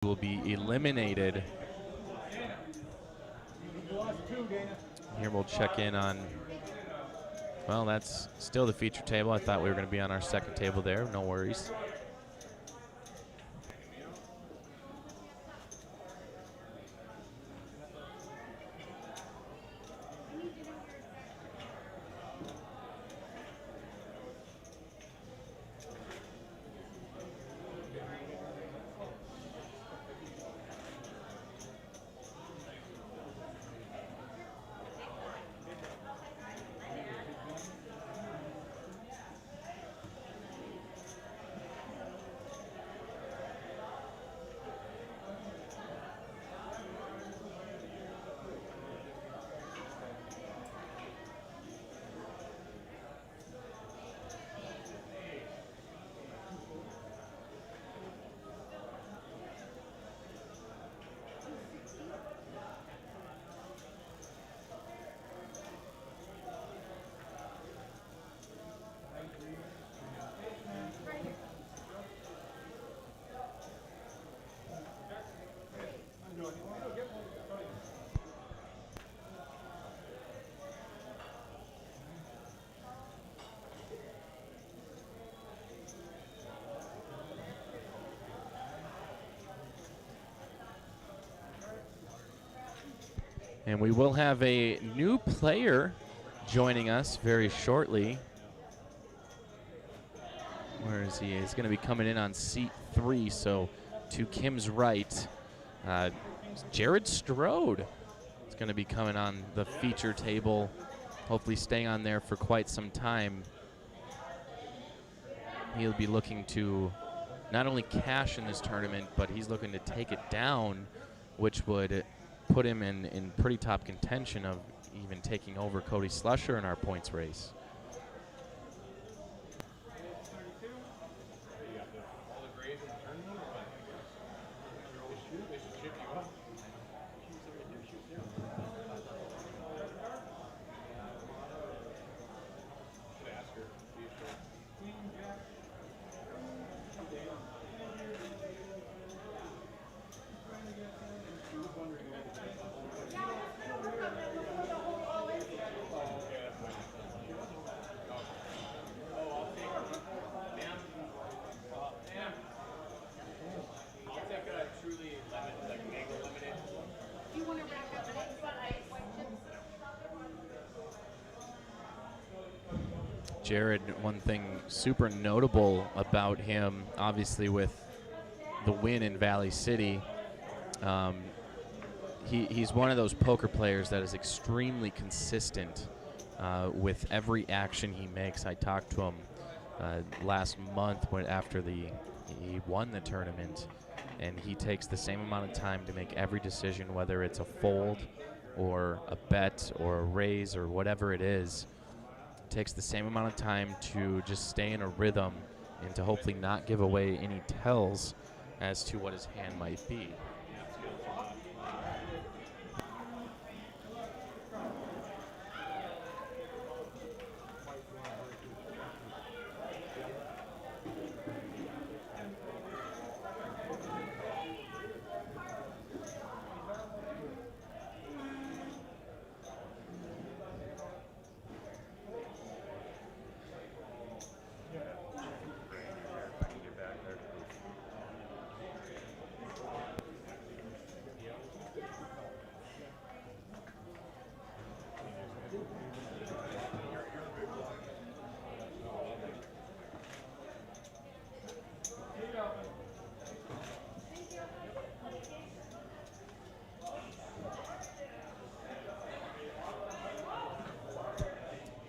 will be eliminated. Here we'll check in on, well, that's still the feature table. I thought we were going to be on our second table there. No worries. And we will have a new player joining us very shortly. Where is he? He's going to be coming in on seat 3, so to Kim's right. Jared Strode is going to be coming on the feature table, hopefully staying on there for quite some time. He'll be looking to not only cash in this tournament, but he's looking to take it down, which would put him in pretty top contention of even taking over Cody Slusher in our points race. Jared, one thing super notable about him, obviously with the win in Valley City, he's one of those poker players that is extremely consistent with every action he makes. I talked to him last month after he won the tournament, and he takes the same amount of time to make every decision, whether it's a fold or a bet or a raise or whatever it is. Takes the same amount of time to just stay in a rhythm and to hopefully not give away any tells as to what his hand might be.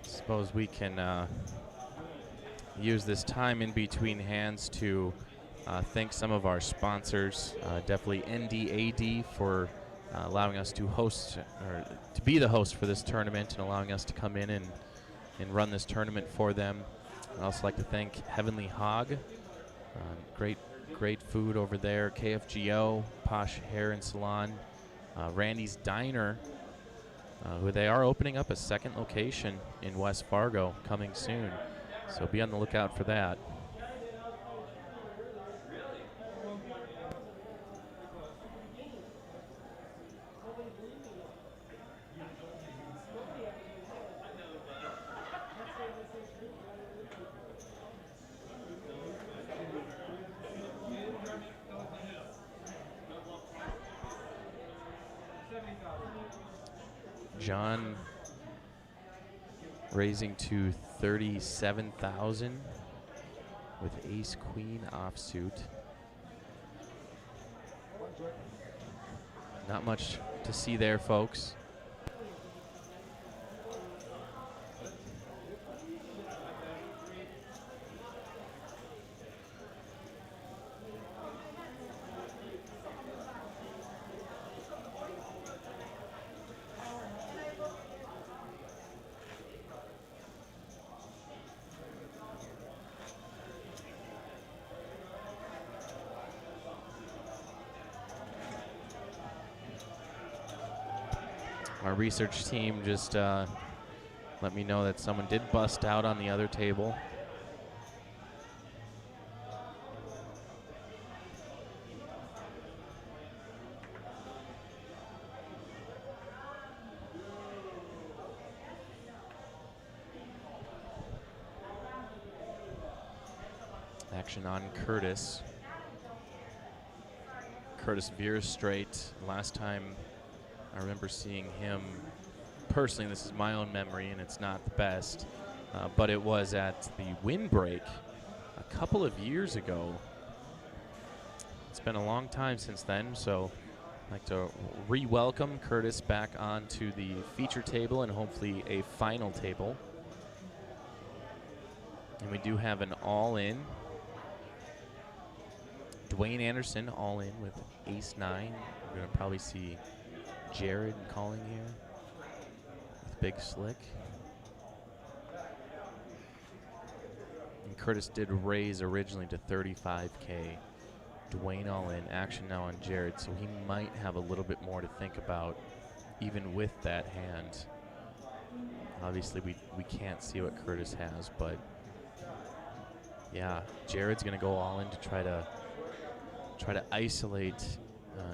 Suppose we can use this time in between hands to thank some of our sponsors. Definitely NDAD for allowing us to host, or to be the host for this tournament, and allowing us to come in and run this tournament for them. I'd also like to thank Heavenly Hog. Great food over there. KFGO, Posh Hair and Salon, Randy's Diner, who they are opening up a second location in West Fargo coming soon. So be on the lookout for that. John raising to 37,000 with ace queen offsuit. Not much to see there, folks. Our research team just let me know that someone did bust out on the other table. Action on Curtis. Curtis veers straight. Last time I remember seeing him personally, this is my own memory and it's not the best, but it was at the windbreak a couple of years ago. It's been a long time since then, so I'd like to re-welcome Curtis back onto the feature table and hopefully a final table. And we do have an all-in. Dwayne Anderson all in with ace-9. We're going to probably see Jared calling here with Big Slick. And Curtis did raise originally to 35K. Dwayne all in. Action now on Jared, so he might have a little bit more to think about even with that hand. Obviously, we can't see what Curtis has, but yeah, Jared's going to go all in to try to isolate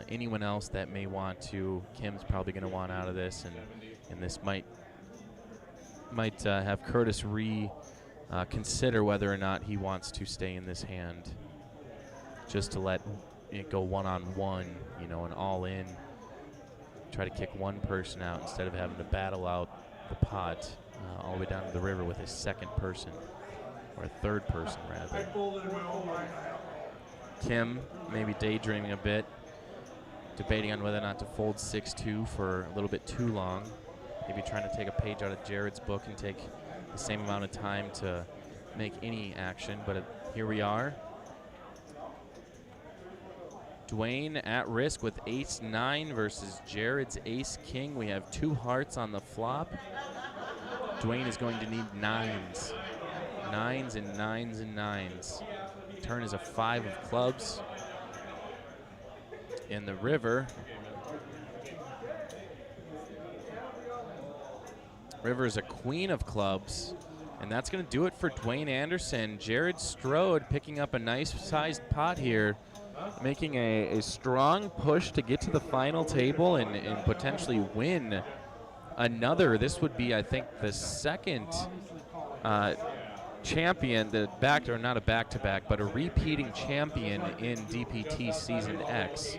anyone else that may want to. Kim's probably going to want out of this, and this might have Curtis consider whether or not he wants to stay in this hand, just to let it go one-on-one, you know, an all-in. Try to kick one person out instead of having to battle out the pot all the way down to the river with a second person, or a third person rather. Kim maybe daydreaming a bit, debating on whether or not to fold 6-2 for a little bit too long. Maybe trying to take a page out of Jared's book and take the same amount of time to make any action, but here we are. Dwayne at risk with ace-9 versus Jared's ace-king. We have 2 hearts on the flop. Dwayne is going to need 9s. 9s and 9s and 9s. Turn is a 5 of clubs. In the river. River is a queen of clubs. And that's going to do it for Dwayne Anderson. Jared Strode picking up a nice sized pot here, making a strong push to get to the final table and potentially win another. This would be, I think, the second champion, not a back-to-back, but a repeating champion in DPT Season X.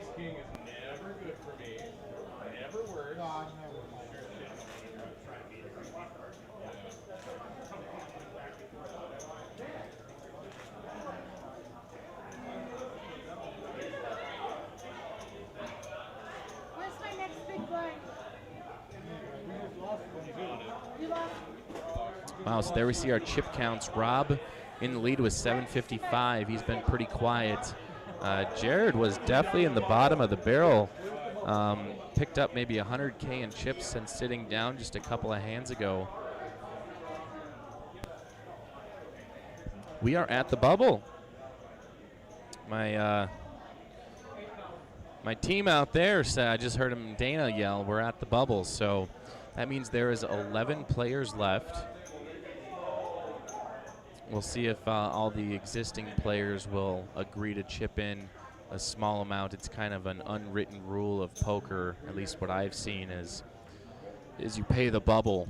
Wow, so there we see our chip counts. Rob in the lead with 755. He's been pretty quiet. Jared was definitely in the bottom of the barrel. Picked up maybe 100K in chips since sitting down just a couple of hands ago. We are at the bubble. My team out there said, I just heard him, Dana, yell, we're at the bubble. So that means there is 11 players left. We'll see if all the existing players will agree to chip in a small amount. It's kind of an unwritten rule of poker, at least what I've seen, is you pay the bubble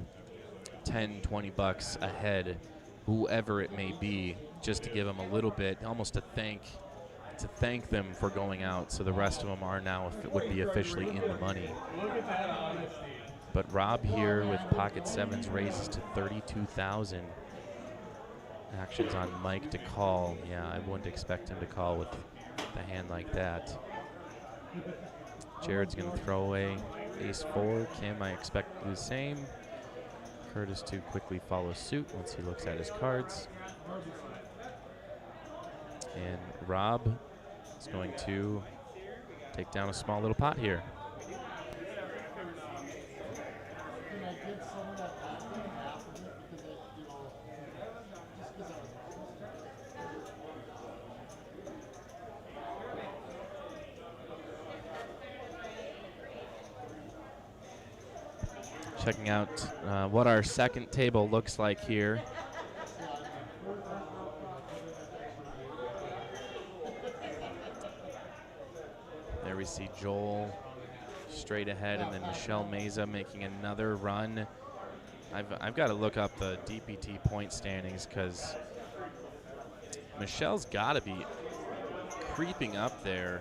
10, 20 bucks ahead, whoever it may be, just to give them a little bit, almost to thank them for going out. So the rest of them are now would be officially in the money. But Rob here with pocket sevens raises to 32,000. Actions on Mike to call. Yeah, I wouldn't expect him to call with the hand like that. Jared's going to throw away ace-4. Kim, I expect to do the same. Curtis to quickly follow suit once he looks at his cards. And Rob is going to take down a small little pot here. Checking out what our second table looks like here. There we see Joel straight ahead, and then Michelle Meza making another run. I've got to look up the DPT point standings because Michelle's got to be creeping up there.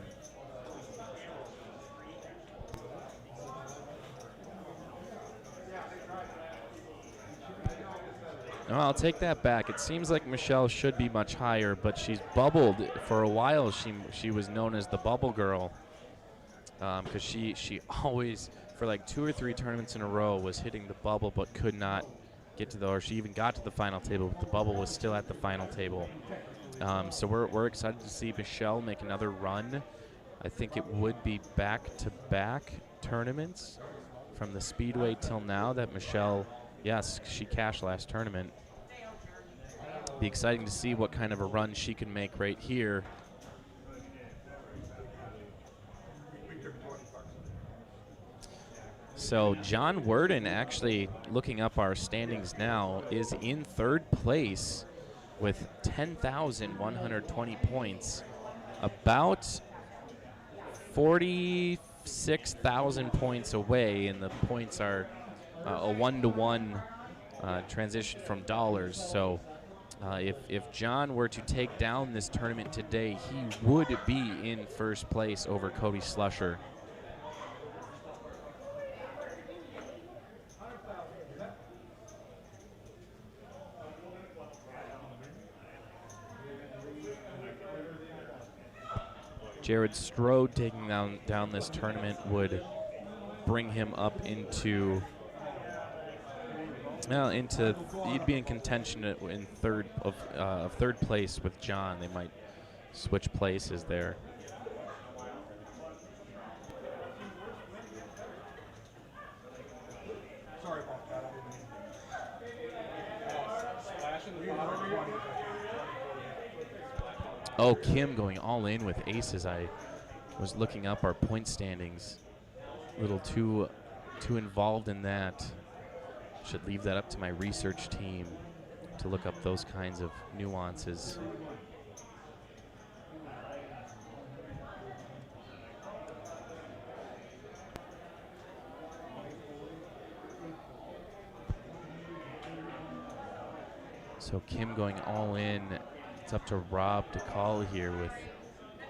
No, I'll take that back. It seems like Michelle should be much higher, but she's bubbled for a while. She was known as the bubble girl because she always, for like 2 or 3 tournaments in a row, was hitting the bubble but could not get to or she even got to the final table, but the bubble was still at the final table. So we're excited to see Michelle make another run. I think it would be back-to-back tournaments from the Speedway till now that Michelle. Yes, she cashed last tournament. Be exciting to see what kind of a run she can make right here. So John Worden, actually looking up our standings now, is in 3rd place with 10,120 points. About 46,000 points away, and the points are a 1-to-1 transition from dollars. So if John were to take down this tournament today, he would be in 1st place over Cody Slusher. Jared Strode taking down this tournament would bring him up into he'd be in contention in third place with John. They might switch places there. Sorry about that. Oh, Kim going all in with aces. I was looking up our point standings. A little too involved in that. Should leave that up to my research team to look up those kinds of nuances. So Kim going all in. It's up to Rob to call here with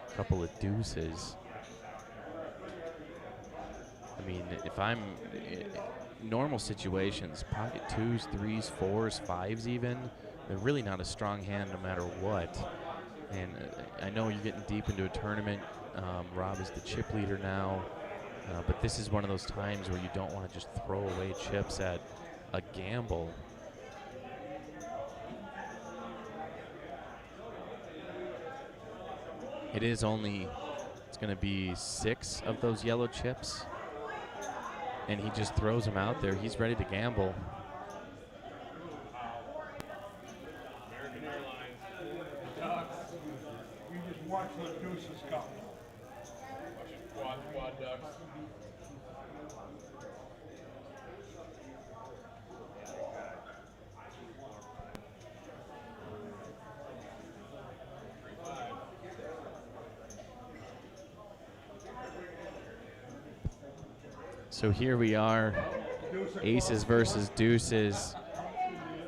a couple of deuces. I mean, if I'm normal situations, pocket 2s, 3s, 4s, 5s even, they're really not a strong hand no matter what. And I know you're getting deep into a tournament. Rob is the chip leader now. But this is one of those times where you don't want to just throw away chips at a gamble. It's going to be 6 of those yellow chips. And he just throws them out there. He's ready to gamble. American Airlines. Ducks. We just watch those deuces come. Quad ducks. So here we are, aces versus deuces.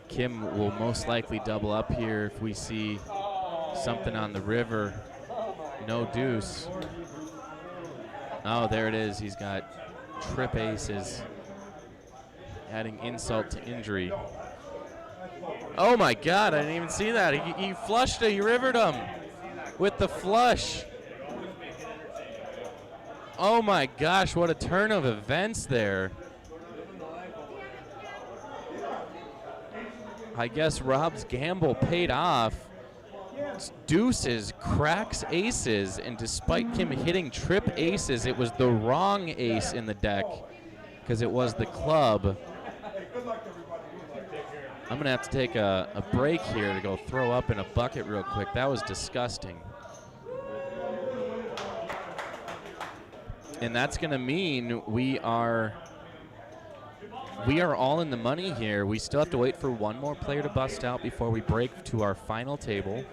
Kim will most likely double up here if we see something on the river. No deuce. Oh, there it is. He's got trip aces. adding insult to injury. Oh my God, I didn't even see that. He flushed it, he rivered him with the flush. Oh my gosh, what a turn of events there. I guess Rob's gamble paid off. Deuces, cracks aces, and despite him hitting trip aces, it was the wrong ace in the deck because it was the club. I'm going to have to take a break here to go throw up in a bucket real quick. That was disgusting. And that's going to mean we are all in the money here. We still have to wait for one more player to bust out before we break to our final table.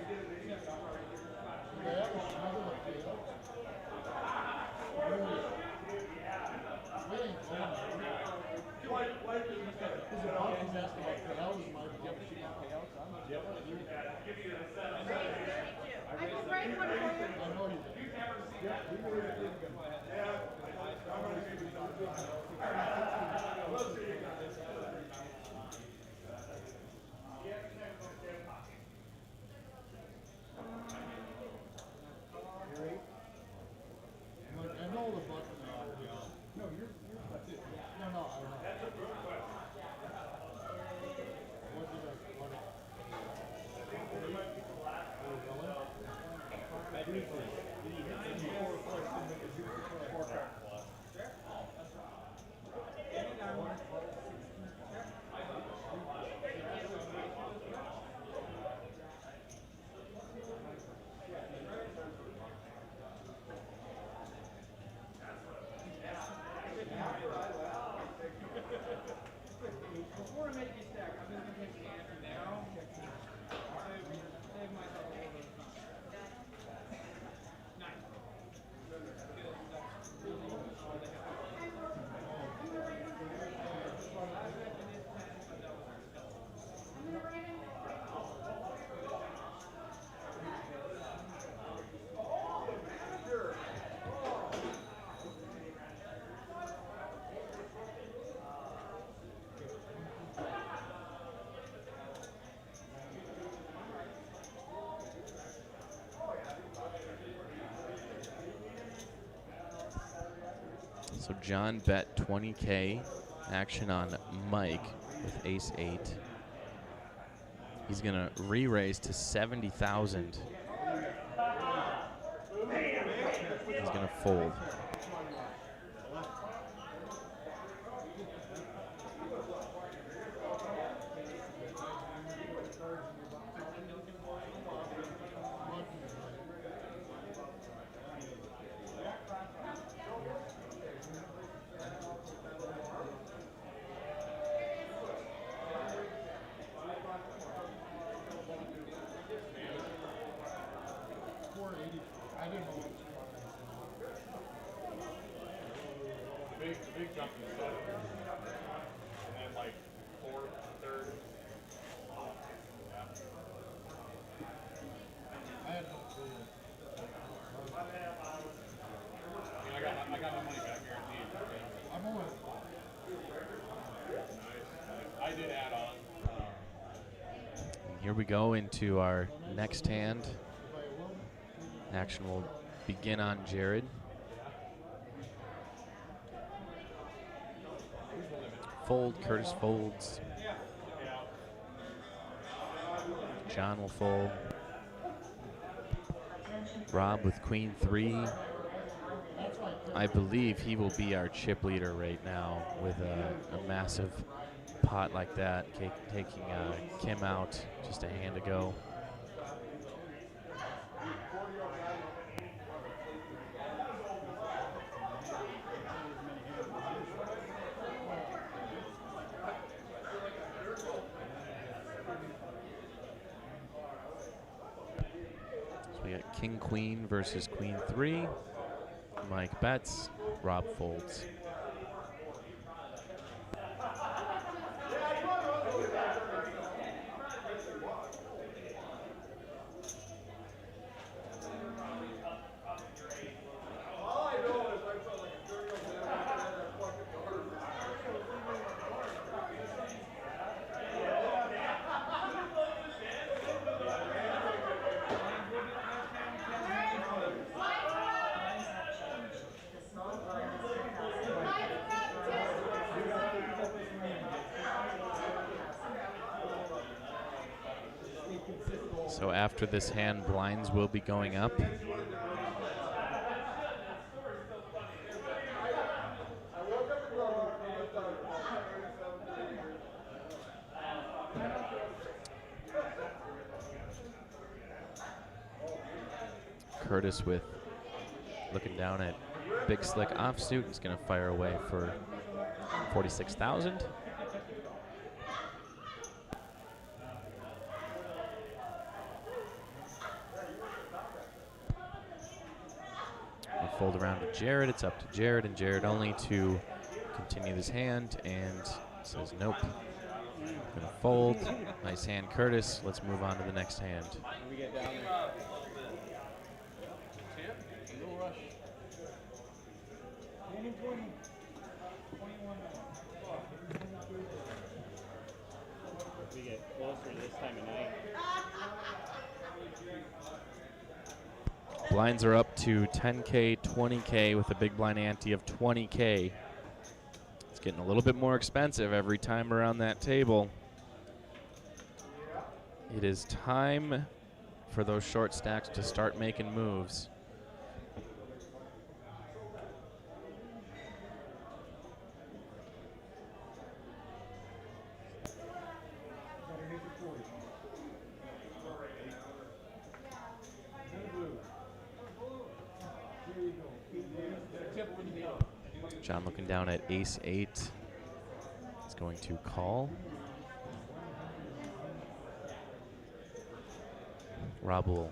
So John bet 20K action on Mike with ace-8. He's going to re-raise to 70,000. He's going to fold. Big jump in the seven. And then like fourth, third. Yeah. I had no clue. I got my money back guaranteed. I'm always nice. I did add on. Here we go into our next hand. Action will begin on Jared. Fold, Curtis folds. John will fold. Rob with queen 3. I believe he will be our chip leader right now with a massive pot like that, taking Kim out just a hand ago. We got king queen versus queen 3. Mike bets, Rob folds. So after this hand, blinds will be going up. Curtis with looking down at big slick offsuit. He's going to fire away for 46,000. We'll fold around to Jared. It's up to Jared, and Jared only to continue this hand and says nope. Gonna fold. Nice hand, Curtis. Let's move on to the next hand. We get down there. No rush. 20, 21. We get closer this time of night. Blinds are up to 10K, 20K with a big blind ante of 20K. It's getting a little bit more expensive every time around that table. It is time for those short stacks to start making moves. John looking down at ace-8. He's going to call. Rob will.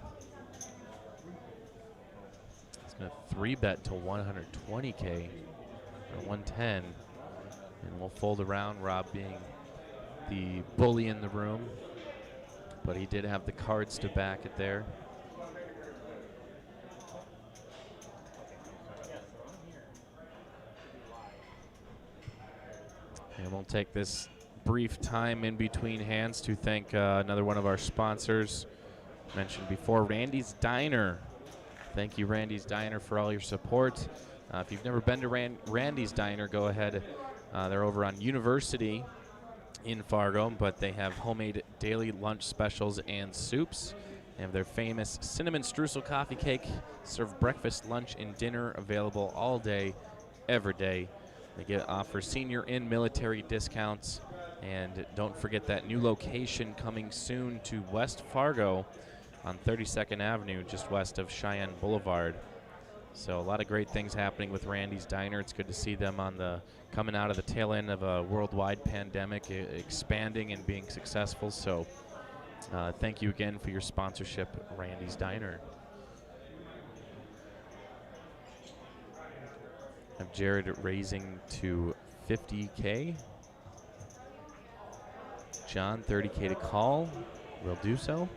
He's going to 3-bet to 120K or 110. And we'll fold around, Rob being the bully in the room. But he did have the cards to back it there. And we'll take this brief time in between hands to thank another one of our sponsors. Mentioned before, Randy's Diner. Thank you, Randy's Diner, for all your support. If you've never been to Randy's Diner, go ahead. They're over on University in Fargo, but they have homemade daily lunch specials and soups. They have their famous cinnamon streusel coffee cake. Serve breakfast, lunch, and dinner available all day, every day. They offer senior and military discounts. And don't forget that new location coming soon to West Fargo on 32nd Avenue, just west of Cheyenne Boulevard. So a lot of great things happening with Randy's Diner. It's good to see them coming out of the tail end of a worldwide pandemic, expanding and being successful. So thank you again for your sponsorship, Randy's Diner. Have Jared raising to 50K. John, 30K to call. Will do so.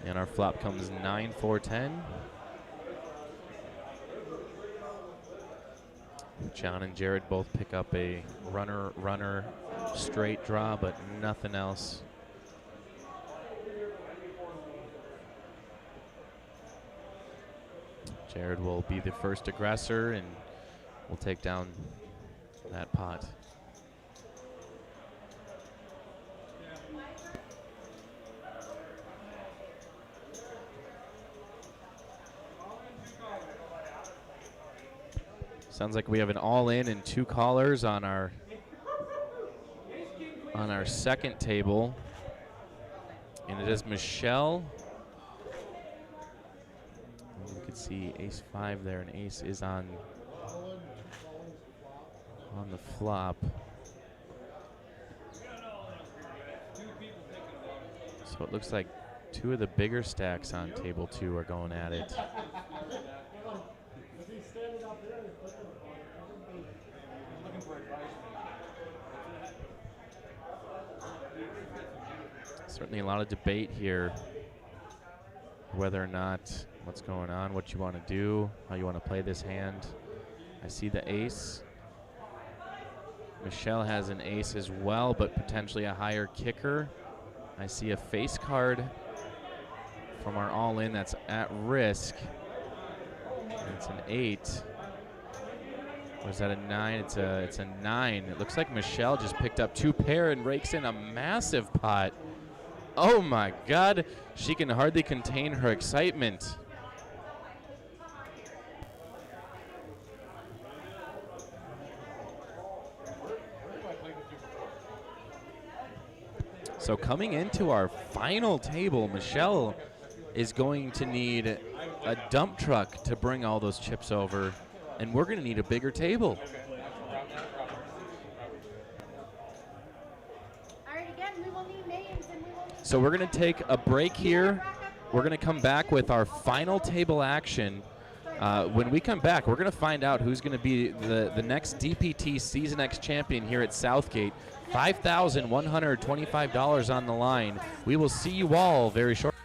And our flop comes 9-4-10. John and Jared both pick up a runner straight draw, but nothing else. Jared will be the first aggressor and will take down that pot. Sounds like we have an all-in and two callers on our second table, and it is Michelle. You can see ace-5 there, and ace is on the flop. So it looks like two of the bigger stacks on table 2 are going at it. Certainly a lot of debate here, whether or not what's going on, what you want to do, how you want to play this hand. I see the ace. Michelle has an ace as well, but potentially a higher kicker. I see a face card from our all-in that's at risk. It's an 8. Was that a 9? It's a 9. It looks like Michelle just picked up 2 pair and rakes in a massive pot. Oh my God, she can hardly contain her excitement. So coming into our final table, Michelle is going to need a dump truck to bring all those chips over, and we're going to need a bigger table. All right, again, we will need names and we will need. So we're going to take a break here. We're going to come back with our final table action. When we come back, we're going to find out who's going to be the next DPT Season X champion here at Southgate. $5,125 on the line. We will see you all very shortly.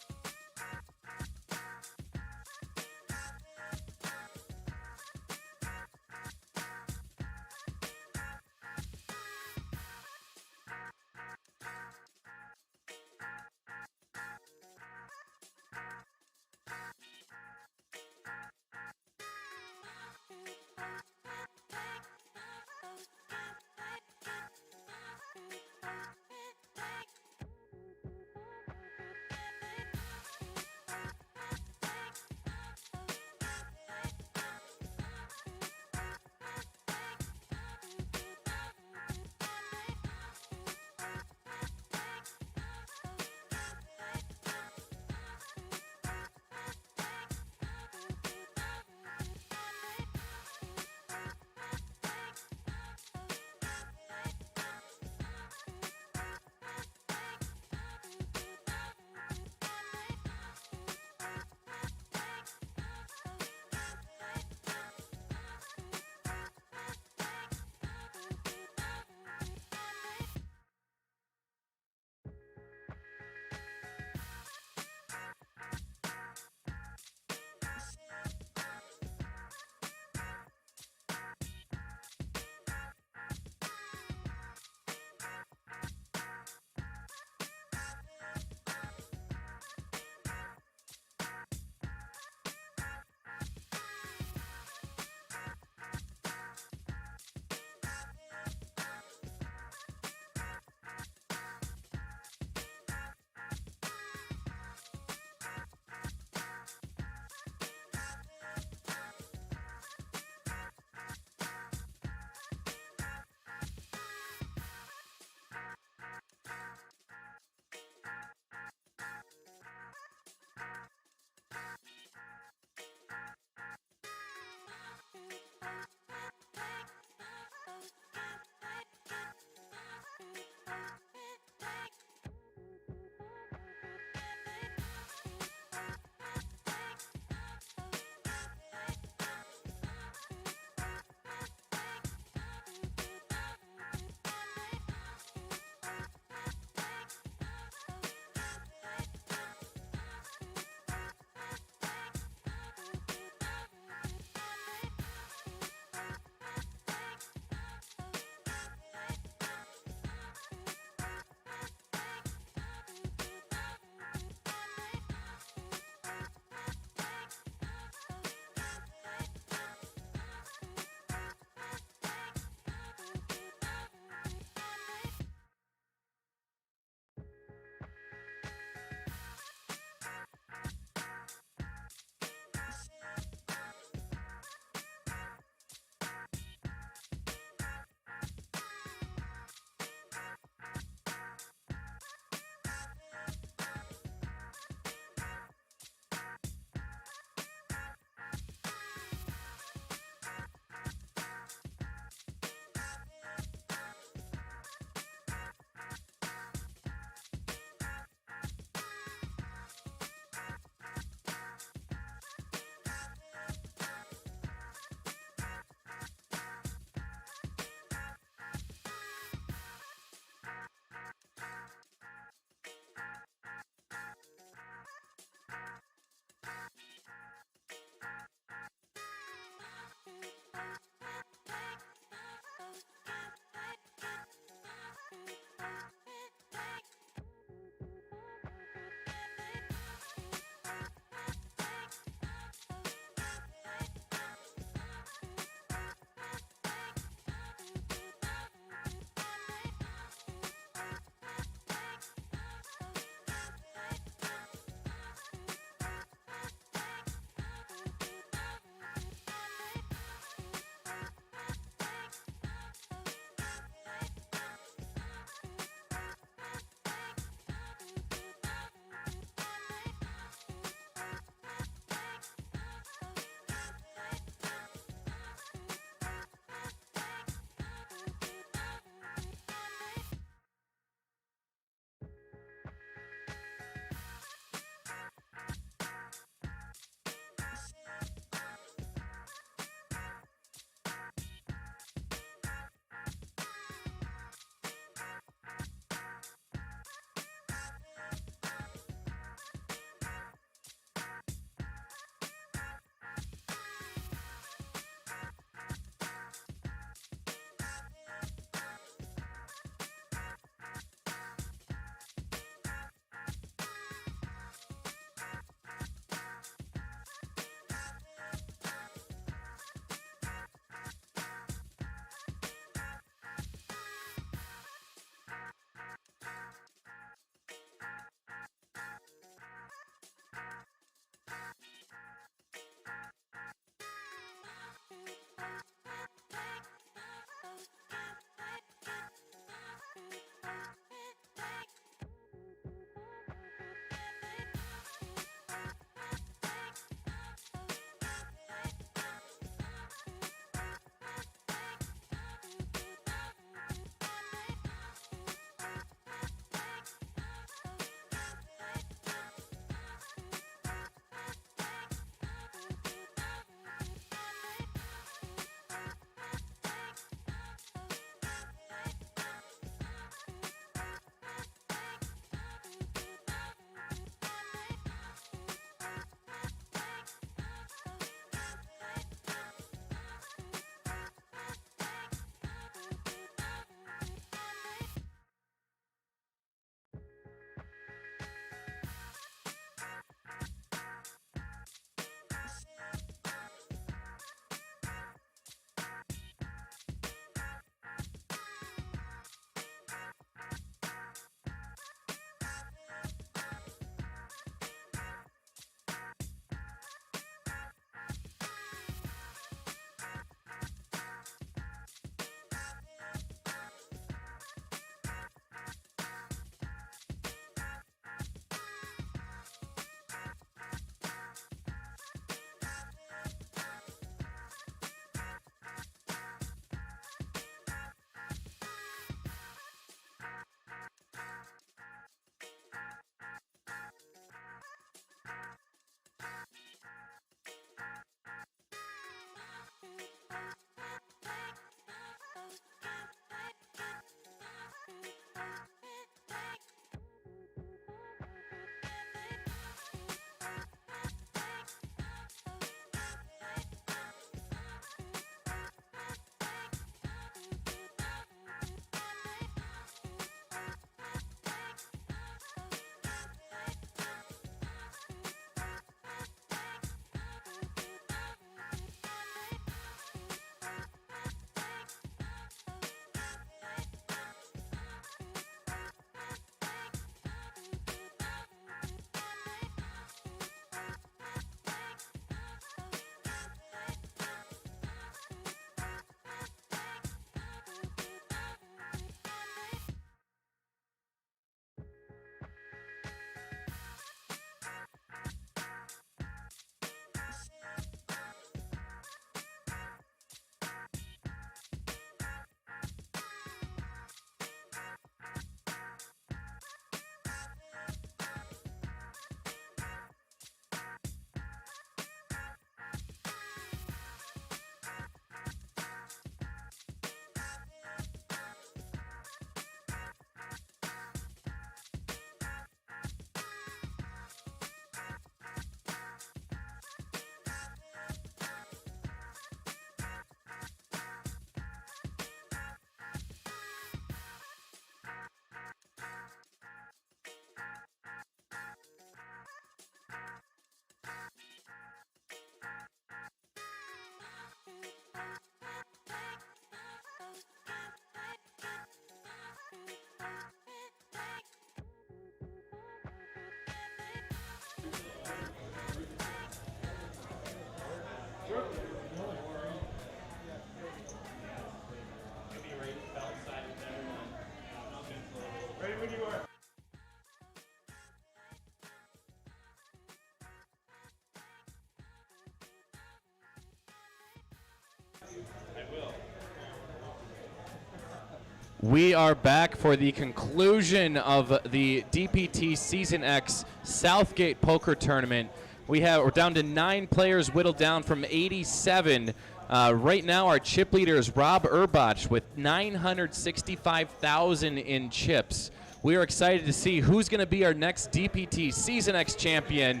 We are back for the conclusion of the DPT Season X Southgate Poker Tournament. We're down to 9 players, whittled down from 87. Right now, our chip leader is Rob Urbach with 965,000 in chips. We are excited to see who's going to be our next DPT Season X champion.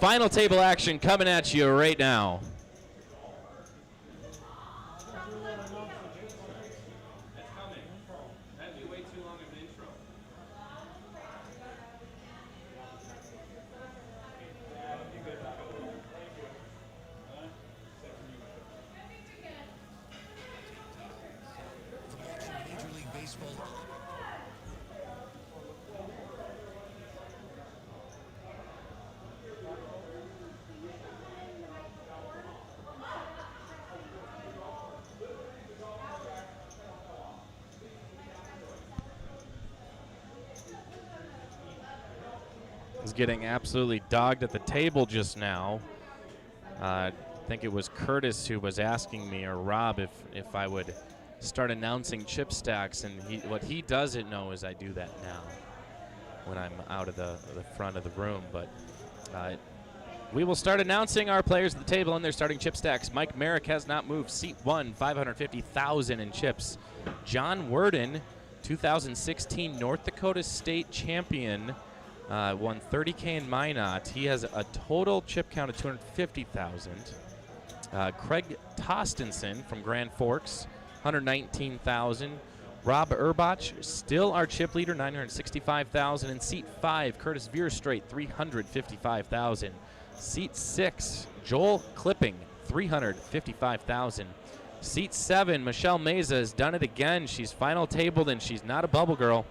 Final table action coming at you right now. Was getting absolutely dogged at the table just now. I think it was Curtis who was asking me, or Rob, if I would start announcing chip stacks, and what he doesn't know is I do that now when I'm out of the front of the room. But we will start announcing our players at the table and their starting chip stacks. Mike Merrick has not moved. Seat 1, 550,000 in chips. John Worden, 2016 North Dakota State champion, won 30K in Minot. He has a total chip count of 250,000. Craig Tostenson from Grand Forks, 119,000. Rob Urbach, still our chip leader, 965,000. In seat 5, Curtis Veerstraight, 355,000. Seat 6, Joel Clipping, 355,000. Seat 7, Michelle Meza has done it again. She's final tabled, and she's not a bubble girl.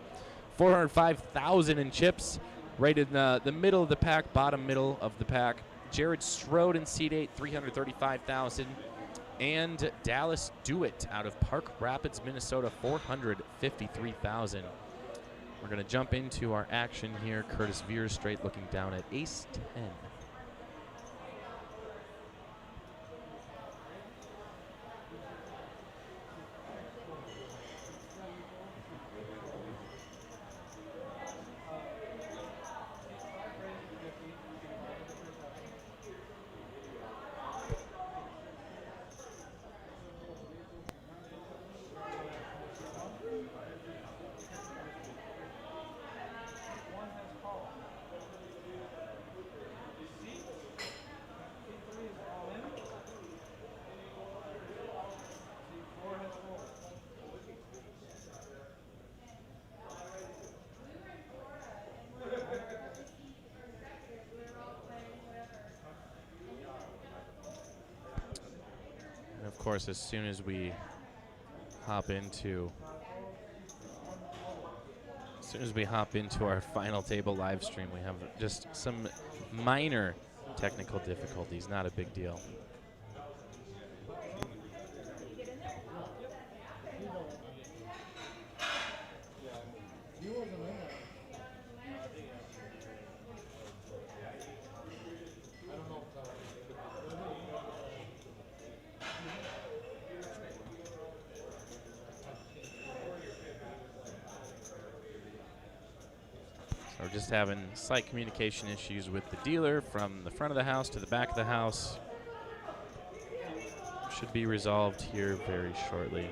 405,000 in chips. Right in the middle of the pack, bottom middle of the pack. Jared Strode in seat 8, 335,000. And Dallas Dewitt out of Park Rapids, Minnesota, 453,000. We're going to jump into our action here. Curtis Veerstraight looking down at ace 10. Of course, as soon as we hop into our final table live stream, we have just some minor technical difficulties, not a big deal. We're just having slight communication issues with the dealer from the front of the house to the back of the house. Should be resolved here very shortly.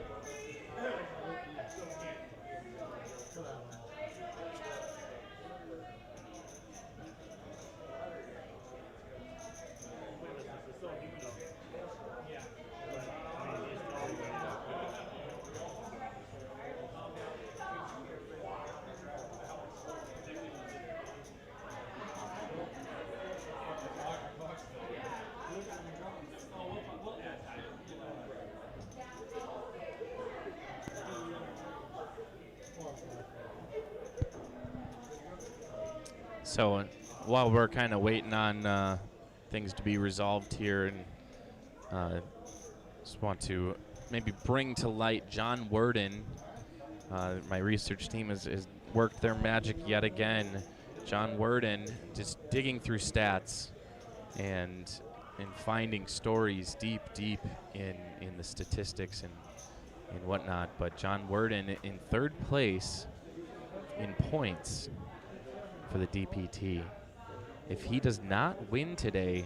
So while we're kind of waiting on things to be resolved here, and just want to maybe bring to light John Worden. My research team has worked their magic yet again. John Worden just digging through stats and finding stories deep in the statistics and whatnot. But John Worden in third place in points for the DPT. If he does not win today,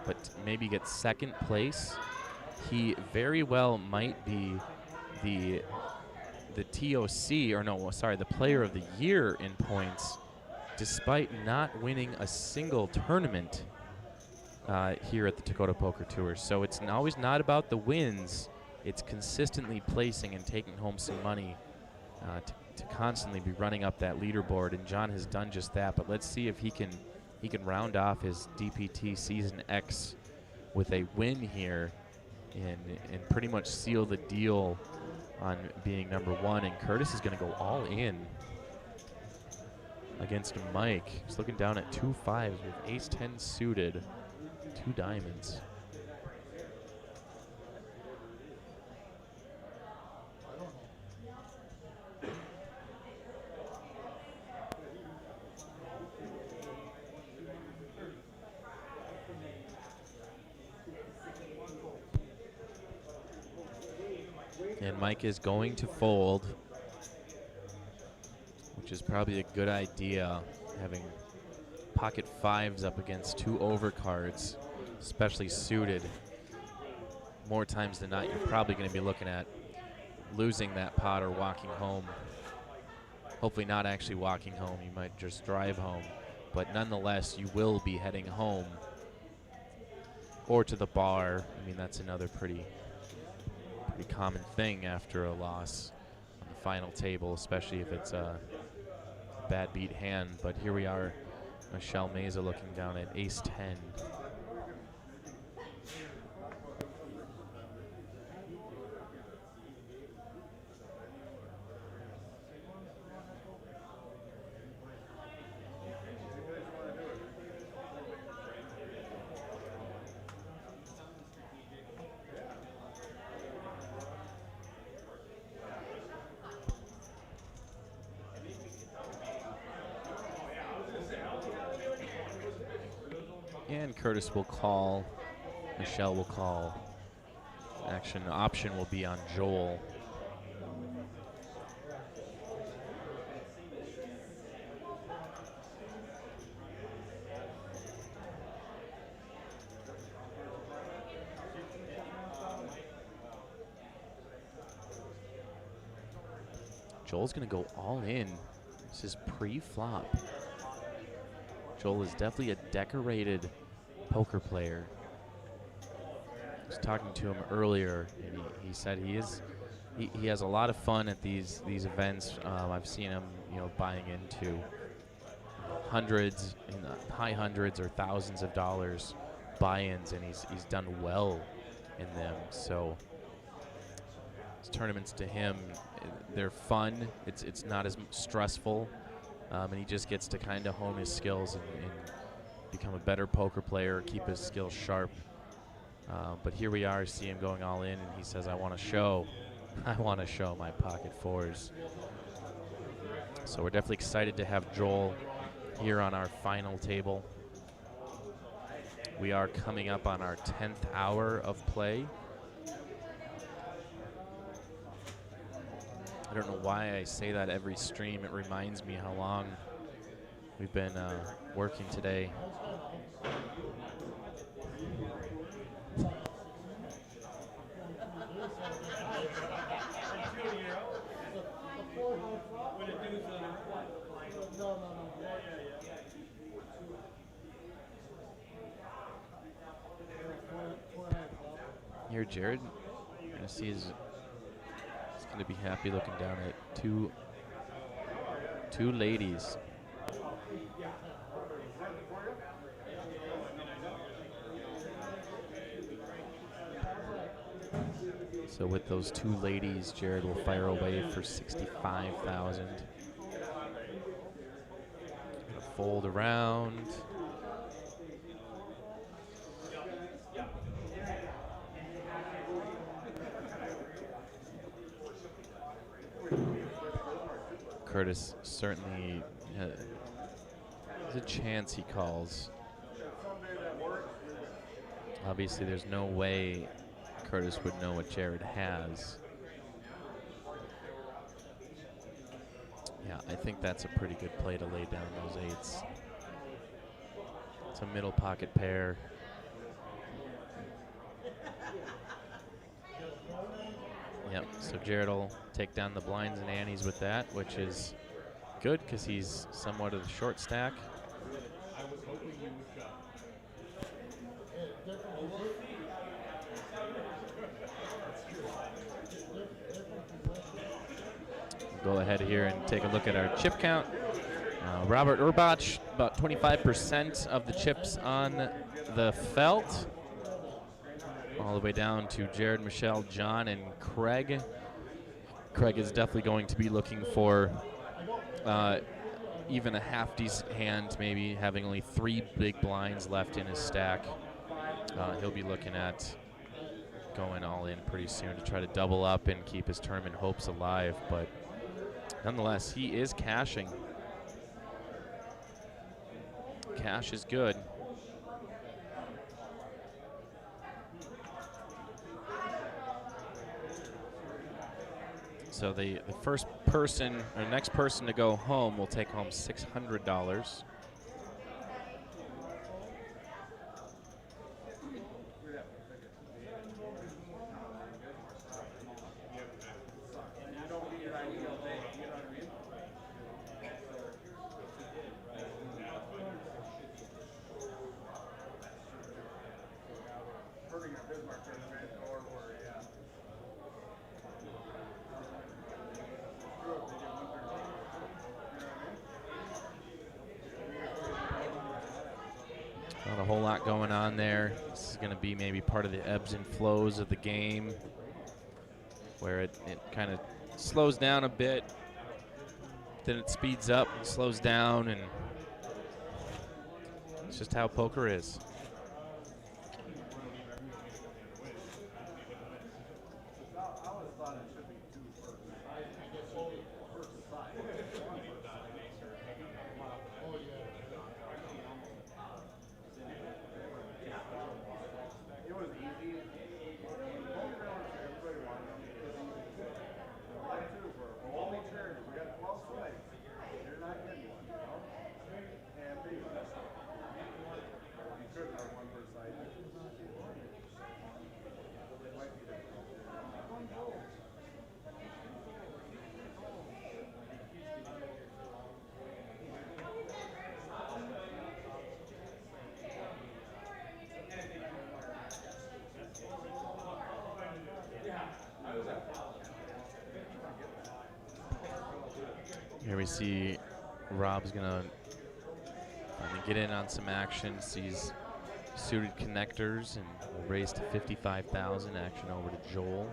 but maybe gets second place, he very well might be the TOC, or no, sorry, the player of the year in points, despite not winning a single tournament here at the Dakota Poker Tour. So it's always not about the wins, it's consistently placing and taking home some money to constantly be running up that leaderboard, and John has done just that. But let's see if he can round off his DPT Season X with a win here and pretty much seal the deal on being number one. And Curtis is going to go all in against Mike. He's looking down at 2 5s with ace-10 suited, 2 diamonds. And Mike is going to fold, which is probably a good idea, having pocket 5s up against 2 overcards, especially suited. More times than not, you're probably going to be looking at losing that pot or walking home. Hopefully not actually walking home. You might just drive home. But nonetheless, you will be heading home or to the bar. I mean, that's another pretty common thing after a loss on the final table, especially if it's a bad beat hand. But here we are, Michelle Meza looking down at ace-10. And Curtis will call, Michelle will call. Option will be on Joel. Joel's gonna go all in. This is pre-flop. Joel is definitely a decorated poker player. I was talking to him earlier, and he said he has a lot of fun at these events. I've seen him, buying into hundreds, in the high hundreds or thousands of dollars buy-ins, and he's done well in them. So these tournaments to him, they're fun. It's not as stressful. And he just gets to kind of hone his skills and become a better poker player, keep his skills sharp. But here we are, see him going all in, and he says, I want to show my pocket 4s. So we're definitely excited to have Joel here on our final table. We are coming up on our 10th hour of play. I don't know why I say that every stream. It reminds me how long we've been working today. Here, Jared, you're gonna see his. Going to be happy looking down at two ladies. So with those 2 ladies, Jared will fire away for 65,000. Gonna fold around. Curtis certainly has a chance he calls. Obviously, there's no way Curtis would know what Jared has. I think that's a pretty good play to lay down those 8s. It's a middle pocket pair. Yep, so Jared will take down the blinds and antes with that, which is good because he's somewhat of a short stack. Go ahead here and take a look at our chip count. Robert Urbach, about 25% of the chips on the felt. All the way down to Jared, Michelle, John, and Craig. Craig is definitely going to be looking for even a half-decent hand, maybe having only 3 big blinds left in his stack. He'll be looking at going all in pretty soon to try to double up and keep his tournament hopes alive. But nonetheless, he is cashing. Cash is good. So the first person, or next person to go home will take home $600. Not a whole lot going on there. This is going to be maybe part of the ebbs and flows of the game, where it kind of slows down a bit, then it speeds up and slows down, and it's just how poker is. Here we see Rob's gonna finally get in on some action. Sees suited connectors and will raise to 55,000. Action over to Joel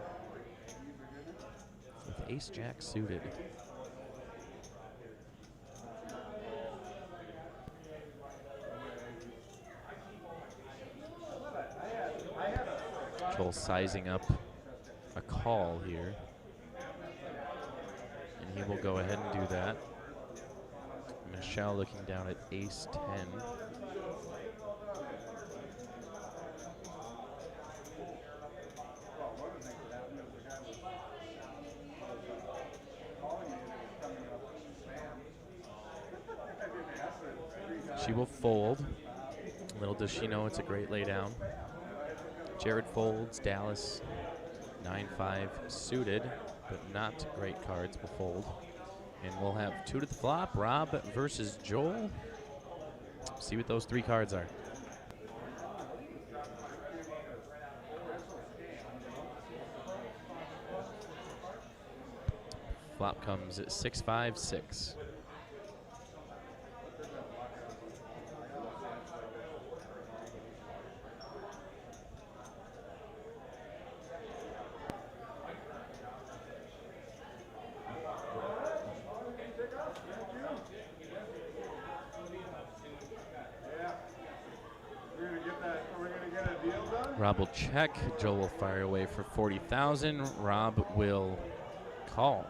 with Ace Jack suited. Joel sizing up a call here. He will go ahead and do that. Michelle looking down at Ace 10. She will fold. Little does she know it's a great laydown. Jared folds, Dallas 9-5 suited, but not great cards will fold. And we'll have 2 to the flop, Rob versus Joel. See what those 3 cards are. Flop comes at 6-5-6. Rob will check. Joel will fire away for 40,000. Rob will call.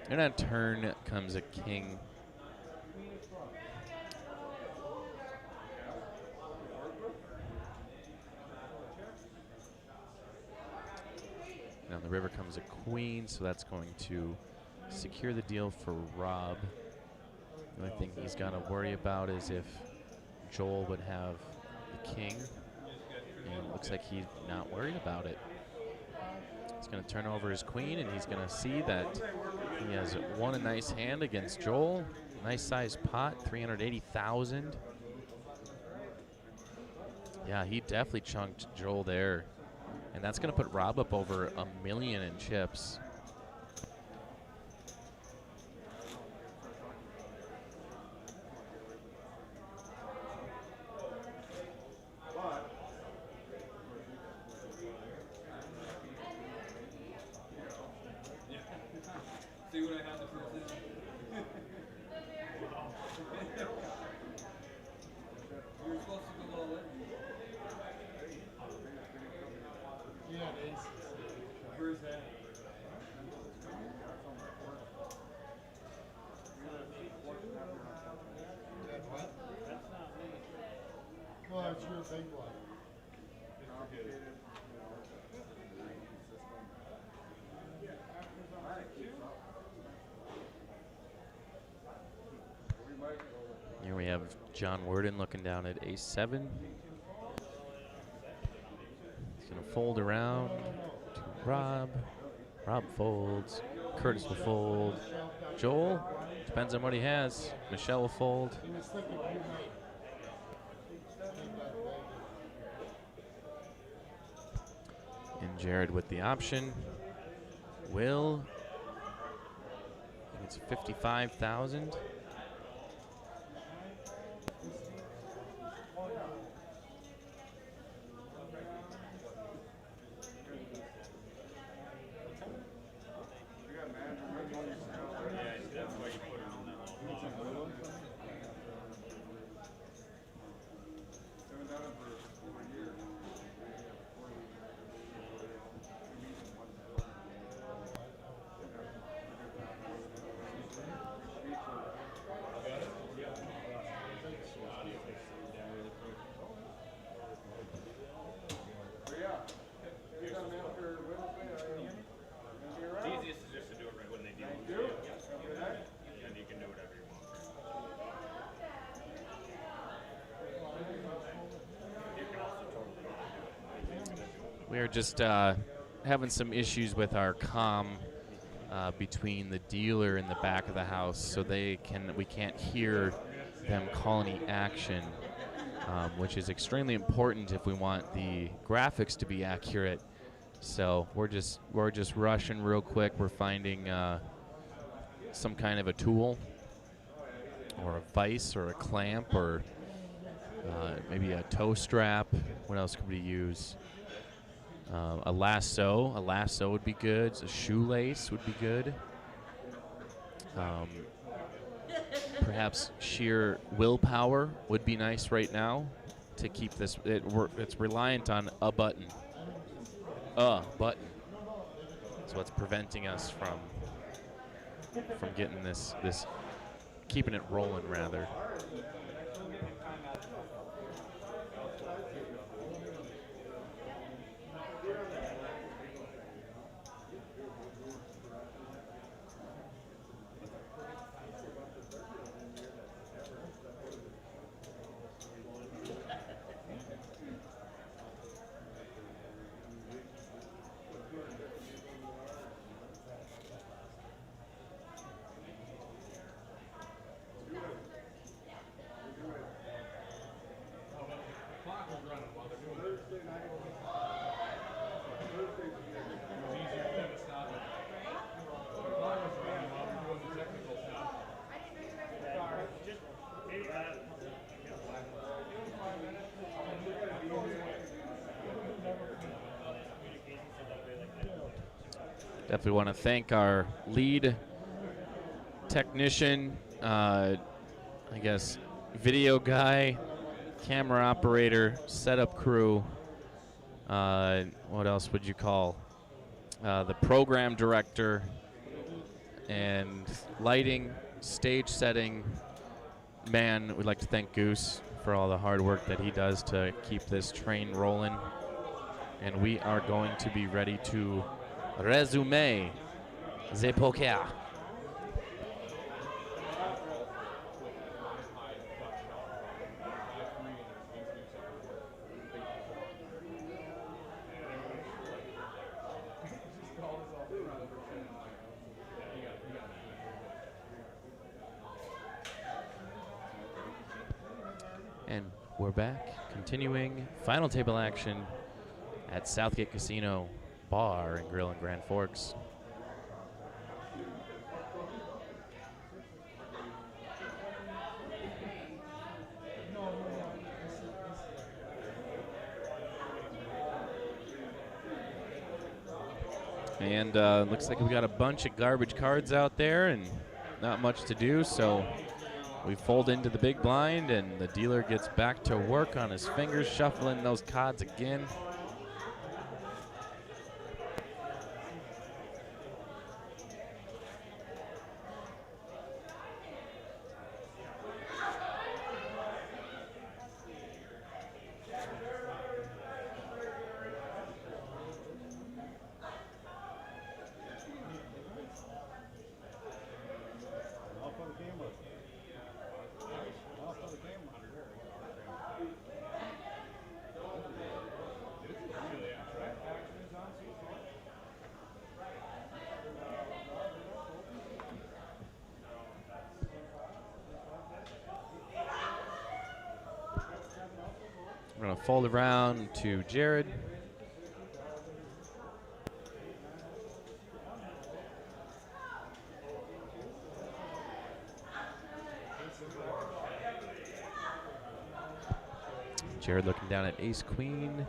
And on turn comes a king. And on the river comes a queen, so that's going to secure the deal for Rob. The only thing he's got to worry about is if Joel would have the king. And it looks like he's not worried about it. He's going to turn over his queen, and he's going to see that he has won a nice hand against Joel. Nice sized pot, 380,000. Yeah, he definitely chunked Joel there. And that's going to put Rob up over $1 million in chips. See what I have to present? You were supposed to go all in. Yeah, it is. Where's that? What? That's not me. Well, it's your big one. Here we have John Worden looking down at A7. He's going to fold around to Rob. Rob folds. Curtis will fold. Joel, depends on what he has. Michelle will fold. And Jared with the option. Will. I think it's 55,000. We are just having some issues with our comm between the dealer and the back of the house, so we can't hear them call any action, which is extremely important if we want the graphics to be accurate. So we're just rushing real quick. We're finding some kind of a tool, or a vise, or a clamp, or maybe a toe strap. What else could we use? A lasso. A lasso would be good. A shoelace would be good. Perhaps sheer willpower would be nice right now to keep this. It's reliant on a button. A button. That's what's preventing us from getting this keeping it rolling rather. Definitely want to thank our lead technician, I guess video guy, camera operator, setup crew. What else would you call? The program director, and lighting, stage setting. Man, we'd like to thank Goose for all the hard work that he does to keep this train rolling. And we are going to be ready to resume the poker. And we're back, continuing final table action at Southgate Casino Bar and Grill in Grand Forks. And looks like we got a bunch of garbage cards out there and not much to do, so we fold into the big blind and the dealer gets back to work on his fingers, shuffling those cards again. We're going to fold around to Jared. Jared looking down at ace queen.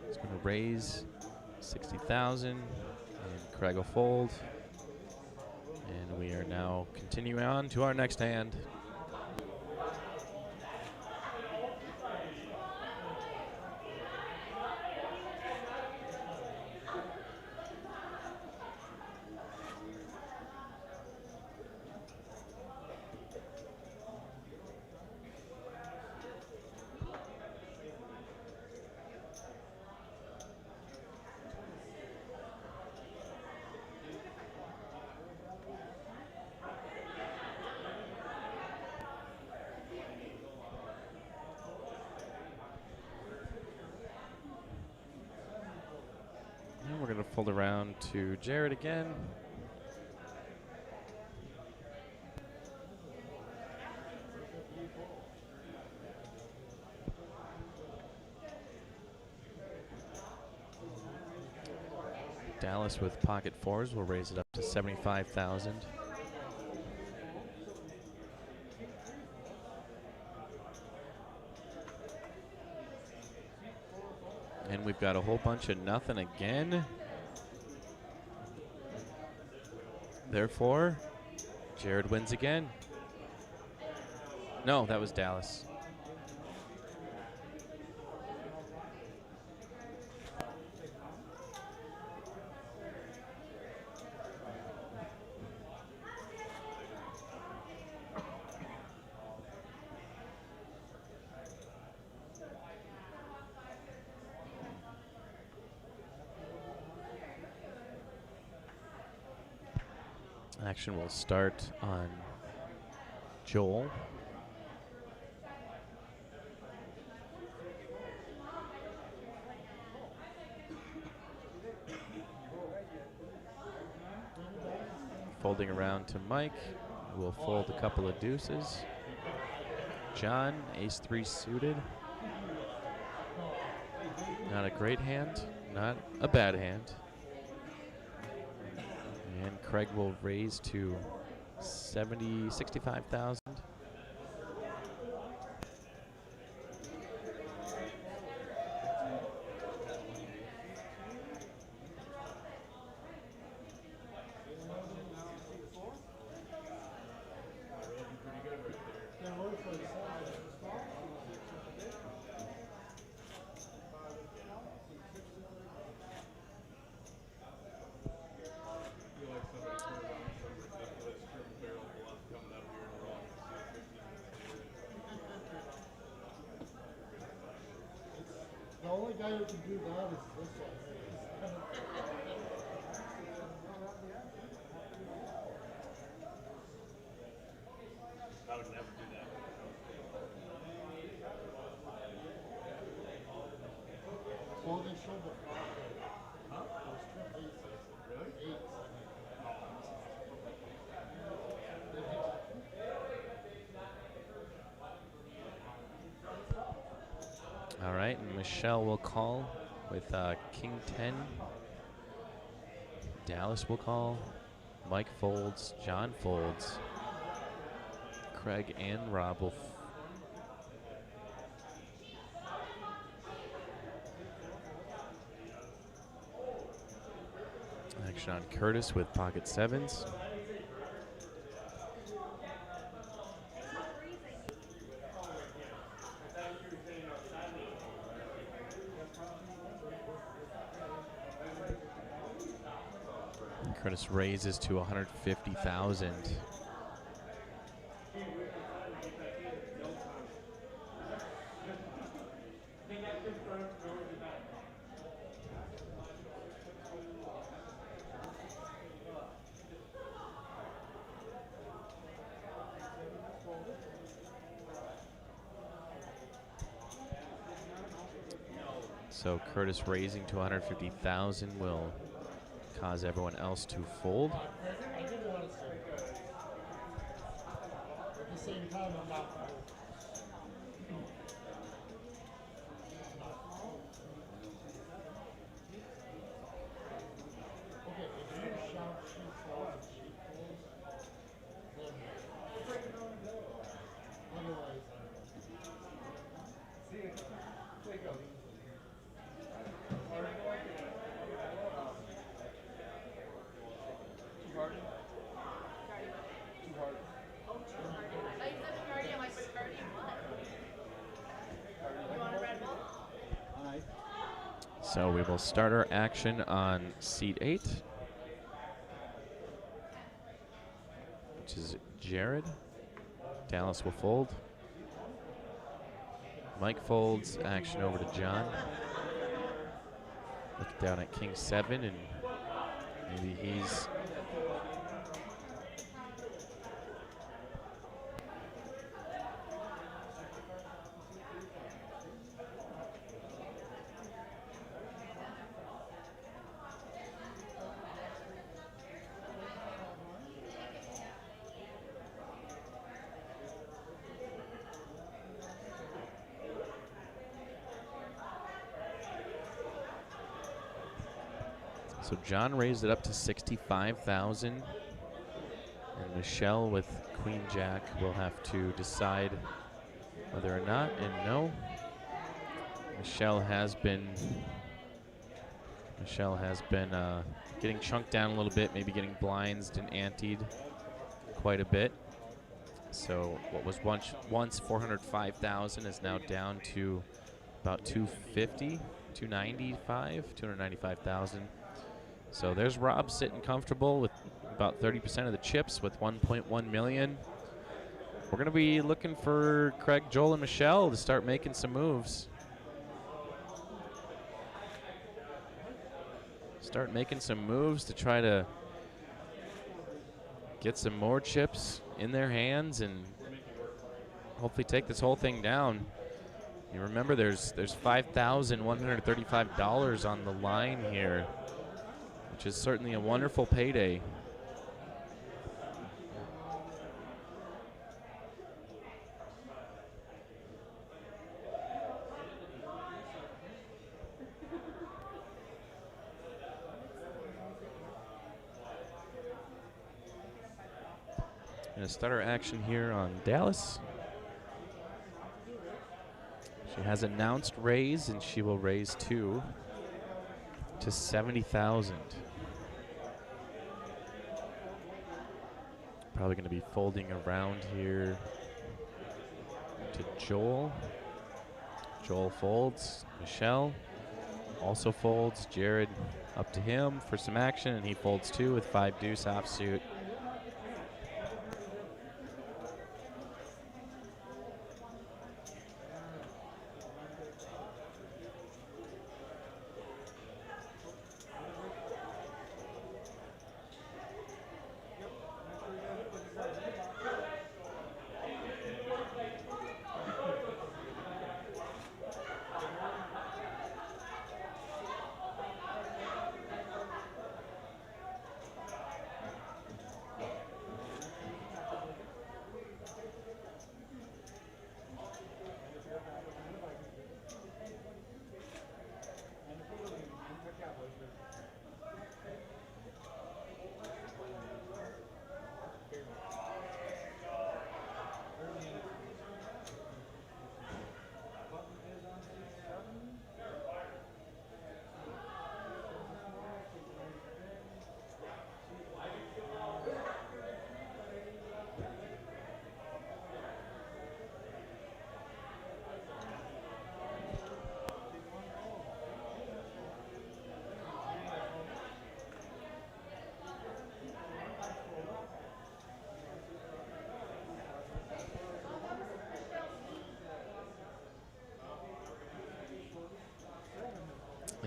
He's going to raise 60,000 and Craig will fold. And we are now continuing on to our next hand. And we're going to fold around to Jared again. Dallas with pocket fours will raise it up to 75,000. And we've got a whole bunch of nothing again. Therefore, Jared wins again. No, that was Dallas. Action will start on Joel. Folding around to Mike. We'll fold a couple of deuces. John, ace three suited. Not a great hand, not a bad hand. And Craig will raise to 65,000. guy who can do that is this one. I would never do that. Well, they showed the front. Huh? Those two aces. Really? Eights. All right, and Michelle will call with King 10. Dallas will call. Mike folds. John folds. Craig and Rob will. Action on Curtis with pocket sevens. Curtis raises to 150,000. So Curtis raising to 150,000 will cause everyone else to fold. I didn't want to say that. At the same time, I'm not. Okay, if you shout she falls and she falls, then otherwise, See you. There you go. Too hard? Too hard. I said Bacardi, I'm like, Bacardi what? You want a Red Bull? Aye. So we will start our action on seat 8, which is Jared. Dallas will fold. Mike folds, action over to John. Look down at King 7, and maybe he's so John raised it up to 65,000, and Michelle with Queen Jack will have to decide whether or not. And no, Michelle has been getting chunked down a little bit, maybe getting blindsed and anteed quite a bit. So what was once 405,000 is now down to about 250, 295,000. So there's Rob sitting comfortable with about 30% of the chips with 1.1 million. We're going to be looking for Craig, Joel, and Michelle to start making some moves. Start making some moves to try to get some more chips in their hands and hopefully take this whole thing down. You remember there's $5,135 on the line here, which is certainly a wonderful payday. Gonna start our action here on Dallas. She has announced raise, and she will raise to 70,000. Probably going to be folding around here to Joel. Joel folds. Michelle also folds. Jared up to him for some action, and he folds too with 5 deuce offsuit.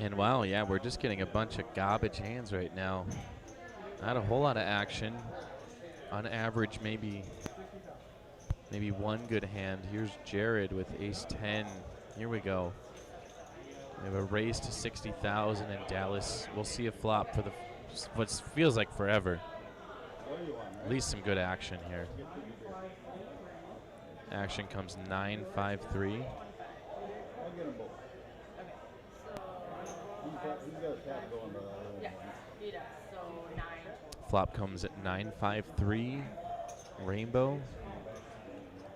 And wow, yeah, we're just getting a bunch of garbage hands right now. Not a whole lot of action. On average, maybe one good hand. Here's Jared with ace 10. Here we go. We have a raise to 60,000 in Dallas. We'll see a flop for what feels like forever. At least some good action here. Action comes 9-5-3. Yes, he does. So 9. Flop comes at 9-5-3. Rainbow.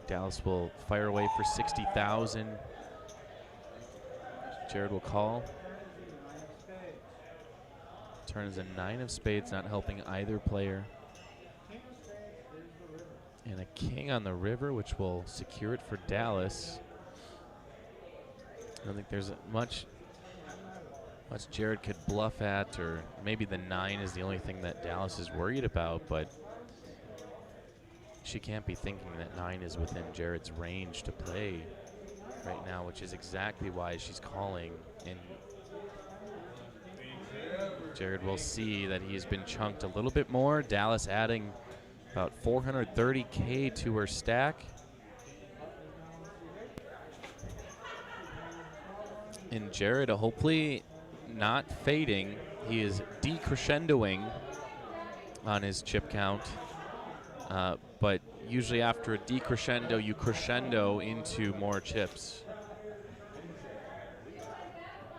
Dallas will fire away for 60,000. Jared will call. Turn is a 9 of spades, not helping either player. And a king on the river, which will secure it for Dallas. I don't think there's much Jared could bluff at, or maybe the 9 is the only thing that Dallas is worried about, but she can't be thinking that 9 is within Jared's range to play right now, which is exactly why she's calling. And Jared will see that he's been chunked a little bit more. Dallas adding about 430K to her stack. And Jared, hopefully not fading. He is decrescendoing on his chip count. But usually after a decrescendo, you crescendo into more chips.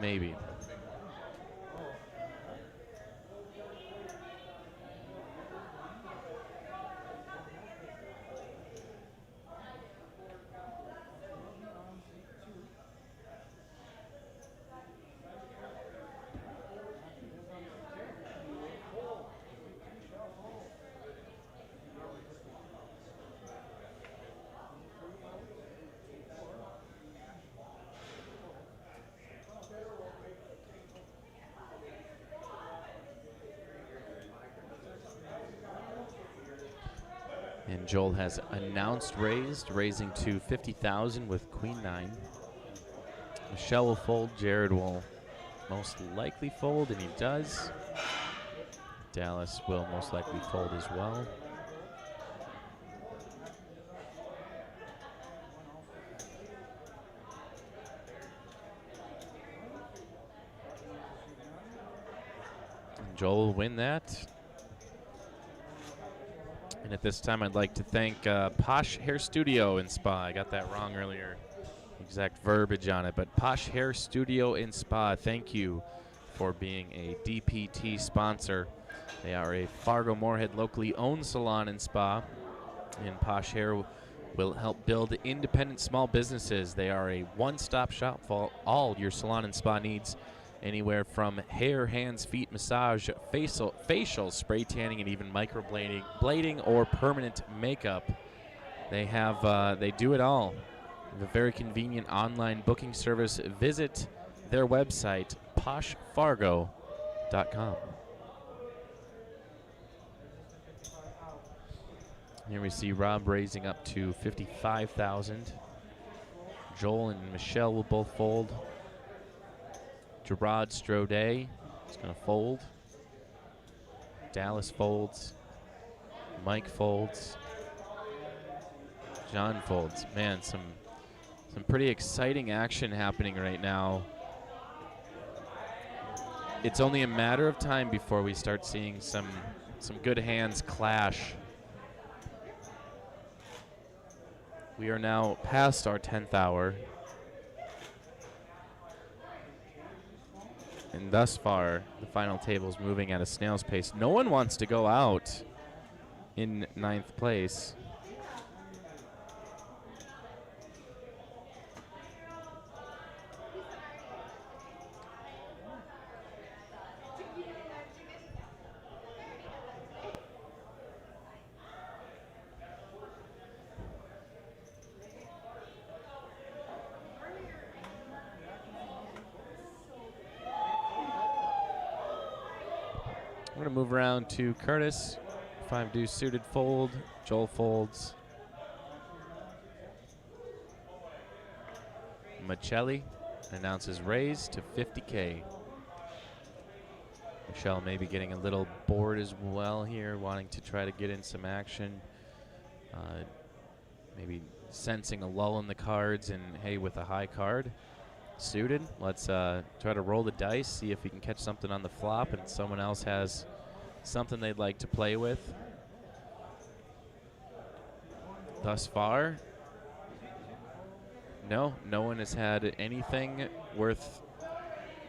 Maybe. And Joel has announced raising to 50,000 with Queen 9. Michelle will fold. Jared will most likely fold, and he does. Dallas will most likely fold as well. And Joel will win that. And at this time, I'd like to thank Posh Hair Studio in Spa. I got that wrong earlier, exact verbiage on it. But Posh Hair Studio in Spa, thank you for being a DPT sponsor. They are a Fargo-Moorhead locally owned salon and spa. And Posh Hair will help build independent small businesses. They are a one-stop shop for all your salon and spa needs. Anywhere from hair, hands, feet, massage, facial, spray tanning, and even microblading or permanent makeup. They do it all. They have a very convenient online booking service. Visit their website, poshfargo.com. Here we see Rob raising up to 55,000. Joel and Michelle will both fold. Gerard Strode is going to fold. Dallas folds. Mike folds. John folds. Man, some pretty exciting action happening right now. It's only a matter of time before we start seeing some good hands clash. We are now past our 10th hour. And thus far, the final table is moving at a snail's pace. No one wants to go out in 9th place. We're going to move around to Curtis. 5 deuce suited fold. Joel folds. Michelli announces raise to 50K. Michelle maybe getting a little bored as well here, wanting to try to get in some action. Maybe sensing a lull in the cards, and hey, with a high card suited, let's try to roll the dice, see if we can catch something on the flop and someone else has something they'd like to play with. Thus far, no one has had anything worth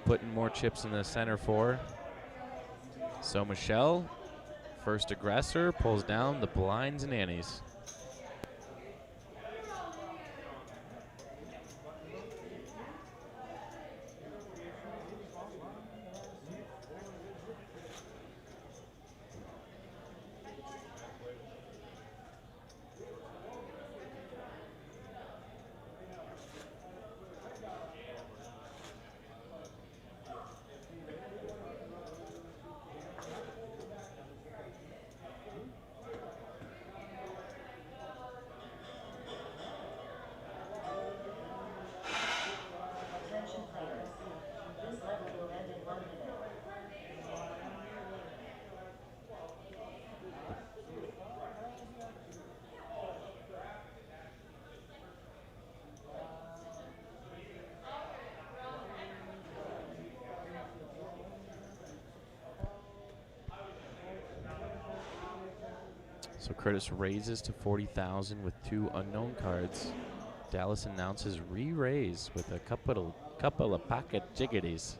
putting more chips in the center for. So Michelle, first aggressor, pulls down the blinds and antes. Attention players. This level will end in 1 minute. So Curtis raises to 40,000 with 2 unknown cards. Dallas announces re-raise with a couple of pocket jiggities.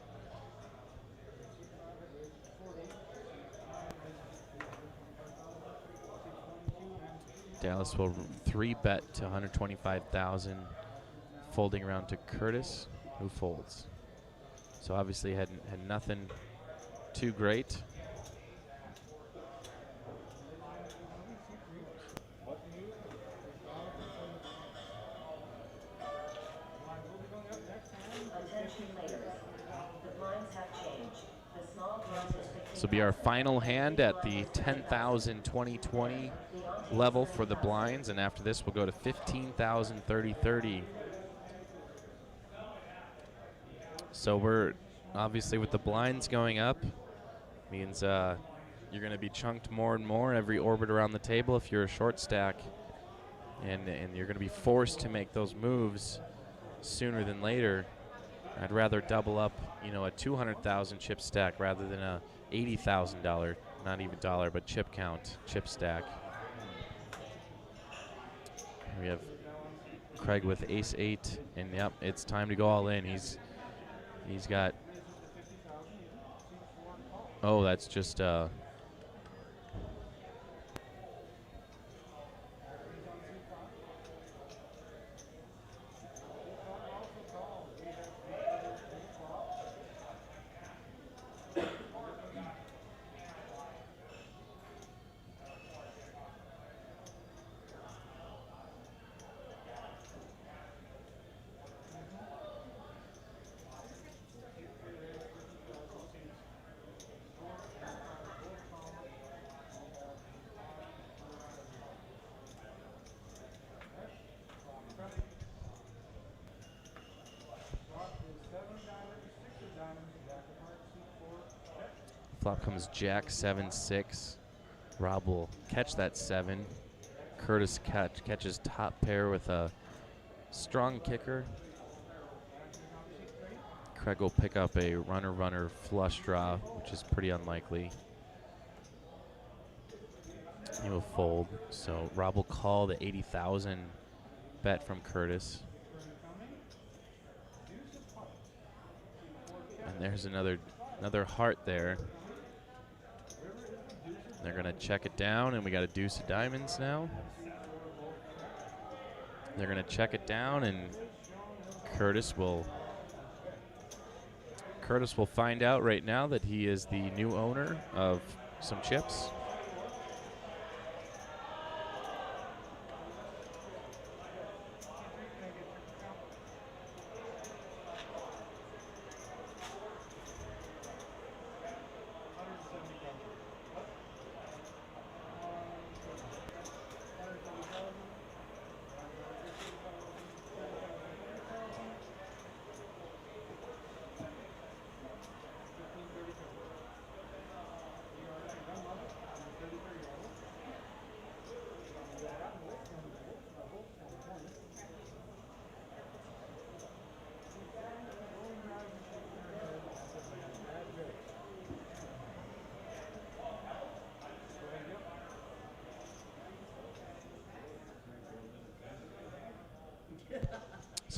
Dallas will 3-bet to 125,000, folding around to Curtis, who folds. So obviously had nothing too great. Attention players. The blinds have changed. The small blind is 15,000. This will be our final hand at the 10,000 2020 level for the blinds, and after this we'll go to 15,000 30-30. So we're obviously, with the blinds going up, means you're going to be chunked more and more every orbit around the table if you're a short stack, and you're going to be forced to make those moves sooner than later. I'd rather double up, a 200,000 chip stack rather than a $80,000, not even dollar, but chip count, chip stack. We have Craig with ace-8, and yep, it's time to go all in. He's got, oh, that's just flop comes Jack 7-6. Rob will catch that 7. Curtis catches top pair with a strong kicker. Craig will pick up a runner flush draw, which is pretty unlikely. He will fold. So Rob will call the 80,000 bet from Curtis. And there's another heart there. They're going to check it down, and we got a deuce of diamonds now. They're going to check it down, and Curtis will find out right now that he is the new owner of some chips.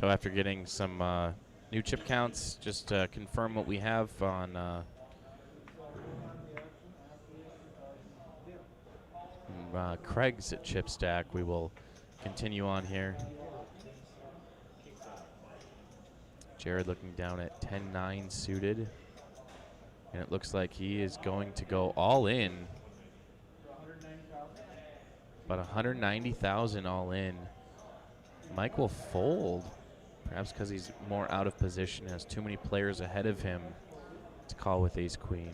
So after getting some new chip counts, just to confirm what we have on Craig's chip stack, we will continue on here. Jared looking down at 10-9 suited. And it looks like he is going to go all in. About 190,000 all in. Mike will fold, perhaps because he's more out of position, has too many players ahead of him to call with ace queen.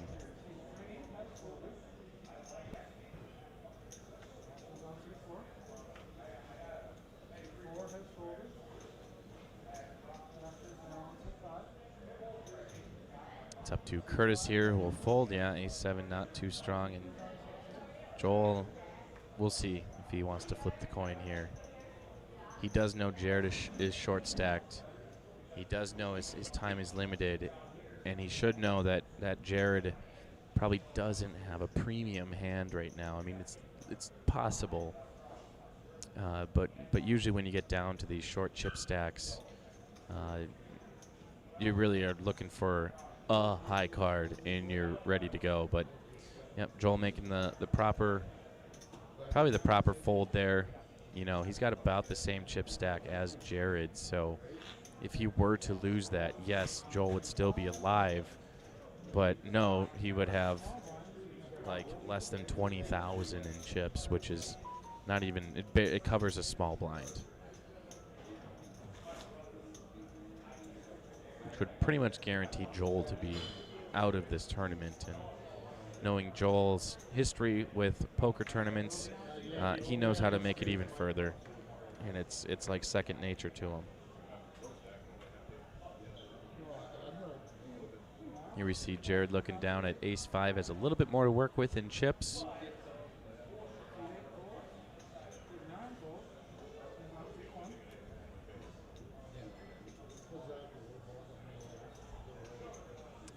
It's up to Curtis here, who will fold. Yeah, ace 7 not too strong, and Joel, we'll see if he wants to flip the coin here. He does know Jared is short stacked. He does know his time is limited, and he should know that Jared probably doesn't have a premium hand right now. I mean, it's possible, but usually when you get down to these short chip stacks, you really are looking for a high card and you're ready to go. But yep, Joel making the proper, probably the proper fold there. You know, he's got about the same chip stack as Jared, so if he were to lose that, yes, Joel would still be alive, but no, he would have like less than 20,000 in chips, which is not even, it covers a small blind, which would pretty much guarantee Joel to be out of this tournament. And knowing Joel's history with poker tournaments, he knows how to make it even further, and it's like second nature to him. Here we see Jared looking down at ace 5, has a little bit more to work with in chips.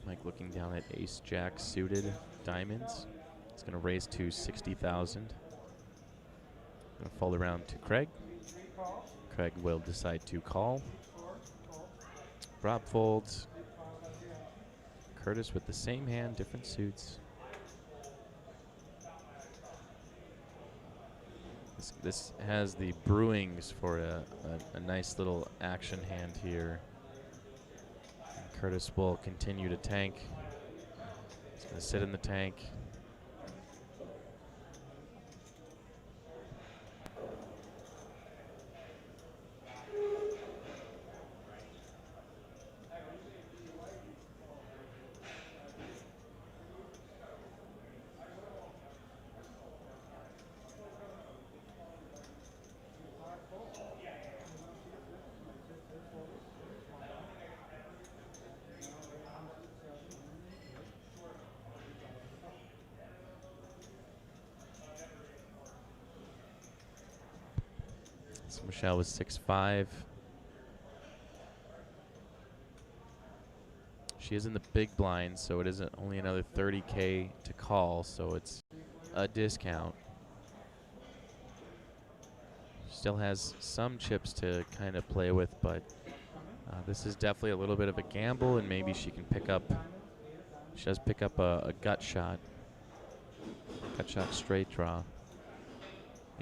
Mike looking down at ace jack suited diamonds. It's going to raise to 60,000. Going to fold around to Craig. Craig will decide to call. Rob folds. Curtis with the same hand, different suits. This has the brewings for a nice little action hand here. And Curtis will continue to tank. He's going to sit in the tank. So Michelle was 6'5". She is in the big blind, so it isn't only another 30K to call, so it's a discount. Still has some chips to kind of play with, but this is definitely a little bit of a gamble, and maybe she can pick up, she does pick up a gut shot straight draw.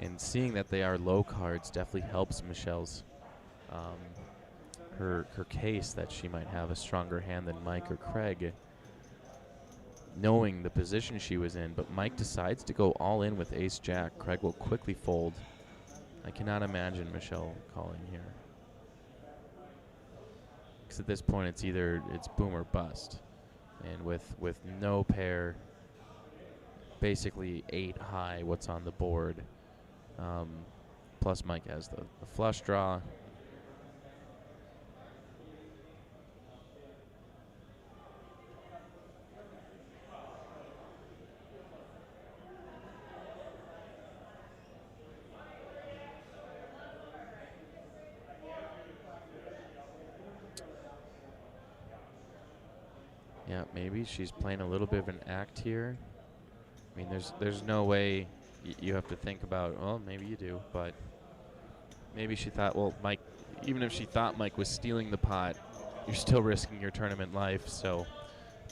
And seeing that they are low cards definitely helps Michelle's her case that she might have a stronger hand than Mike or Craig, knowing the position she was in. But Mike decides to go all in with ace jack. Craig will quickly fold. I cannot imagine Michelle calling here, because at this point it's boom or bust, and with no pair, basically 8 high, what's on the board. Plus Mike has the flush draw. Yeah, maybe she's playing a little bit of an act here. I mean, there's no way you have to think about, well, maybe you do, but maybe she thought, well, Mike, even if she thought Mike was stealing the pot, you're still risking your tournament life. So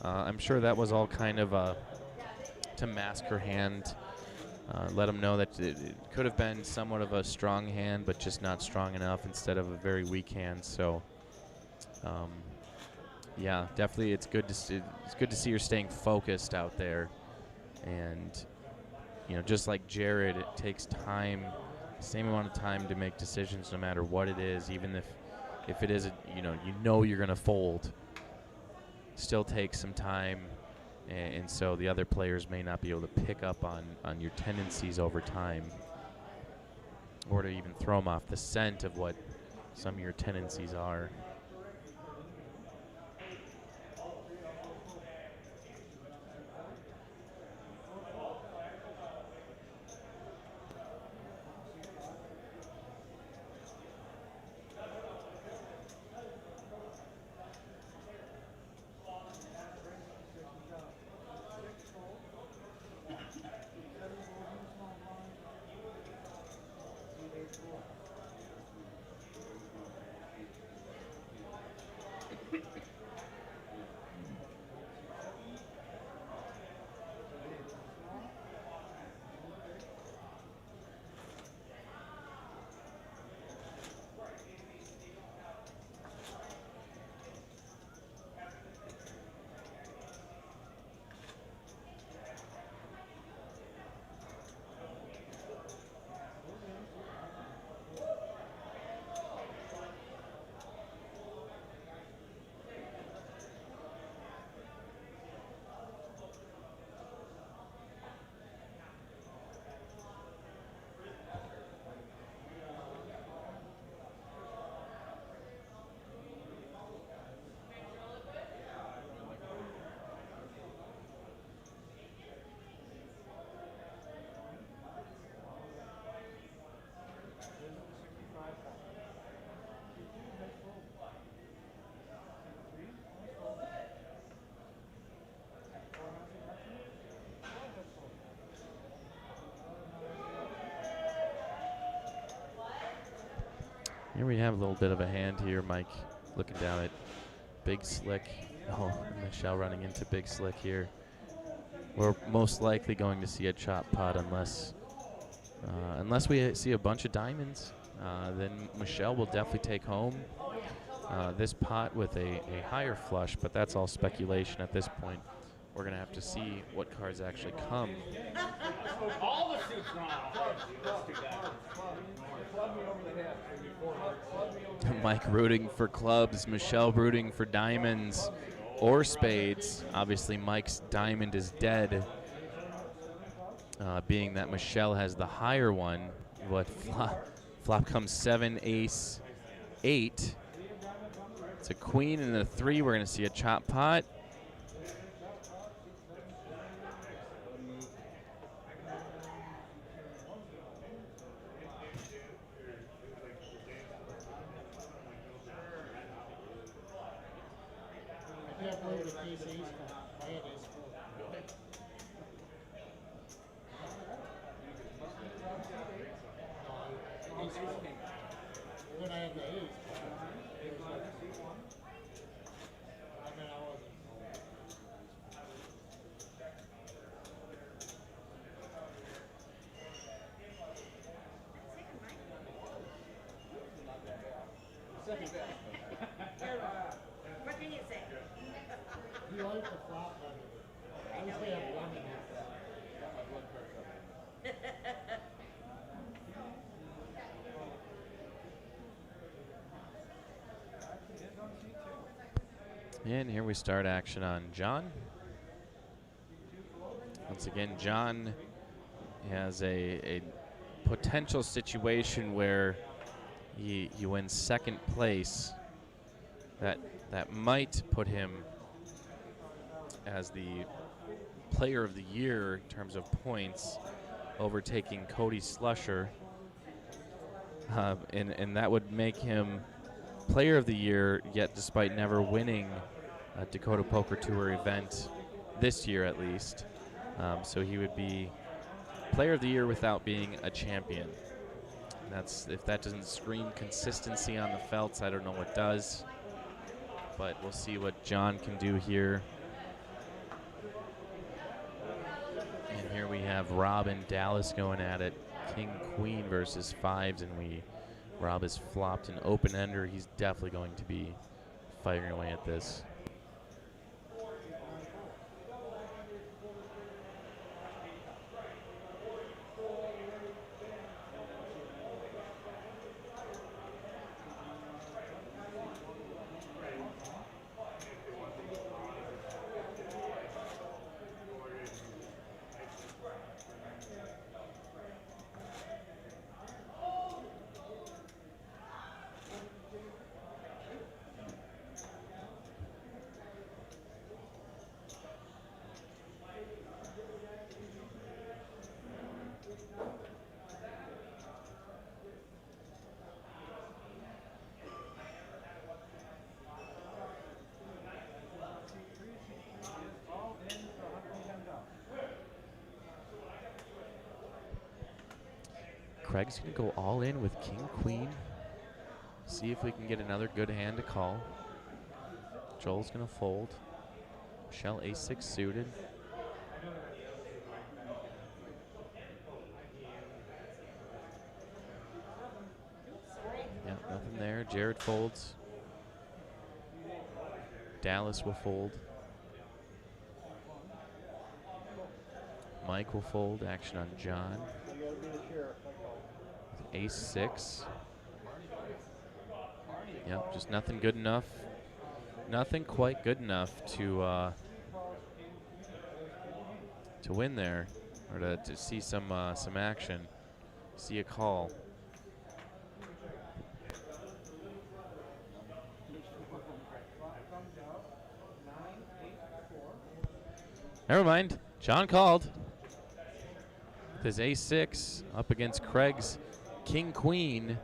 I'm sure that was all kind of to mask her hand, let him know that it could have been somewhat of a strong hand, but just not strong enough instead of a very weak hand. So, yeah, definitely, it's good to see her staying focused out there, and just like Jared, it takes time, same amount of time to make decisions, no matter what it is, even if it is you're gonna fold. Still takes some time. And so the other players may not be able to pick up on your tendencies over time, or to even throw them off the scent of what some of your tendencies are. Here we have a little bit of a hand here, Mike, looking down at Big Slick. Oh, Michelle running into Big Slick here. We're most likely going to see a chop pot unless we see a bunch of diamonds. Then Michelle will definitely take home this pot with a higher flush, but that's all speculation at this point. We're going to have to see what cards actually come. All the suits wrong. Mike rooting for clubs, Michelle rooting for diamonds or spades. Obviously, Mike's diamond is dead, being that Michelle has the higher one. But flop comes 7, ace, 8. It's a queen and a 3. We're going to see a chop pot. I can't believe the case ace come. I had ace four. Ace four. When I had the ace. I mean, I wasn't. What can you say? He liked the flop better. I usually have one in it. And here we start action on John. Once again, John has a potential situation where he wins second place. That might put him as the player of the year in terms of points, overtaking Cody Slusher. And that would make him player of the year, yet despite never winning a Dakota Poker Tour event this year at least. So he would be player of the year without being a champion. That's, if that doesn't scream consistency on the felts, I don't know what does. But we'll see what John can do here. And here we have Rob and Dallas going at it. King, queen versus fives, and Rob has flopped an open ender. He's definitely going to be firing away at this. Craig's going to go all in with king, queen. See if we can get another good hand to call. Joel's going to fold. Michelle ace-6 suited. Yeah, nothing there. Jared folds. Dallas will fold. Mike will fold. Action on John. Ace-6. Yep, just nothing good enough. Nothing quite good enough to win there, or to see some action, see a call. Never mind. John called with his ace-6 up against Craig's king-queen.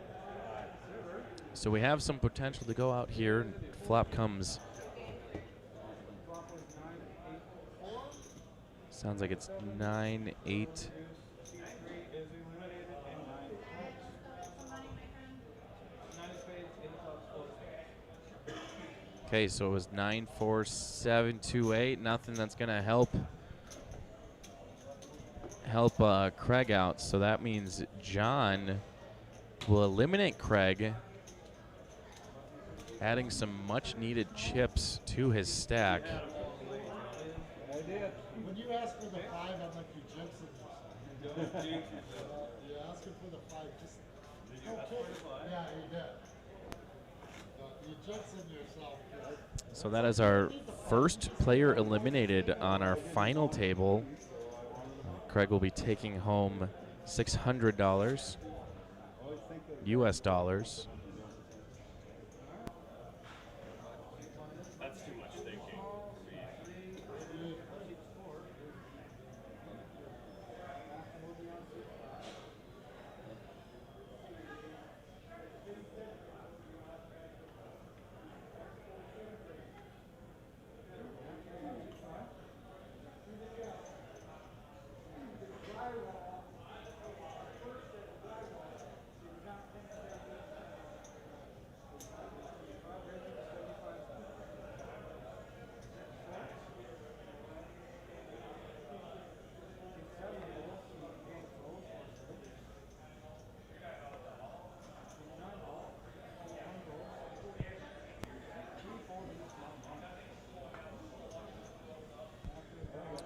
So we have some potential to go out here. Flop comes. Sounds like it's 9-8. Okay, so it was 9-4-7-2-8. Nothing that's gonna help Craig out. So that means John will eliminate Craig, adding some much-needed chips to his stack. When you ask for the 5, I'm like, you jinxing yourself. You're asking for the 5, just okay. Yeah, you did. You jinxing yourself. So that is our first player eliminated on our final table. Craig will be taking home $600 US dollars. That's too much thinking.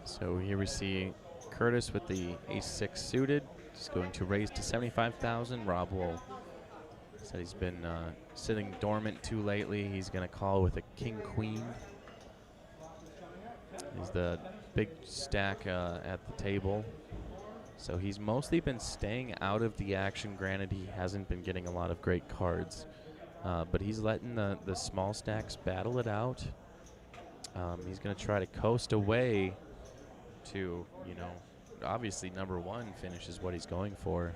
So here we see Curtis with the ace-6 suited. He's going to raise to 75,000. Rob will said he's been sitting dormant too lately. He's going to call with a king-queen. He's the big stack at the table. So he's mostly been staying out of the action. Granted, he hasn't been getting a lot of great cards. But he's letting the small stacks battle it out. He's going to try to coast away to, obviously number 1 finish is what he's going for.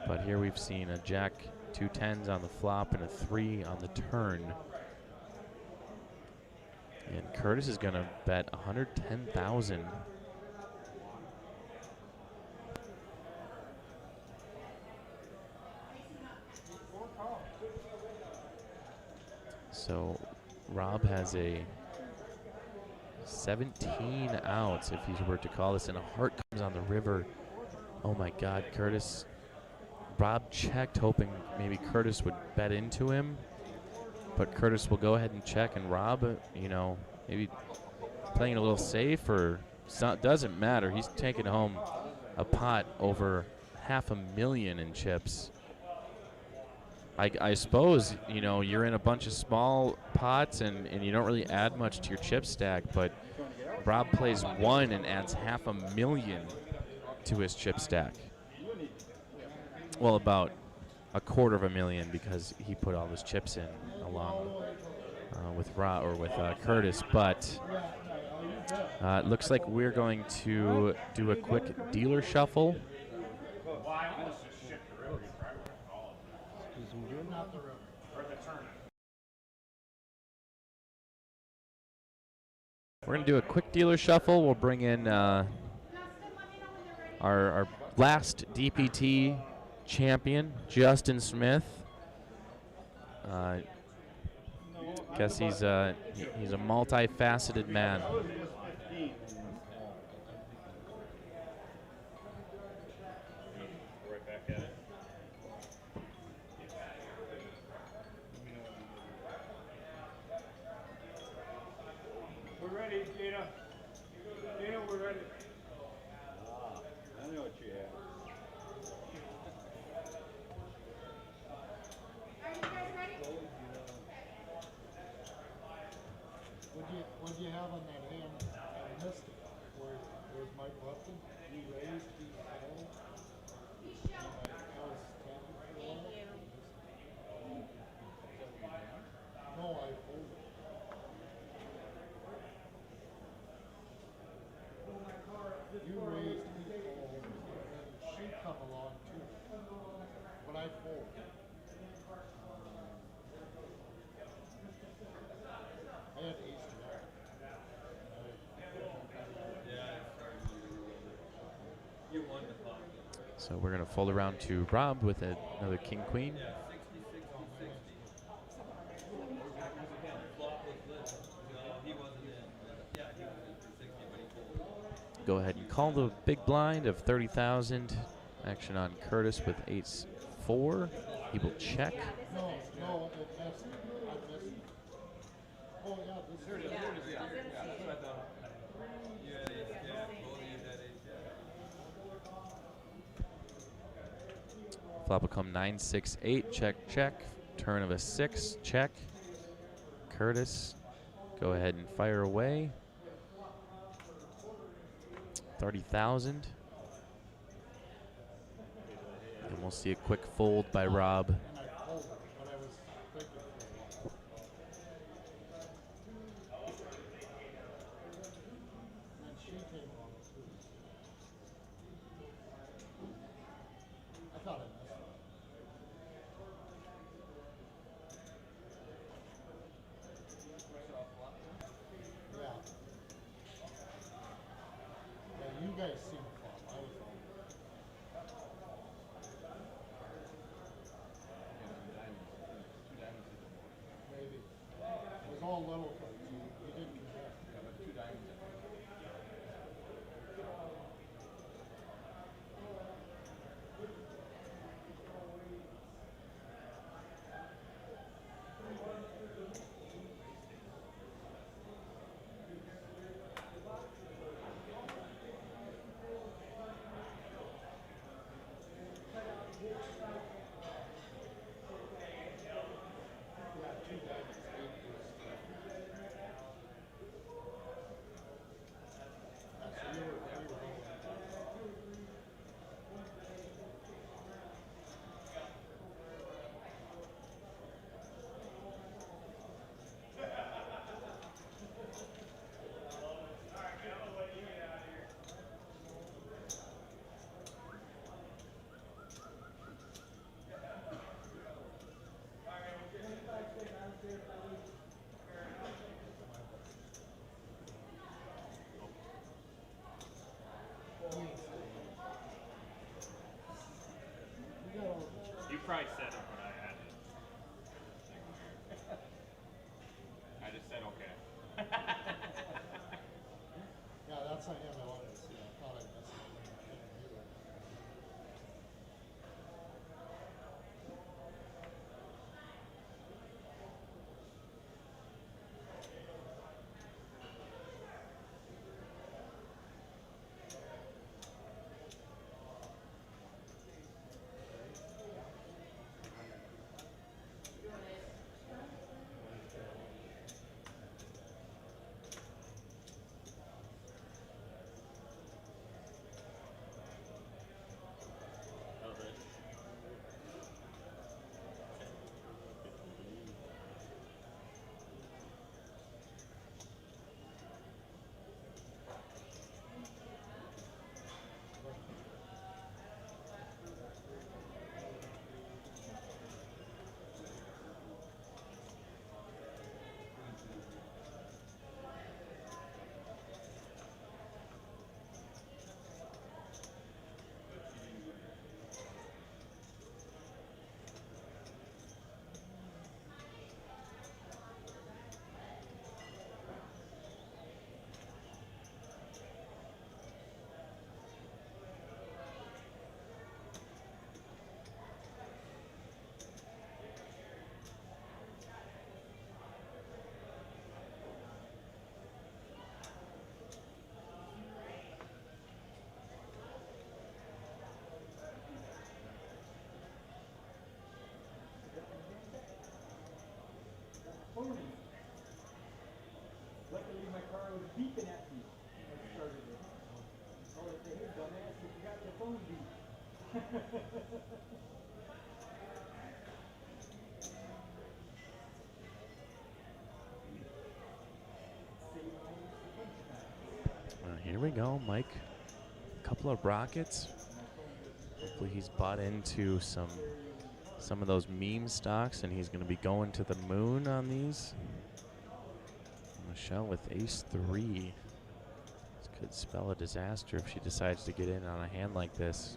But here we've seen a jack, 2 10s on the flop, and a 3 on the turn. And Curtis is going to bet 110,000. So Rob has a 17 outs if he were to call this, and a heart comes on the river. Oh my God, Curtis. Rob checked, hoping maybe Curtis would bet into him, but Curtis will go ahead and check, and Rob, you know, maybe playing a little safe, or doesn't matter. He's taking home a pot over $500,000 in chips. I suppose, you know, you're in a bunch of small pots and you don't really add much to your chip stack, but Rob plays one and adds $500,000 to his chip stack. Well, about $250,000 because he put all his chips in along with Rob or with Curtis. But it looks like we're going to do a quick dealer shuffle. We're going to do a quick dealer shuffle. We'll bring in our last DPT champion, Justin Smith. Guess he's a multifaceted man. Right back at it. We're ready, Dana. Dana, we're ready. I know what you have. Are you guys ready? What do you have on that hand? I missed it. Where's Mike Lupton? He raised, he fell. No, I folded. You raised, he folded, and she come along too. But I fold. I had ace to that. You won the pot. So we're going to fold around to Rob with another king queen. Yeah, 60, 60, 60. Flop was this. He wasn't in. Yeah, he was in for 60, but he folded. Go ahead and call the big blind of 30,000. Action on Curtis with ace-4. He will check. No, it missed. I missed it. Oh, yeah, this Here it is. Here it is. Yeah, that's what I thought. You had ace jack. Both of you had ace jack. Flop will come 9, 6, 8. Check, check. Turn of a 6. Check. Curtis, go ahead and fire away. 30,000. And we'll see a quick fold by Rob. and I folded, but I was thinking for a while. And she came along too. I thought I missed it. Yeah. Yeah, you guys seem flop. I was wrong. Maybe. It was all little cards. You didn't compare. Yeah, but 2 diamonds. You probably said it, but I had it. phony. Luckily, my car was beeping at me when I started it. So I said, hey, dumbass, you forgot your phone beep. Here we go, Mike. A couple of rockets. Hopefully he's bought into some of those meme stocks, and he's going to be going to the moon on these. Michelle with ace-3. This could spell a disaster if she decides to get in on a hand like this.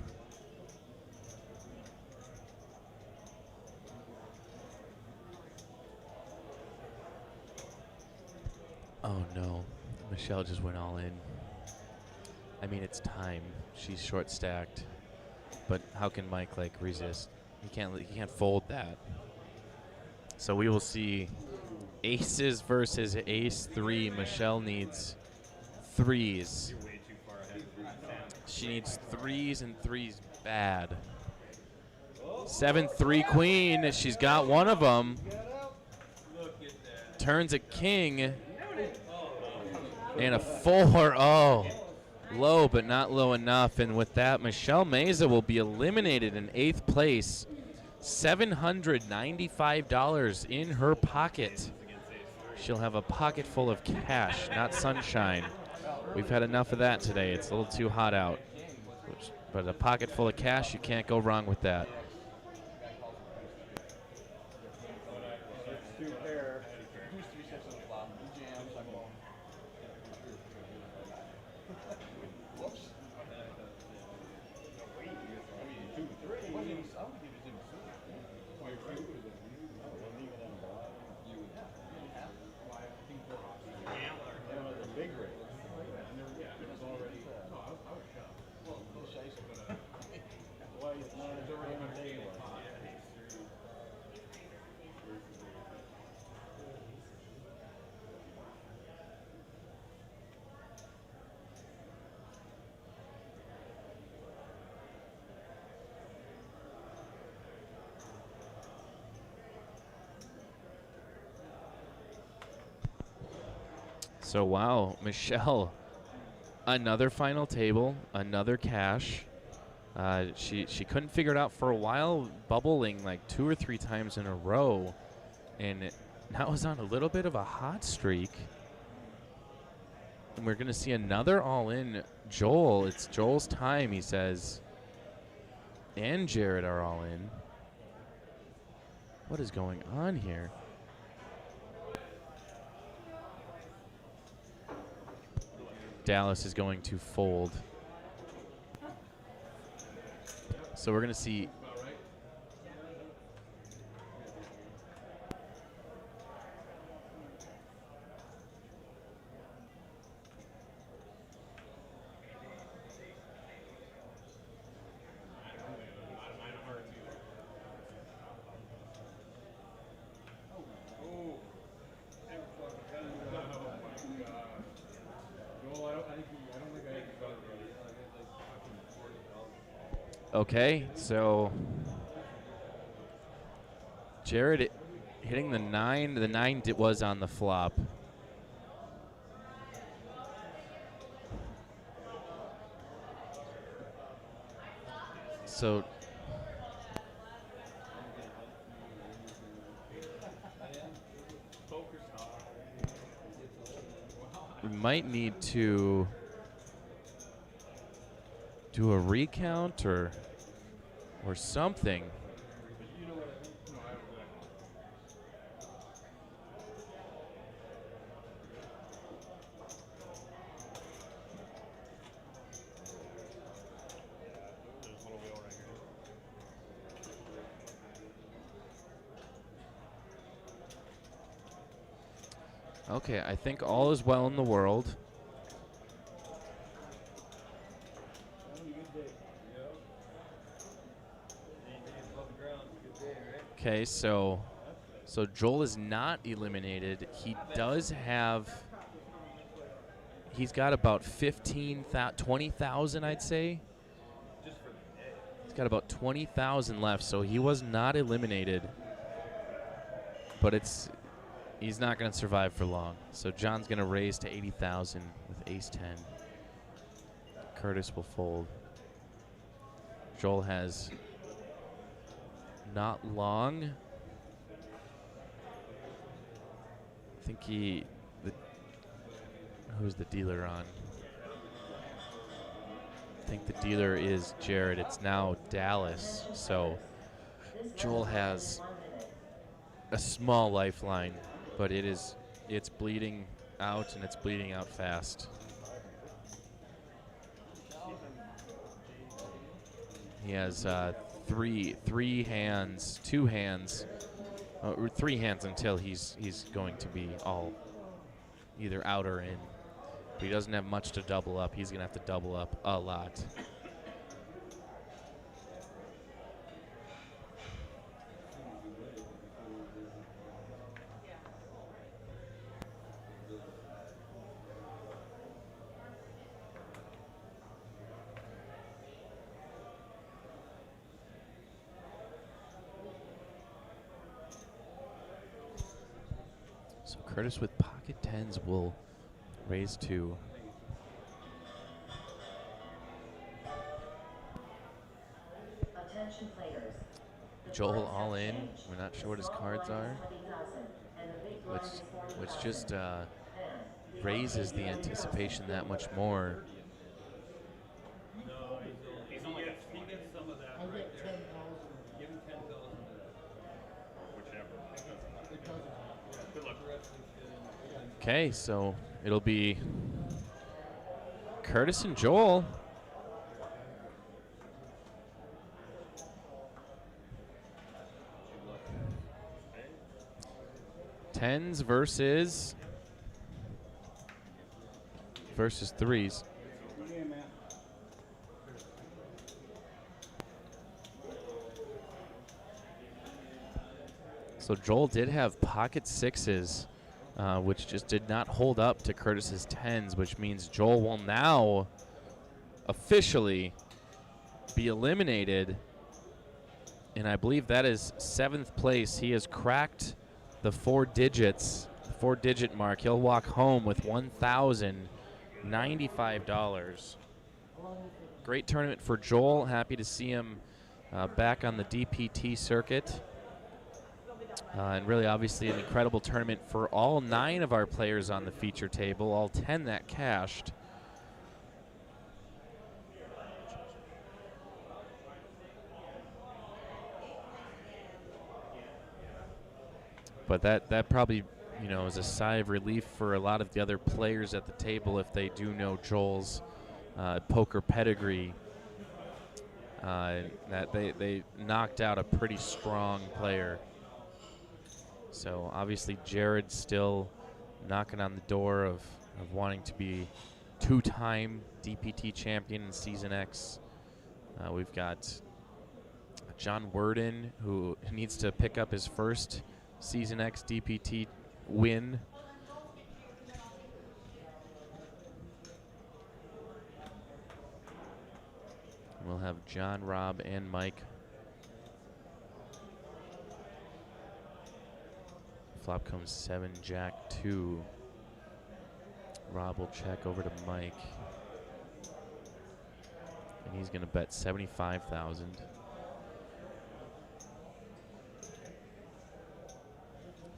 Oh no, Michelle just went all in. I mean, it's time. She's short stacked, but how can Mike like resist? He can't fold that. So we will see aces versus ace-3. Michelle needs threes. You're way too far ahead. She needs threes and threes bad. 7-3 queen. She's got one of them. Look at that. Turns a king and a 4. Oh, low but not low enough. And with that, Michelle Meza will be eliminated in 8th place. $795 in her pocket. She'll have a pocket full of cash, not sunshine. We've had enough of that today. It's a little too hot out. But a pocket full of cash, you can't go wrong with that. So wow, Michelle, another final table, another cash. She couldn't figure it out for a while, bubbling like 2 or 3 times in a row, and now is on a little bit of a hot streak. And we're gonna see another all-in. Joel, it's Joel's time, he says, and Jared are all in. What is going on here? Dallas is going to fold. So we're going to see. Okay, so Jared hitting the 9. The 9 was on the flop. So we might need to do a recount or something. Okay, I think all is well in the world. Okay, so Joel is not eliminated. He does have. He's got about 20,000, I'd say. He's got about 20,000 left, so he was not eliminated. But it's he's not going to survive for long. So John's going to raise to 80,000 with ace-10. Curtis will fold. Joel has not long. I think who's the dealer on? I think the dealer is Jared. It's now Dallas. So Joel has a small lifeline, but it's bleeding out, and it's bleeding out fast. He has three hands, two hands, or 3 hands until he's going to be all either out or in. But he doesn't have much to double up. He's gonna have to double up a lot. So Curtis with pocket tens will raise 2. Attention players. Joel all in. We're not sure what his cards are, which just raises the anticipation that much more. No, he gets some of that I right get there. 10,000. Give him 10,000 whichever. Good luck. Okay, so it'll be Curtis and Joel. Tens versus threes. So Joel did have pocket 6s, which just did not hold up to Curtis's 10s, which means Joel will now officially be eliminated. And I believe that is 7th place. He has cracked the 4-digit mark. He'll walk home with $1,095. Great tournament for Joel. Happy to see him back on the DPT circuit. And really, obviously, an incredible tournament for all 9 of our players on the feature table, all 10 that cashed. But that probably, is a sigh of relief for a lot of the other players at the table if they do know Joel's poker pedigree. That they knocked out a pretty strong player. So obviously Jared's still knocking on the door of wanting to be 2-time DPT champion in Season X. We've got John Worden, who needs to pick up his first Season X DPT win. We'll have John, Rob, and Mike. Flop comes 7, Jack 2. Rob will check over to Mike. And he's going to bet 75,000.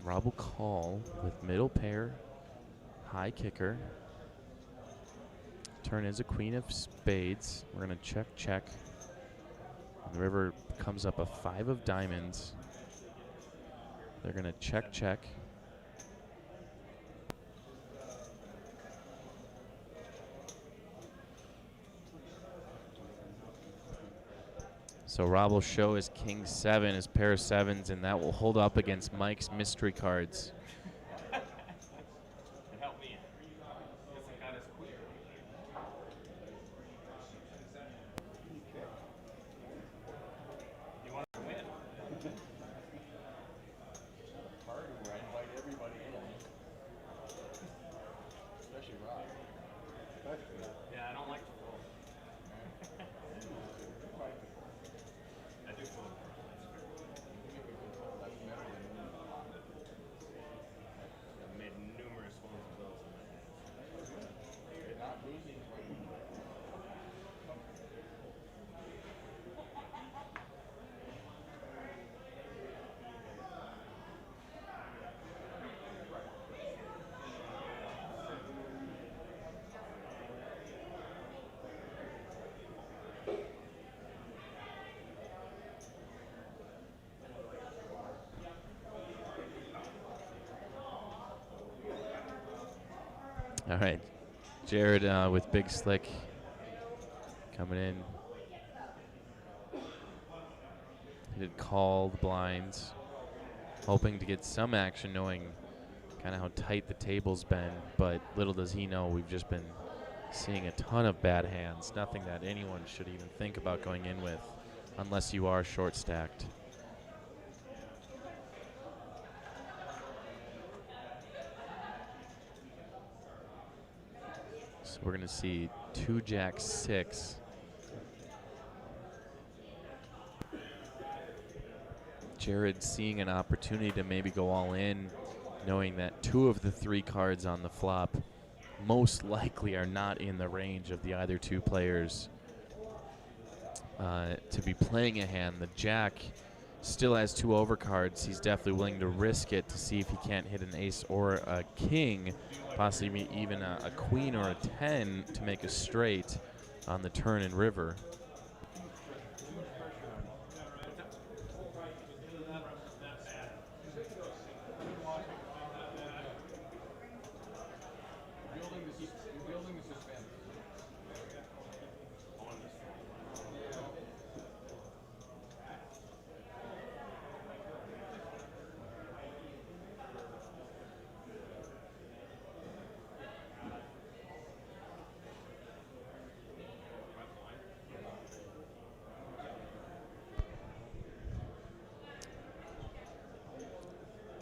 Rob will call with middle pair, high kicker. Turn is a queen of spades. We're going to check. And the river comes up a 5 of diamonds. They're going to check. So Rob will show his king 7, his pair of 7s, and that will hold up against Mike's mystery cards. Help me. This is kind of square. You want to win? Party where I invite everybody in. Especially Rob. Yeah, I don't like to fold. I do fold. All right, Jared with Big Slick coming in. He did call the blinds, hoping to get some action, knowing kind of how tight the table's been. But little does he know, we've just been seeing a ton of bad hands. Nothing that anyone should even think about going in with, unless you are short stacked. So we're going to see 2-Jack-6. Jared seeing an opportunity to maybe go all in, knowing that 2 of the 3 cards on the flop most likely are not in the range of the either 2 players to be playing a hand. The Jack still has 2 overcards. He's definitely willing to risk it to see if he can't hit an ace or a king, possibly even a queen or a 10 to make a straight on the turn and river.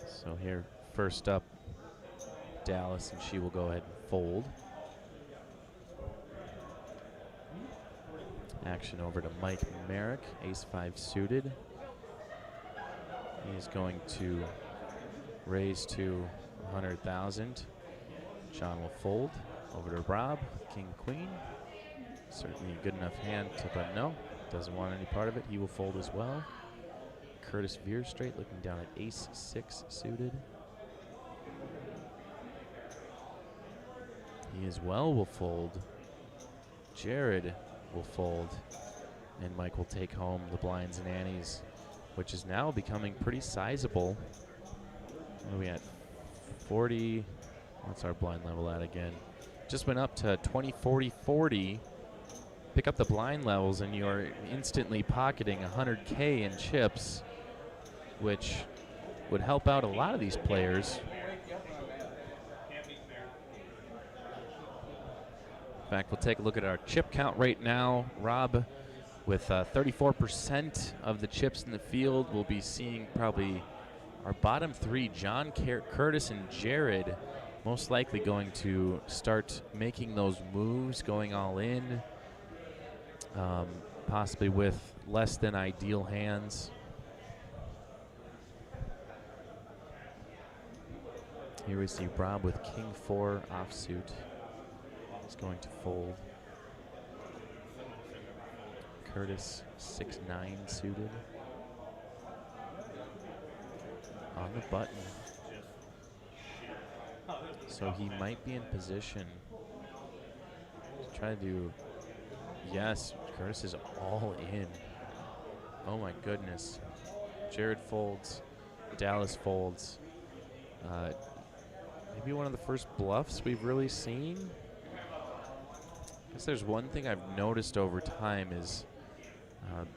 So here, first up, Dallas, and she will go ahead and fold. Action over to Mike Merrick, ace-5 suited. He is going to raise to 100,000. John will fold. Over to Rob, king-queen. Certainly a good enough hand to, but no, doesn't want any part of it. He will fold as well. Curtis veers straight, looking down at ace-6 suited. He as well will fold. Jared will fold. And Mike will take home the blinds and antes, which is now becoming pretty sizable. What are we at? 40. What's our blind level at again? Just went up to 20, 40, 40. Pick up the blind levels and you're instantly pocketing 100K in chips, which would help out a lot of these players. In fact, we'll take a look at our chip count right now. Rob, with 34% of the chips in the field, we'll be seeing probably our bottom 3, John, Curtis, and Jared, most likely going to start making those moves, going all in, possibly with less than ideal hands. Here we see Rob with king-4 offsuit. He's going to fold. Curtis 6-9 suited. On the button. So he might be in position to try to do, yes, Curtis is all in. Oh my goodness. Jared folds, Dallas folds. Maybe one of the first bluffs we've really seen. I guess there's one thing I've noticed over time is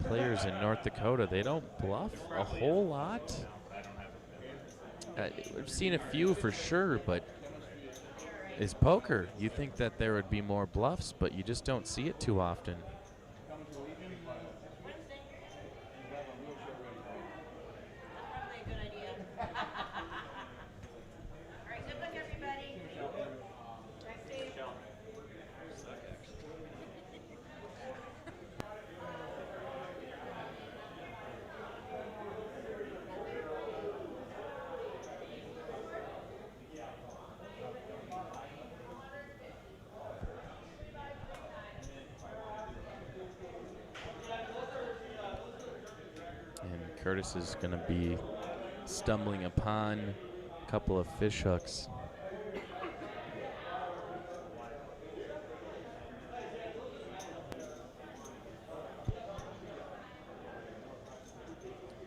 players in North Dakota, they don't bluff a whole lot. I've seen a few for sure, but it's poker. You think that there would be more bluffs, but you just don't see it too often. Probably a good idea. All right, good luck, everybody. Drive safe. And Curtis is going to be stumbling upon a couple of fish hooks.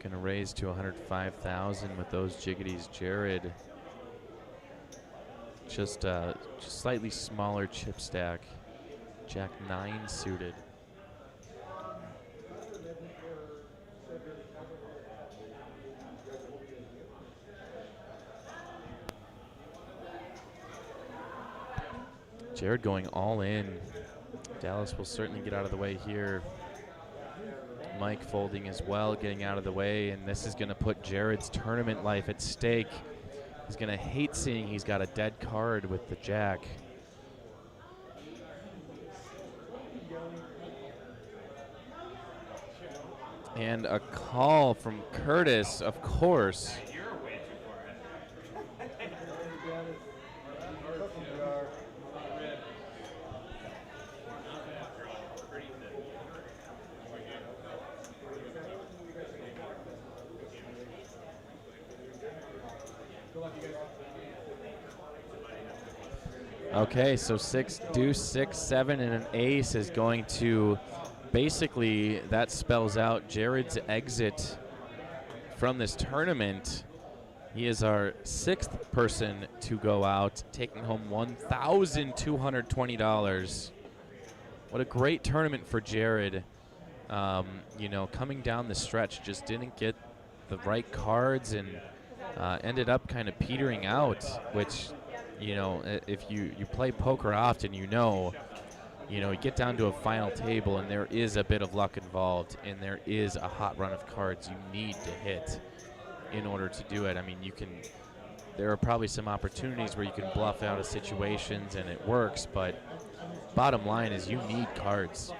Going to raise to 105,000 with those jiggities. Jared just slightly smaller chip stack. Jack 9 suited. Jared going all in. Dallas will certainly get out of the way here. Mike folding as well, getting out of the way, and this is going to put Jared's tournament life at stake. He's going to hate seeing he's got a dead card with the Jack. And a call from Curtis, of course. Okay, so 6 deuce, 6, 7, and an ace is going to basically, that spells out Jared's exit from this tournament. He is our 6th person to go out, taking home $1,220. What a great tournament for Jared. You know, coming down the stretch, just didn't get the right cards and ended up kind of petering out, which, you know, if you play poker often, you know, you get down to a final table and there is a bit of luck involved and there is a hot run of cards you need to hit in order to do it. I mean, there are probably some opportunities where you can bluff out of situations and it works, but bottom line is you need cards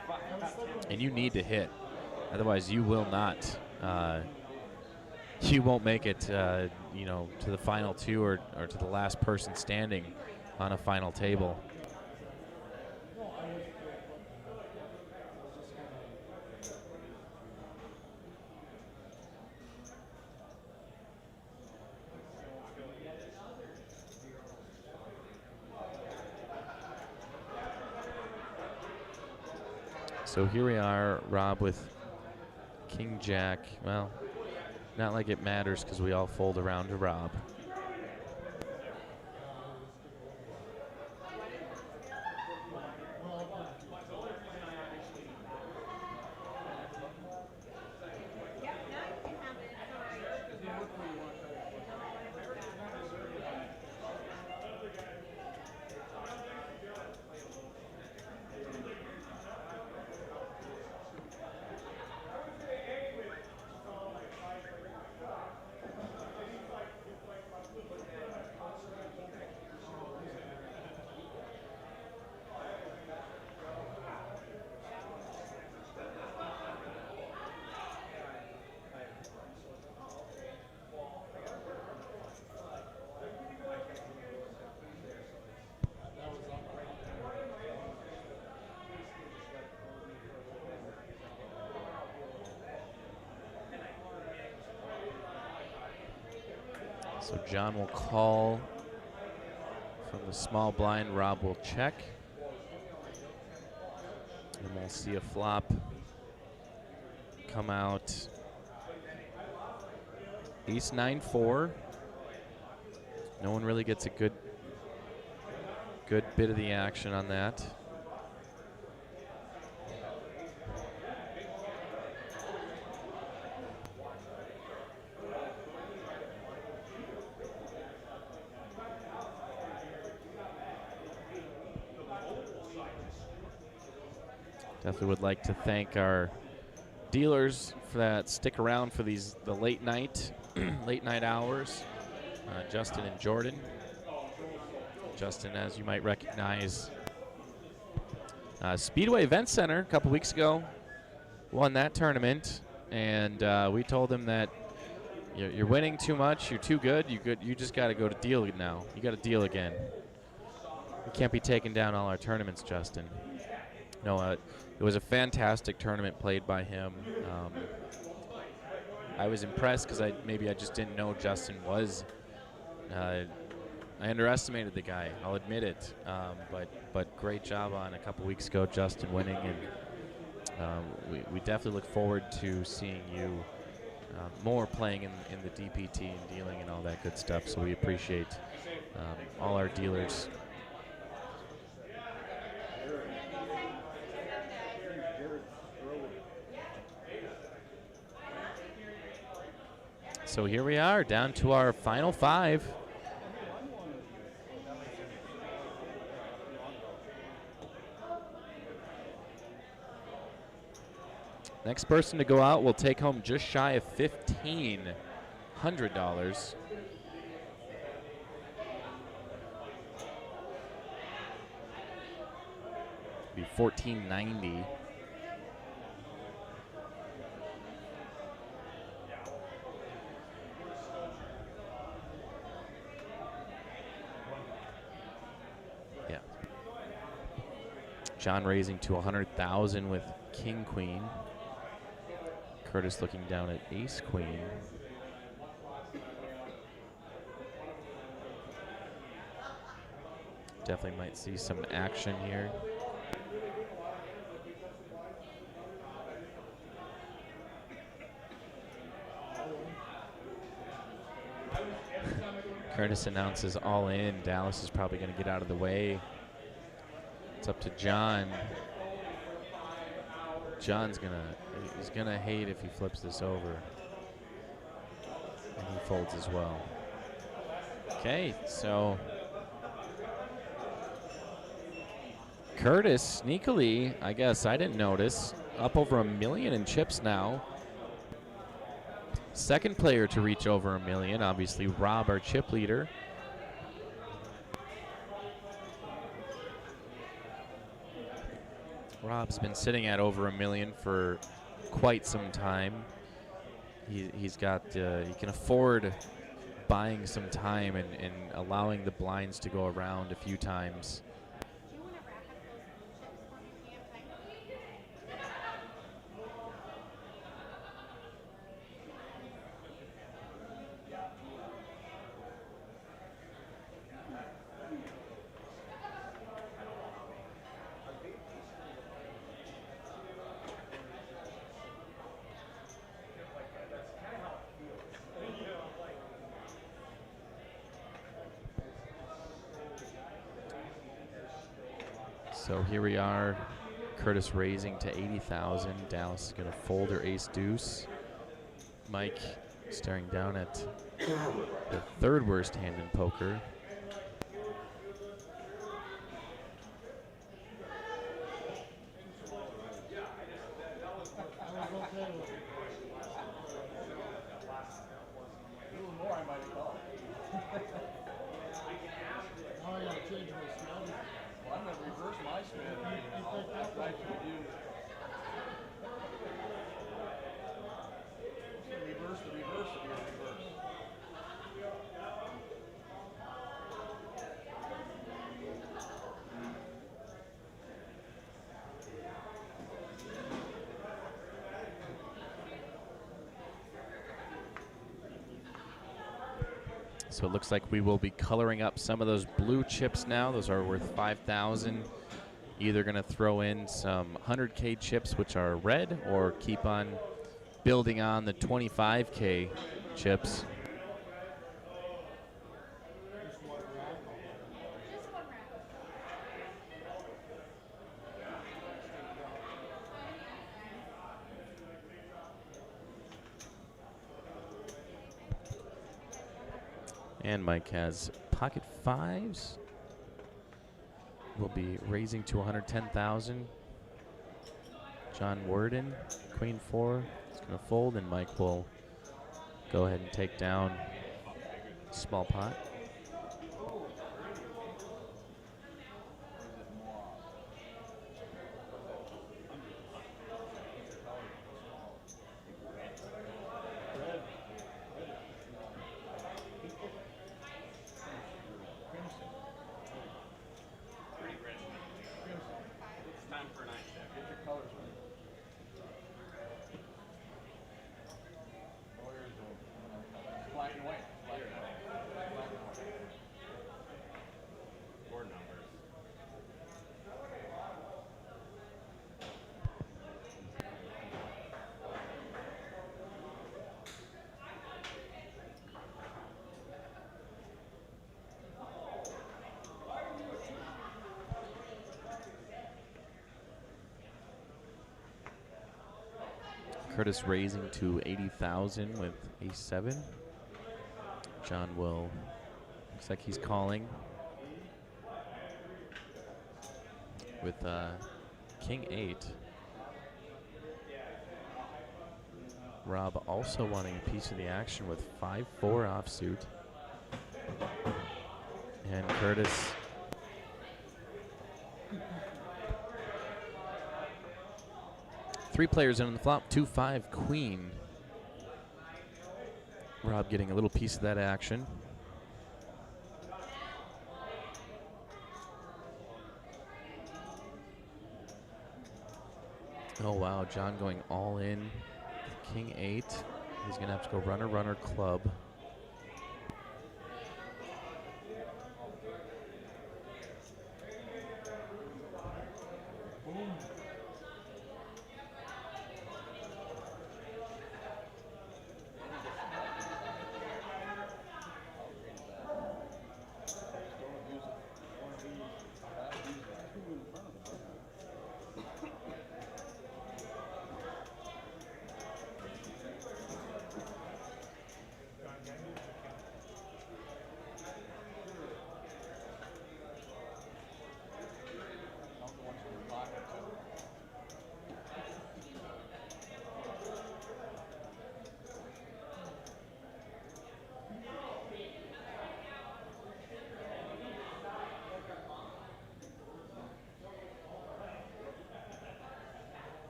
and you need to hit. Otherwise, you will not. You won't make it, you know, to the final two or to the last person standing on a final table. So here we are, Rob, with King Jack. Well, not like it matters because we all fold around to Rob. So John will call from the small blind. Rob will check. And we'll see a flop come out. Ace 9-4. No one really gets a good bit of the action on that. Definitely would like to thank our dealers for that stick around for the late night hours. Justin and Jordan. Justin, as you might recognize, Speedway Event Center a couple weeks ago, won that tournament, and we told him that you're winning too much, you're too good, you just got to go to deal now. You got to deal again. We can't be taking down all our tournaments, Justin. No, it was a fantastic tournament played by him. I was impressed because I just didn't know Justin was. I underestimated the guy. I'll admit it. But great job on a couple weeks ago, Justin winning, and we definitely look forward to seeing you more playing in the DPT and dealing and all that good stuff. So we appreciate all our dealers. So here we are, down to our final 5. Next person to go out will take home just shy of $1,500. Be $1,490. Yeah. John raising to 100,000 with King Queen. Curtis looking down at Ace Queen. Definitely might see some action here. Curtis announces all in. Dallas is probably going to get out of the way. It's up to John. He's gonna hate if he flips this over. And he folds as well. Okay, so Curtis sneakily, I guess I didn't notice, up over $1 million in chips now. Second player to reach over $1 million, obviously Rob, our chip leader. Rob's been sitting at over $1 million for quite some time. He's got, he can afford buying some time and allowing the blinds to go around a few times. Do you want to wrap up those chips for me when we have time? So here we are, Curtis raising to 80,000. Dallas is gonna fold her ace deuce. Mike staring down at the third worst hand in poker. So it looks like we will be coloring up some of those blue chips now. Those are worth 5,000. Either going to throw in some 100K chips, which are red, or keep on building on the 25K chips. Just one wrap. And Mike has pocket fives. Will be raising to 110,000. John Worden, queen 4, is going to fold, and Mike will go ahead and take down small pot. Curtis raising to 80,000 with ace-7. John will, looks like he's calling with king-8. Rob also wanting a piece of the action with 5-4 offsuit. And Curtis three players in on the flop, 2-5 queen. Rob getting a little piece of that action. Oh wow, John going all in. King-8. He's gonna have to go runner, runner, club.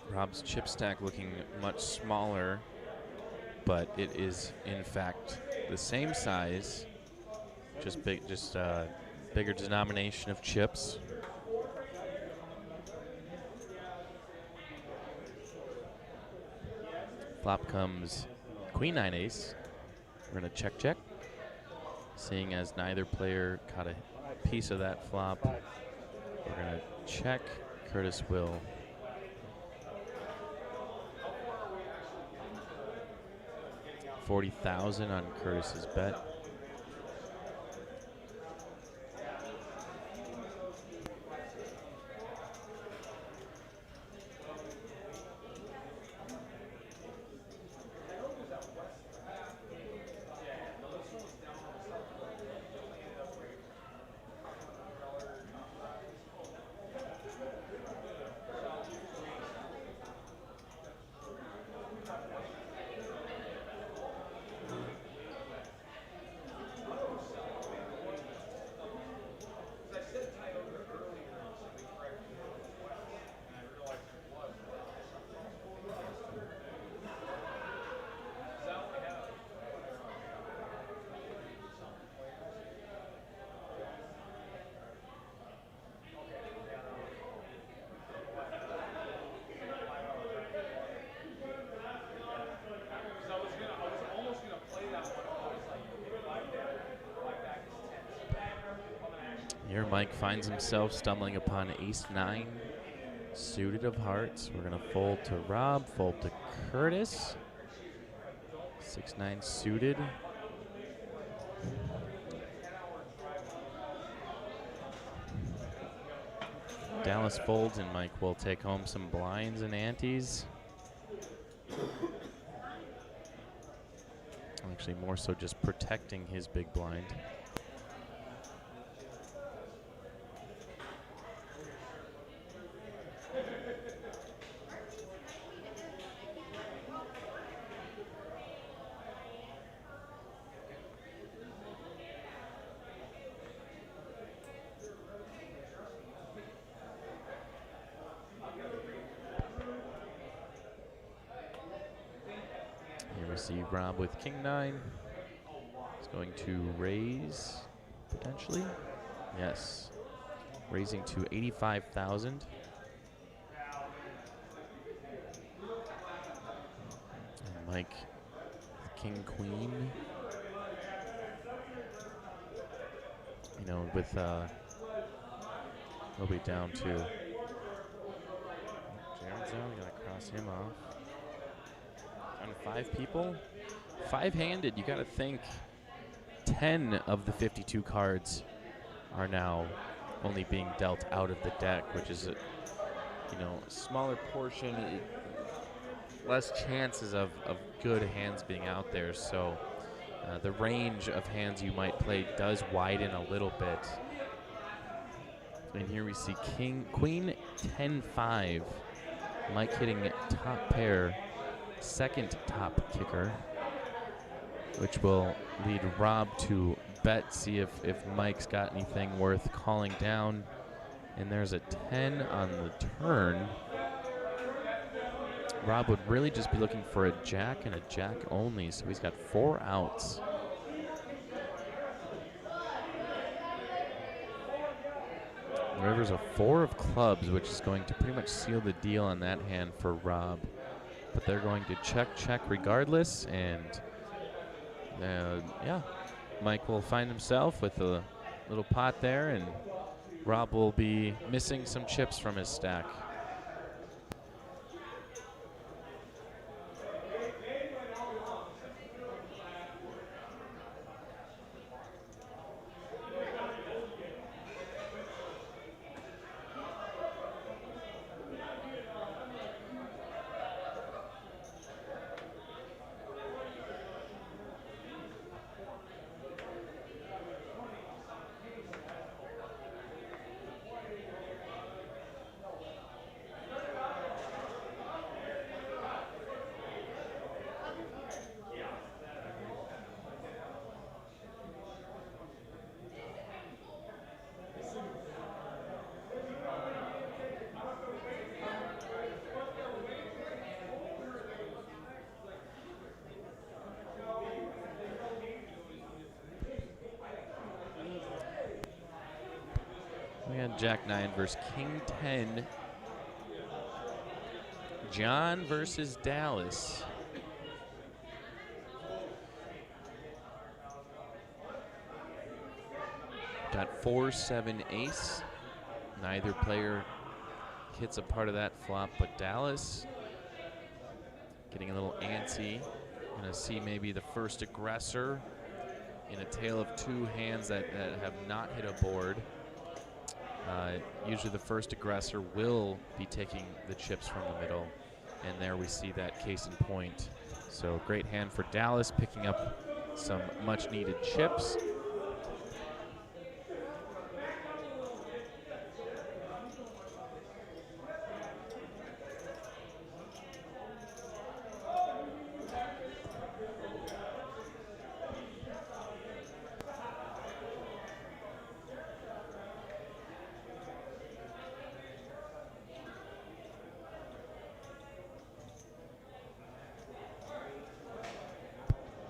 Rob's chip stack looking much smaller, but it is in fact the same size, just bigger denomination of chips. Flop comes queen 9 ace. We're gonna check check, seeing as neither player caught a piece of that flop. We're gonna check. Curtis will. $40,000 on Curtis's bet. Here Mike finds himself stumbling upon ace-9 suited of hearts. We're gonna fold to Rob, fold to Curtis. 6-9 suited. Dallas folds and Mike will take home some blinds and antes. Actually more so just protecting his big blind. See Rob with king-9. He's going to raise, potentially. Yes. Raising to 85,000. And Mike, king-queen. You know, with We'll be down to Jared's zone. Gonna cross him off. Down to 5 people. 5-handed. You gotta think 10 of the 52 cards are now only being dealt out of the deck, which is a smaller portion, less chances of good hands being out there. So the range of hands you might play does widen a little bit. And here we see Queen 10-5. Mike hitting top pair, second top kicker, which will lead Rob to bet, see if Mike's got anything worth calling down. And there's a 10 on the turn. Rob would really just be looking for a jack and a jack only, so he's got 4 outs. The river's a 4 of clubs, which is going to pretty much seal the deal on that hand for Rob. But they're going to check regardless, and yeah, Mike will find himself with a little pot there, and Rob will be missing some chips from his stack. We had Jack 9 versus King 10. John versus Dallas. Got 4-7 ace. Neither player hits a part of that flop, but Dallas getting a little antsy. Gonna see maybe the first aggressor in a tale of 2 hands that have not hit a board. Usually the first aggressor will be taking the chips from the middle, and there we see that case in point. So great hand for Dallas, picking up some much needed chips.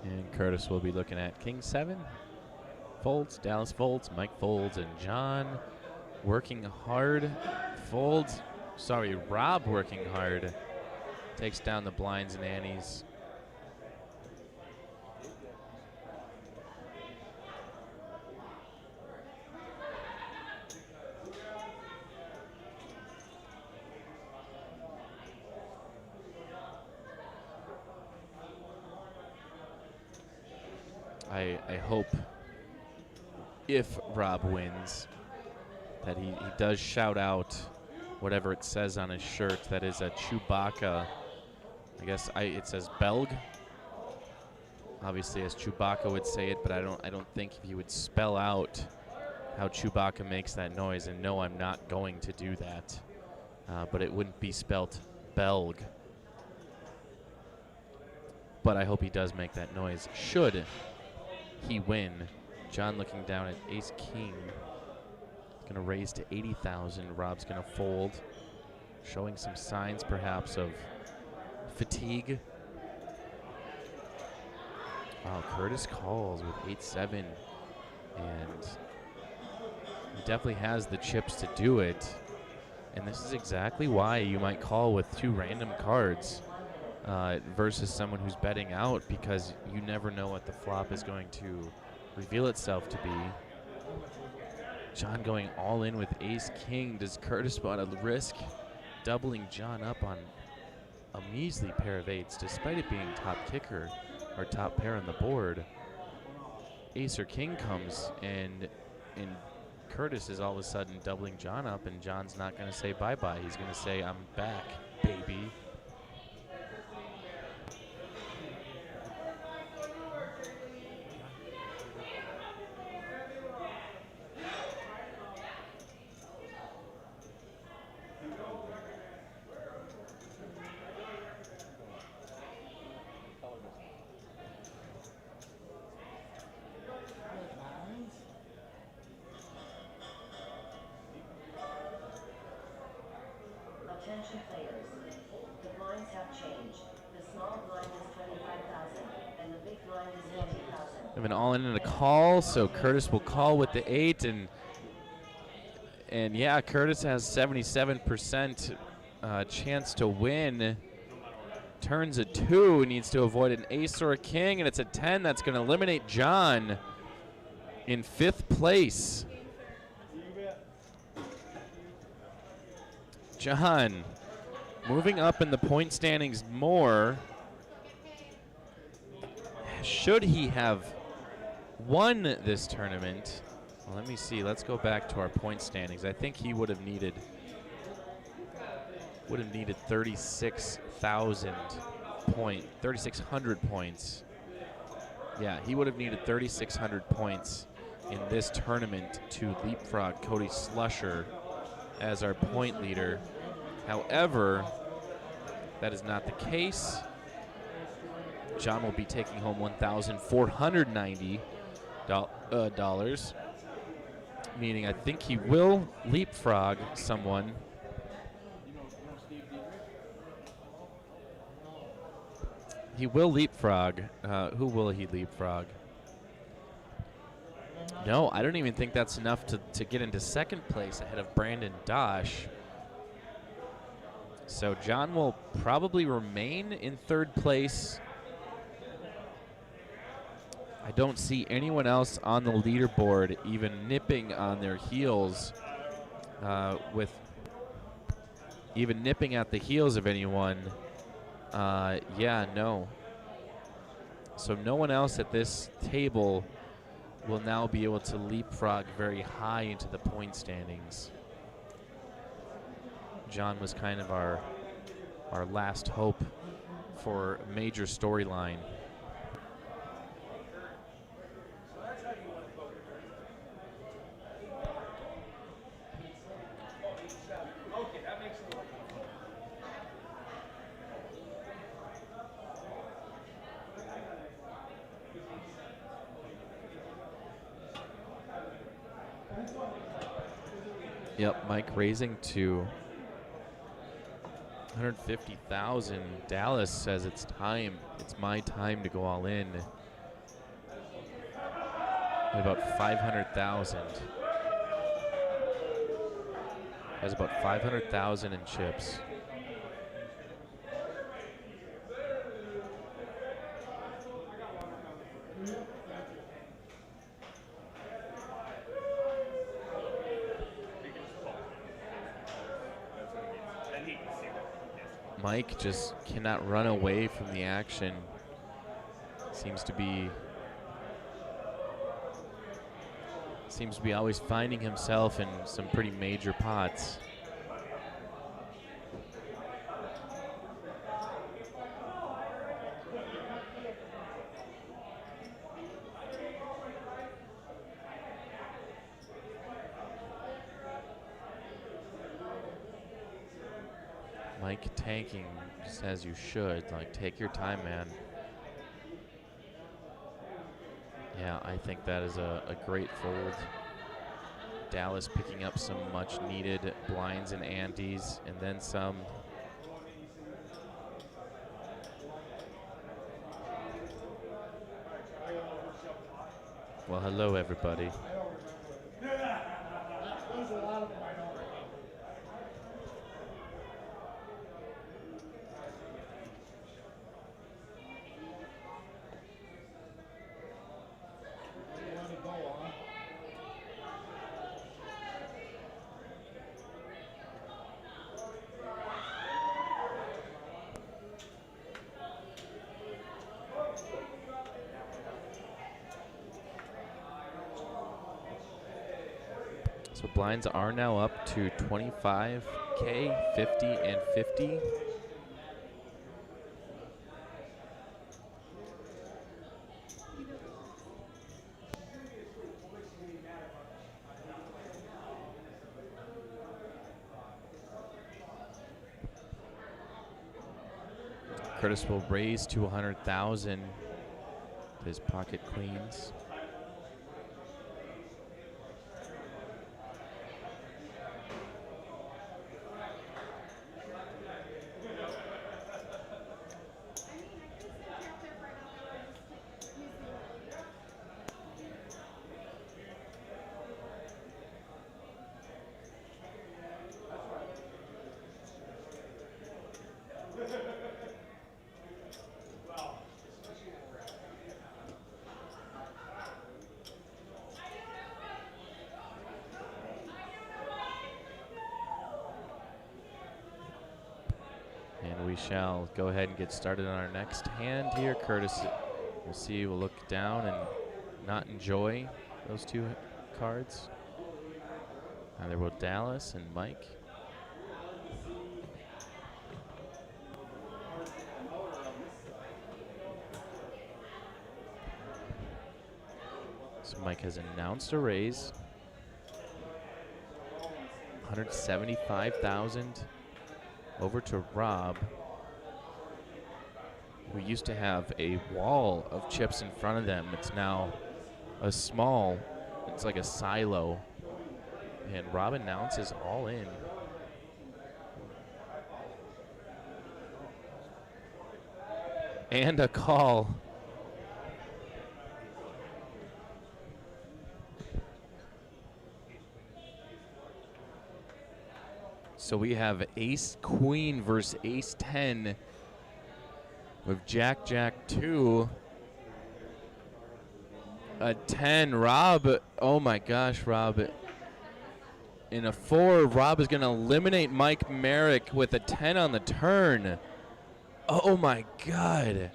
And Curtis will be looking at King 7. Folds, Dallas folds, Mike folds, and John working hard. Folds, sorry, Rob working hard. Takes down the blinds and antes. I hope if Rob wins that he does shout out whatever it says on his shirt. That is a Chewbacca. I guess it says Belg. Obviously, as Chewbacca would say it, but I don't think he would spell out how Chewbacca makes that noise. And no, I'm not going to do that. But it wouldn't be spelt Belg. But I hope he does make that noise. Should he win? John looking down at Ace King. Going to raise to 80,000. Rob's going to fold, showing some signs perhaps of fatigue. Wow, Curtis calls with 8-7, and he definitely has the chips to do it. And this is exactly why you might call with 2 random cards versus someone who's betting out, because you never know what the flop is going to reveal itself to be. John going all in with ace king. Does Curtis want to risk doubling John up on a measly pair of eights, despite it being top kicker or top pair on the board? Ace or king comes, and Curtis is all of a sudden doubling John up, and John's not going to say bye-bye. He's going to say, I'm back, baby. Attention players. The blinds have changed. The small blind is 25,000 and the big blind is 50,000. We have an all-in and a call, so Curtis will call with the 8, and yeah, Curtis has 77% chance to win. Turns a 2, needs to avoid an ace or a king, and it's a 10 that's going to eliminate John in 5th place. John moving up in the point standings more. Should he have won this tournament? Well, let me see. Let's go back to our point standings. I think he would have needed 3,600 points. Yeah, he would have needed 3,600 points in this tournament to leapfrog Cody Slusher as our point leader. However, that is not the case. John will be taking home $1,490, meaning I think he will leapfrog someone. He will leapfrog. Who will he leapfrog? No, I don't even think that's enough to get into 2nd place ahead of Brandon Dosh. So John will probably remain in 3rd place. I don't see anyone else on the leaderboard even nipping on their heels, even nipping at the heels of anyone. Yeah, no. So no one else at this table will now be able to leapfrog very high into the point standings. John was kind of our last hope for a major storyline. Yep, Mike raising to 150,000. Dallas says it's time. It's my time to go all in. At about 500,000. Has about 500,000 in chips. Mike just cannot run away from the action. Seems to be always finding himself in some pretty major pots. Mike tanking just as you should. Like, take your time, man. Yeah, I think that is a great fold. Dallas picking up some much needed blinds and antes, and then some. Well, hello, everybody. There's a lot of them I don't remember. You want to go on? So blinds are now up to 25K, 50, and 50. Curtis will raise to 100,000 with his pocket queens. And we shall go ahead and get started on our next hand here. Curtis, we'll see, will look down and not enjoy those two cards. Neither will Dallas and Mike. So Mike has announced a raise. 175,000 over to Rob. We used to have a wall of chips in front of them. It's now a small, it's like a silo. And Rob announces all in. And a call. So we have ace queen versus ace 10 with jack jack 2. A 10. Rob, oh my gosh, Rob. In a 4, Rob is going to eliminate Mike Merrick with a 10 on the turn. Oh my God.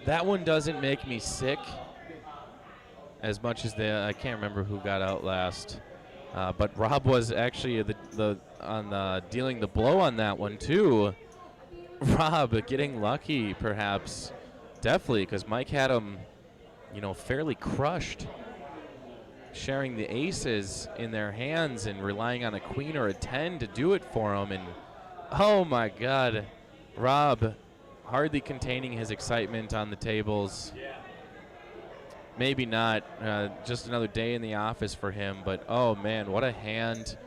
That one doesn't make me sick as much as I can't remember who got out last. But Rob was actually dealing the blow on that one too. Rob getting lucky, perhaps, definitely, because Mike had him, fairly crushed, sharing the aces in their hands and relying on a queen or a 10 to do it for him. And oh my God, Rob hardly containing his excitement on the tables. Maybe not, just another day in the office for him, but oh man, what a hand,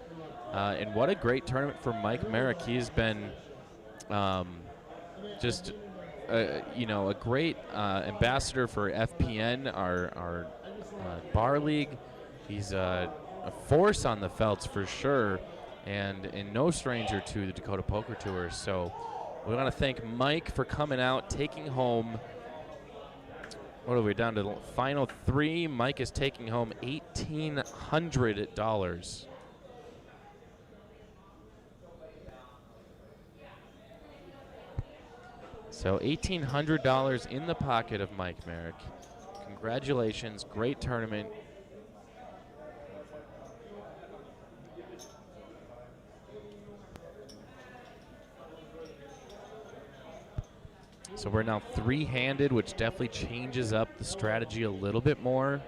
and what a great tournament for Mike Merrick. He's been just, a great ambassador for FPN, our bar league. He's a force on the felts for sure, and no stranger to the Dakota Poker Tour. So we want to thank Mike for coming out, taking home. What are we down to the final 3? Mike is taking home $1,800. So $1,800 in the pocket of Mike Merrick. Congratulations, great tournament. So we're now 3-handed, which definitely changes up the strategy a little bit more.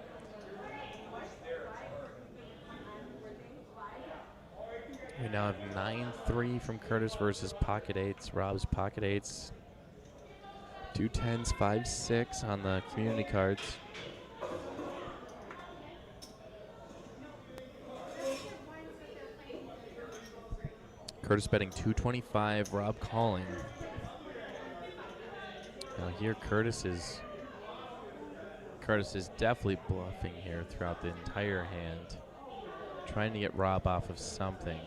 We now have 9-3 from Curtis versus pocket 8s. Rob's pocket 8s. 2 10s, 5-6 on the community cards. Curtis betting 225, Rob calling. Now here Curtis is definitely bluffing here throughout the entire hand, trying to get Rob off of something.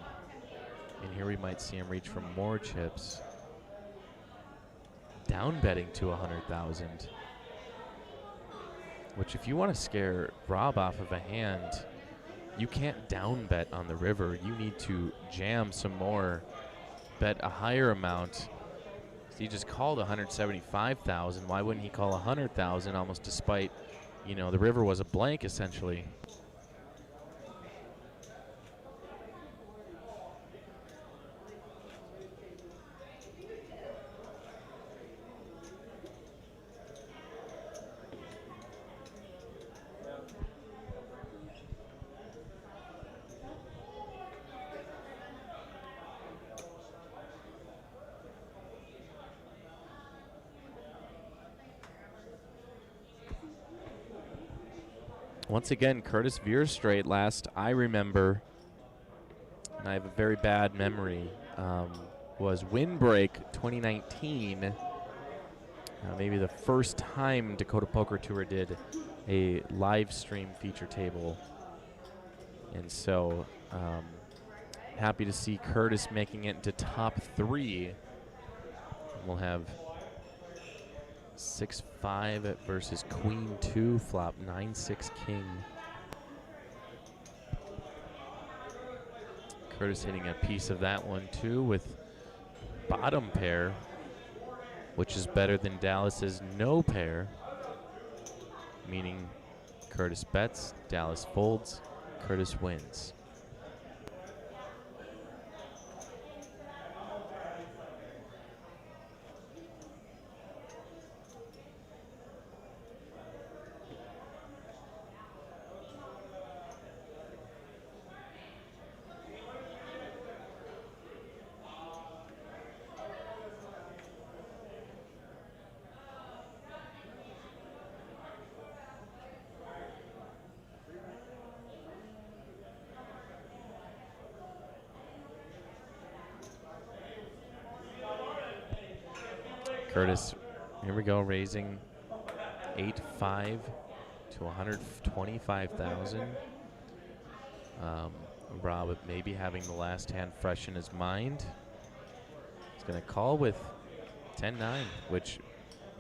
And here we might see him reach for more chips. Down betting to 100,000. Which, if you want to scare Rob off of a hand, you can't down bet on the river. You need to jam some more, bet a higher amount. He just called 175,000. Why wouldn't he call 100,000? Almost despite, the river was a blank essentially. Once again, Curtis veers straight. Last I remember, and I have a very bad memory, was Windbreak 2019. Maybe the first time Dakota Poker Tour did a live stream feature table. And so happy to see Curtis making it into top 3. We'll have 6-5 versus Queen 2 flop, 9-6 King. Curtis hitting a piece of that one too with bottom pair, which is better than Dallas's no pair, meaning Curtis bets, Dallas folds, Curtis wins. Curtis, here we go, raising 8-5 to 125,000. Rob maybe having the last hand fresh in his mind. He's going to call with 10-9, which,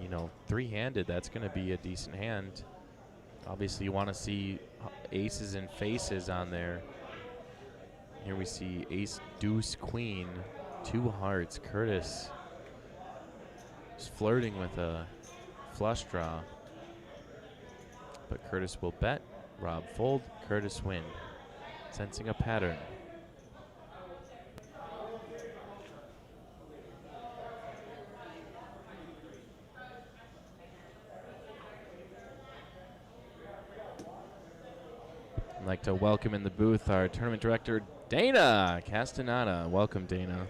you know, three-handed, that's going to be a decent hand. Obviously, you want to see aces and faces on there. Here we see ace, deuce, queen, 2 hearts. Curtis is flirting with a flush draw, but Curtis will bet, Rob fold, Curtis win. Sensing a pattern. I'd like to welcome in the booth our tournament director, Dana Castaneda. Welcome, Dana.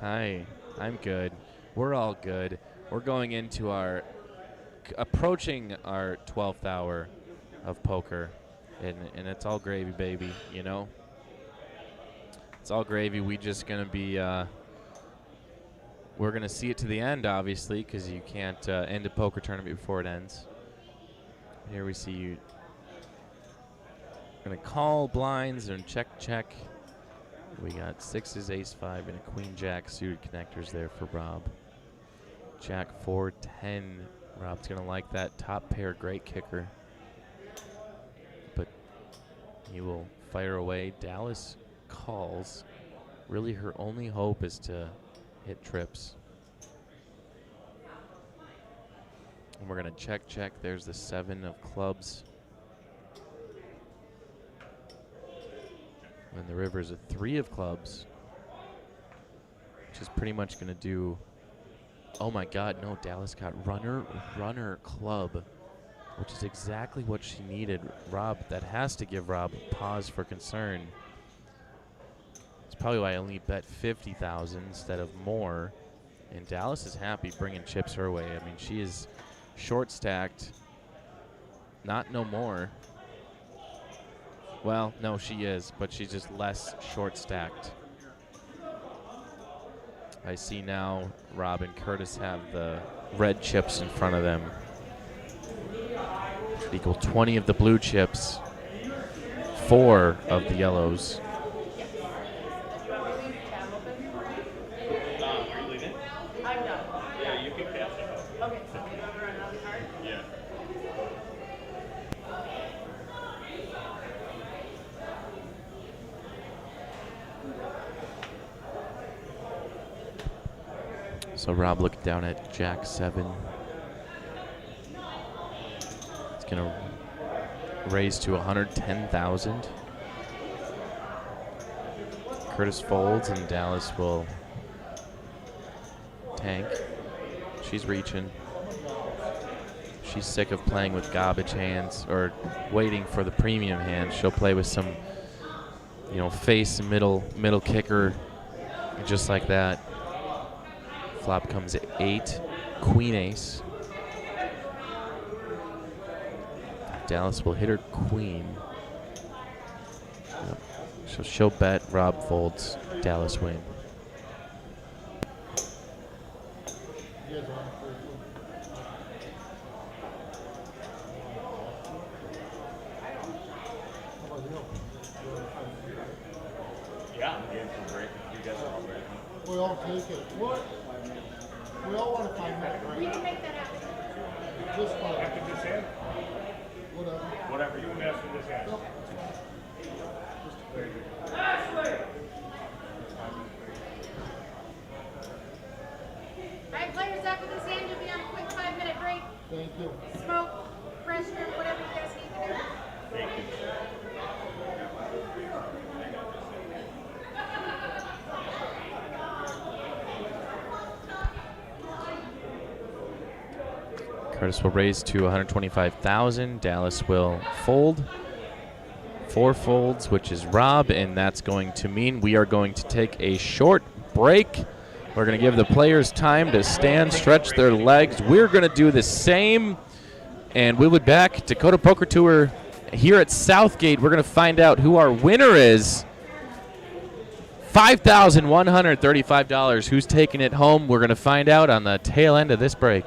Hi, I'm good. We're all good. We're going into approaching our 12th hour of poker, and it's all gravy, baby, you know? It's all gravy. We just going to be, we're going to see it to the end, obviously, because you can't end a poker tournament before it ends. Here we see you going to call blinds and check. We got 6s, ace-5, and a queen-jack suited connectors there for Rob. Jack 4, 10. Rob's going to like that top pair, great kicker. But he will fire away. Dallas calls. Really, her only hope is to hit trips. And we're going to check. There's the 7 of clubs. And the river's a 3 of clubs, which is pretty much going to do. Oh my God, no, Dallas got runner club, which is exactly what she needed. Rob, that has to give Rob pause for concern. It's probably why I only bet 50,000 instead of more. And Dallas is happy bringing chips her way. I mean, she is short stacked, not no more. Well, no, she is, but she's just less short stacked. I see now Rob and Curtis have the red chips in front of them. Should equal 20 of the blue chips, 4 of the yellows. Are you leaving? I'm done. Yeah, you can cash it. Okay, so we don't run another card? Yeah. So Rob looking down at Jack 7. It's going to raise to 110,000. Curtis folds and Dallas will tank. She's reaching. She's sick of playing with garbage hands or waiting for the premium hand. She'll play with some, you know, face and middle kicker, just like that. Flop comes 8, queen ace. Dallas will hit her queen. Yep. So she'll bet, Rob folds, Dallas win. You guys want to How about you? Yeah, I'm game for break. You guys are all ready. We all take it. What? We all want to find that We right. can make that happen. Just fine. After this hand, Whatever. whatever you mess with this hand. Yep. All right, players, after this hand, you'll be on a quick 5-minute break. Thank you. Smoke, pressure, whatever you guys need to do. Thank you. Curtis will raise to 125,000. Dallas will fold. 4 folds, which is Rob, and that's going to mean we are going to take a short break. We're going to give the players time to stand, stretch their legs. We're going to do the same, and we'll be back. Dakota Poker Tour here at Southgate. We're going to find out who our winner is. $5,135. Who's taking it home? We're going to find out on the tail end of this break.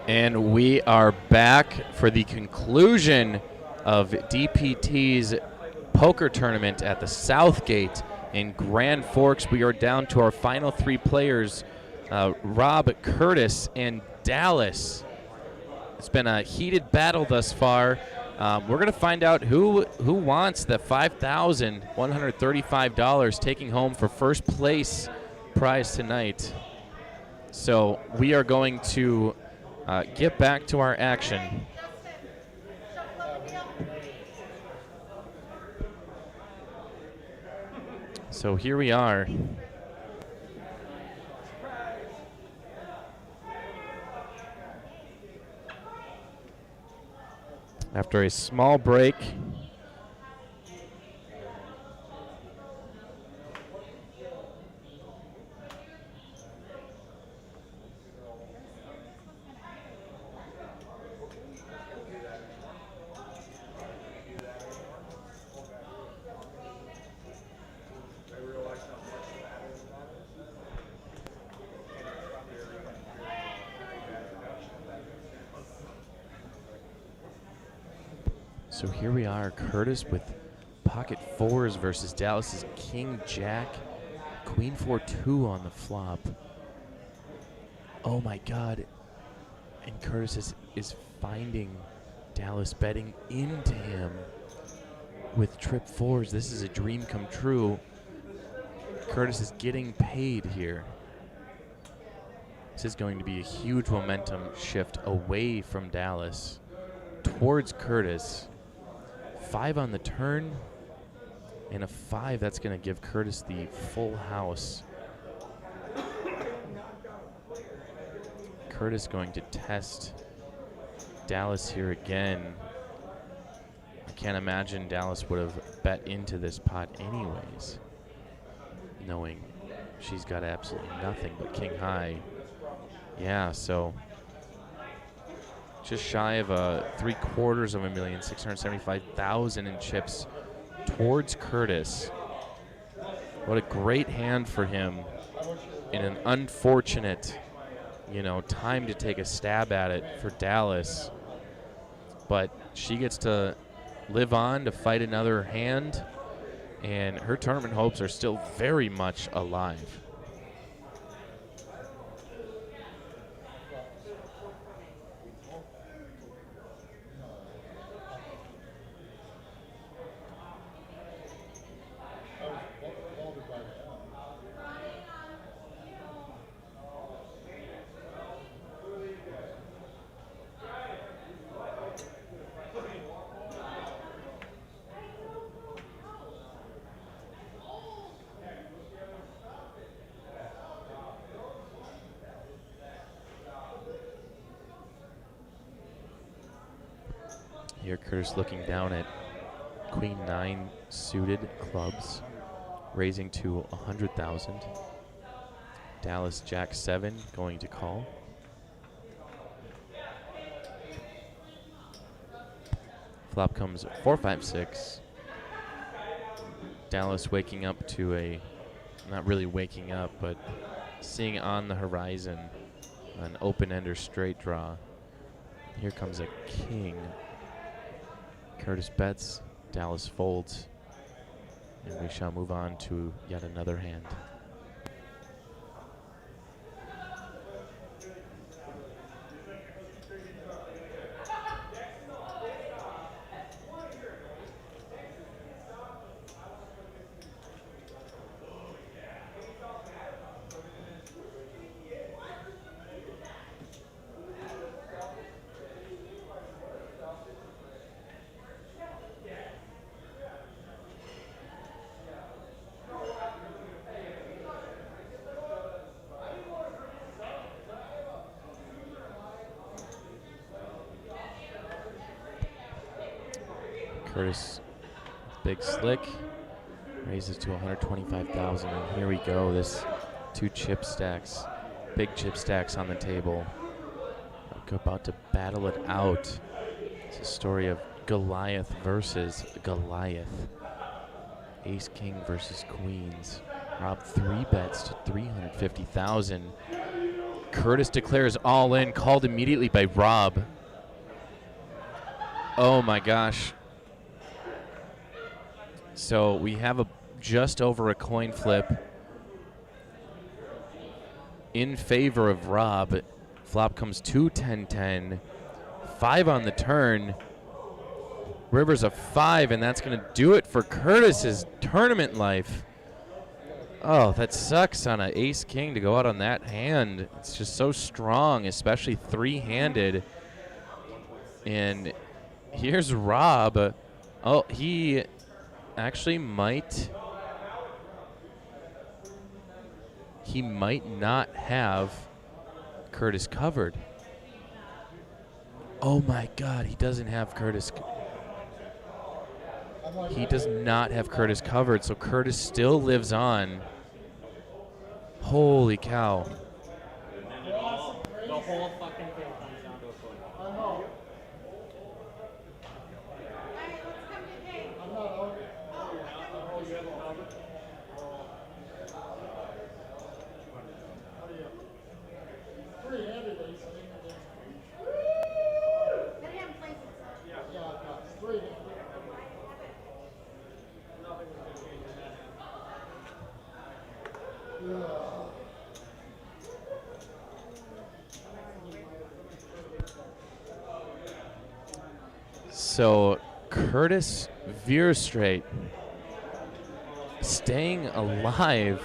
And we are back for the conclusion of DPT's poker tournament at the Southgate in Grand Forks. We are down to our final 3 players, Rob, Curtis, and Dallas. It's been a heated battle thus far. We're going to find out who wants the $5,135 taking home for first place prize tonight. So we are going to get back to our action. So here we are. After a small break, so here we are, Curtis with pocket 4s versus Dallas's King Jack, Queen 4-2 on the flop. Oh my God. And Curtis is finding Dallas betting into him with trip 4s. This is a dream come true. Curtis is getting paid here. This is going to be a huge momentum shift away from Dallas towards Curtis. 5 on the turn, and a 5 that's going to give Curtis the full house. Curtis going to test Dallas here again. I can't imagine Dallas would have bet into this pot anyways, knowing she's got absolutely nothing but king high. Yeah, so just shy of $750,675 in chips towards Curtis. What a great hand for him in an unfortunate, time to take a stab at it for Dallas. But she gets to live on to fight another hand, and her tournament hopes are still very much alive. Here Curtis looking down at Queen 9 suited clubs, raising to 100,000. Dallas Jack 7 going to call. Flop comes 4-5-6. Dallas waking up to not really waking up, but seeing on the horizon an open-ender straight draw. Here comes a king. Curtis bets, Dallas folds, and we shall move on to yet another hand. Curtis, big slick, raises to 125,000, and here we go. This 2 chip stacks, big chip stacks on the table. About to battle it out. It's a story of Goliath versus Goliath. Ace King versus Queens. Rob 3 bets to 350,000. Curtis declares all in, called immediately by Rob. Oh my gosh. So we have just over a coin flip in favor of Rob. Flop comes 2-10-10. 5 on the turn. River's a 5, and that's going to do it for Curtis's tournament life. Oh, that sucks on an ace-king to go out on that hand. It's just so strong, especially three-handed. And here's Rob. Oh, he actually might. He might not have Curtis covered. Oh my God, he doesn't have Curtis. He does not have Curtis covered, so Curtis still lives on. Holy cow. And then the whole fucking thing comes down to a coin. I know. Alright, let's come to Kate. I'm not out. Oh, you have a cover? What are you? Three-handed ace king against me. Then we haven't played since then. Yeah, I've got three-handed. So Curtis veers straight, staying alive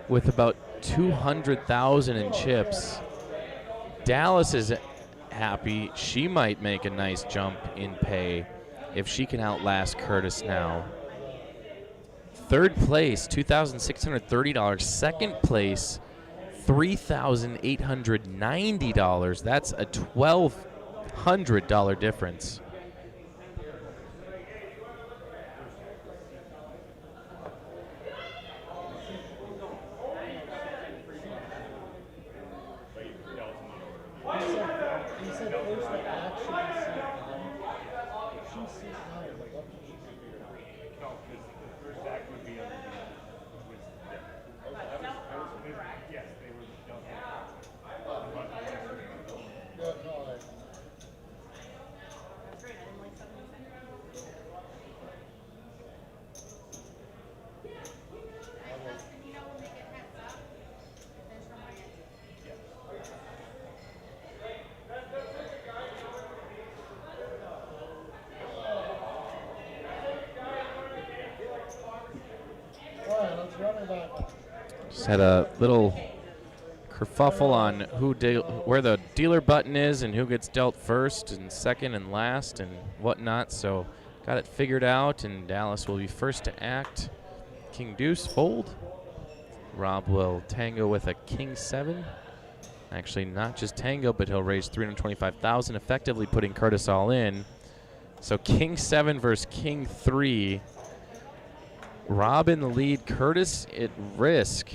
with about 200,000 in chips. Dallas is happy. She might make a nice jump in pay if she can outlast Curtis now. Third place, $2,630. Second place, $3,890. That's a $1,200 difference. He said first the action is seat 9. She's seat 9. What did she do? No, because the first act would be on the yes, they were dealt Yeah, no, That's right, I didn't like something you said. And you know when they get heads up, there's from my end. all right, let's run it back. Just had a little kerfuffle on where the dealer button is and who gets dealt first and second and last and whatnot. So got it figured out, and Dallas will be first to act. King deuce fold. Rob will tango with a king 7. Actually, not just tango, but he'll raise 325,000, effectively putting Curtis all in. So king 7 versus king 3. Rob in the lead, Curtis at risk.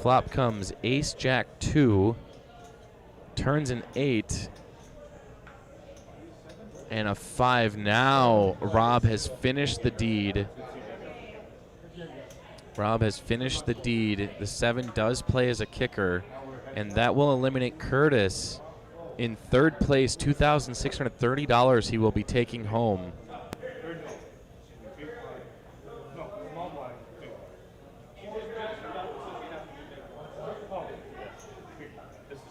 Flop comes ace jack 2, turns an 8, and a 5. Now Rob has finished the deed. Rob has finished the deed. The 7 does play as a kicker, and that will eliminate Curtis. In third place, $2,630 he will be taking home. no, small blind, two. This is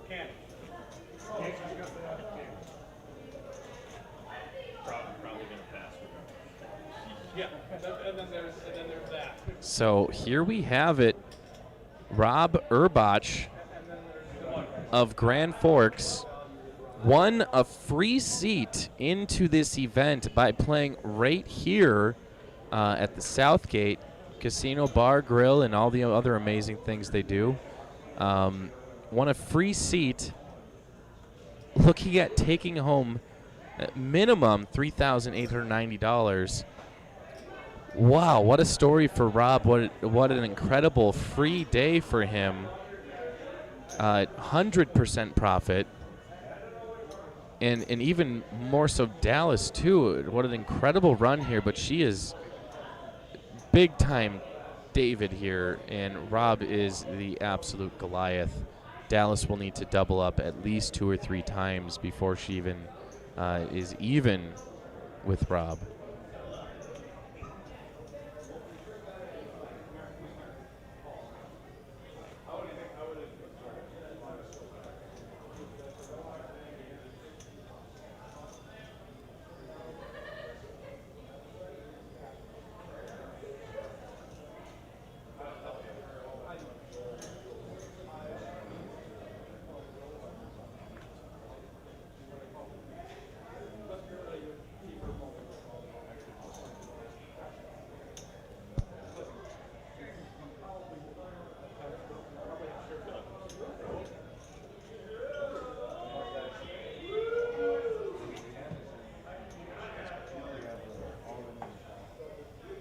Can't. Probably gonna pass. Yeah, and then there's that. So here we have it. Rob Urbach of Grand Forks won a free seat into this event by playing right here at the Southgate Casino Bar Grill and all the other amazing things they do. Won a free seat, looking at taking home at minimum $3,890. Wow, what a story for Rob. What an incredible free day for him. 100% profit. and even more so Dallas too. What an incredible run here, but she is big time David here, and Rob is the absolute Goliath. Dallas will need to double up at least 2 or 3 times before she even is even with Rob.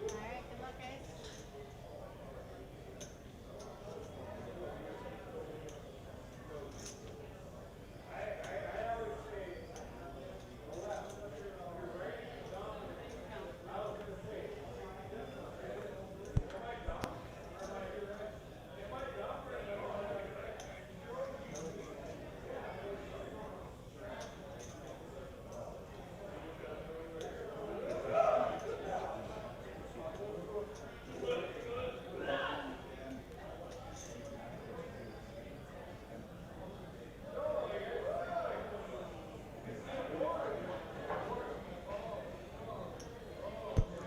Alright, good luck, guys.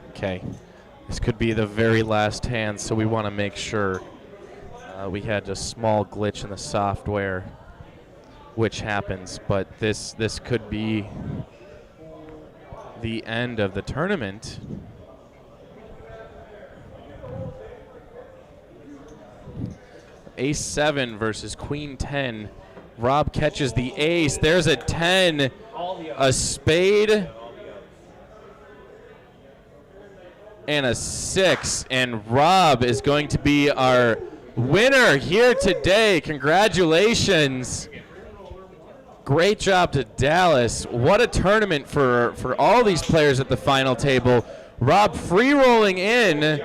Okay, this could be the very last hand, so we want to make sure. We had a small glitch in the software, which happens, but this could be the end of the tournament. Ace 7 versus Queen 10. Rob catches the ace. There's a 10, a spade, and a 6. And Rob is going to be our winner here today. Congratulations. Great job to Dallas. What a tournament for all these players at the final table. Rob free rolling in.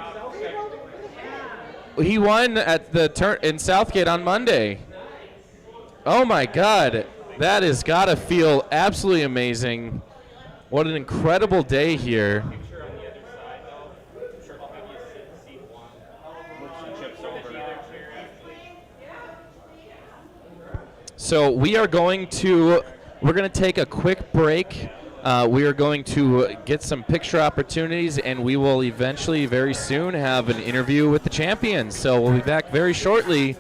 He won at the in Southgate on Monday. Oh my God, that has got to feel absolutely amazing. What an incredible day here. So we're going to take a quick break. We are going to get some picture opportunities, and we will eventually, very soon, have an interview with the champions. So we'll be back very shortly.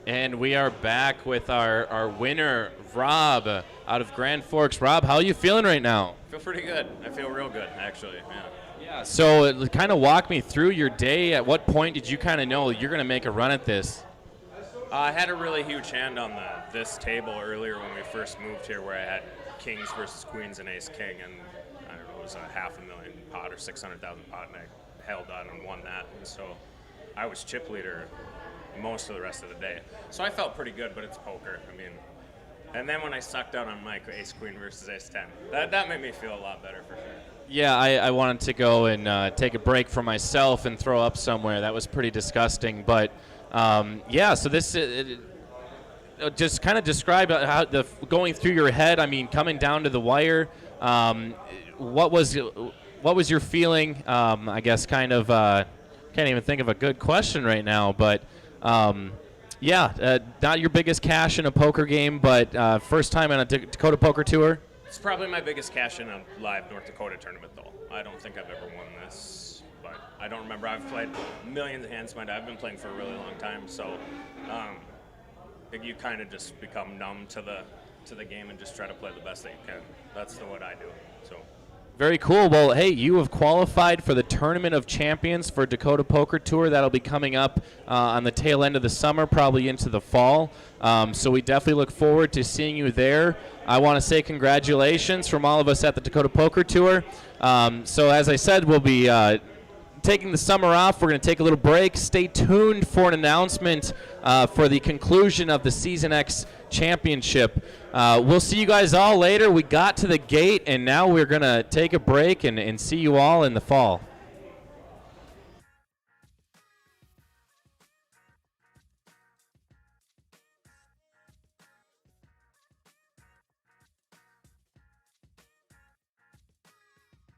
And we are back with our winner, Rob, out of Grand Forks. Rob, how are you feeling right now? I feel pretty good. I feel real good, actually. Yeah. Yeah. So kind of walk me through your day. At what point did you kind of know you're going to make a run at this? I had a really huge hand on this table earlier when we first moved here, where I had kings versus queens and ace king, and I don't know, it was a $500,000 pot or 600,000 pot, and I held on and won that. And so I was chip leader most of the rest of the day. So I felt pretty good, but it's poker. I mean, and then when I sucked out on Mike, ace queen versus ace 10, that made me feel a lot better for sure. Yeah, I wanted to go and take a break for myself and throw up somewhere. That was pretty disgusting. But yeah, so this just kind of describe how going through your head. I mean, coming down to the wire. What was your feeling? I guess kind of can't even think of a good question right now, but. Yeah, not your biggest cash in a poker game, but first time on a Dakota Poker Tour? It's probably my biggest cash in a live North Dakota tournament, though. I don't think I've ever won this, but I don't remember. I've played millions of hands. I've been playing for a really long time, so you kind of just become numb to the game and just try to play the best that you can. That's what I do. So. Very cool. Well, hey, you have qualified for the Tournament of Champions for Dakota Poker Tour. That'll be coming up on the tail end of the summer, probably into the fall. So we definitely look forward to seeing you there. I want to say congratulations from all of us at the Dakota Poker Tour. So as I said, we'll be taking the summer off. We're going to take a little break. Stay tuned for an announcement for the conclusion of the Season X Championship. We'll see you guys all later. We got to the gate, and now we're going to take a break and see you all in the fall.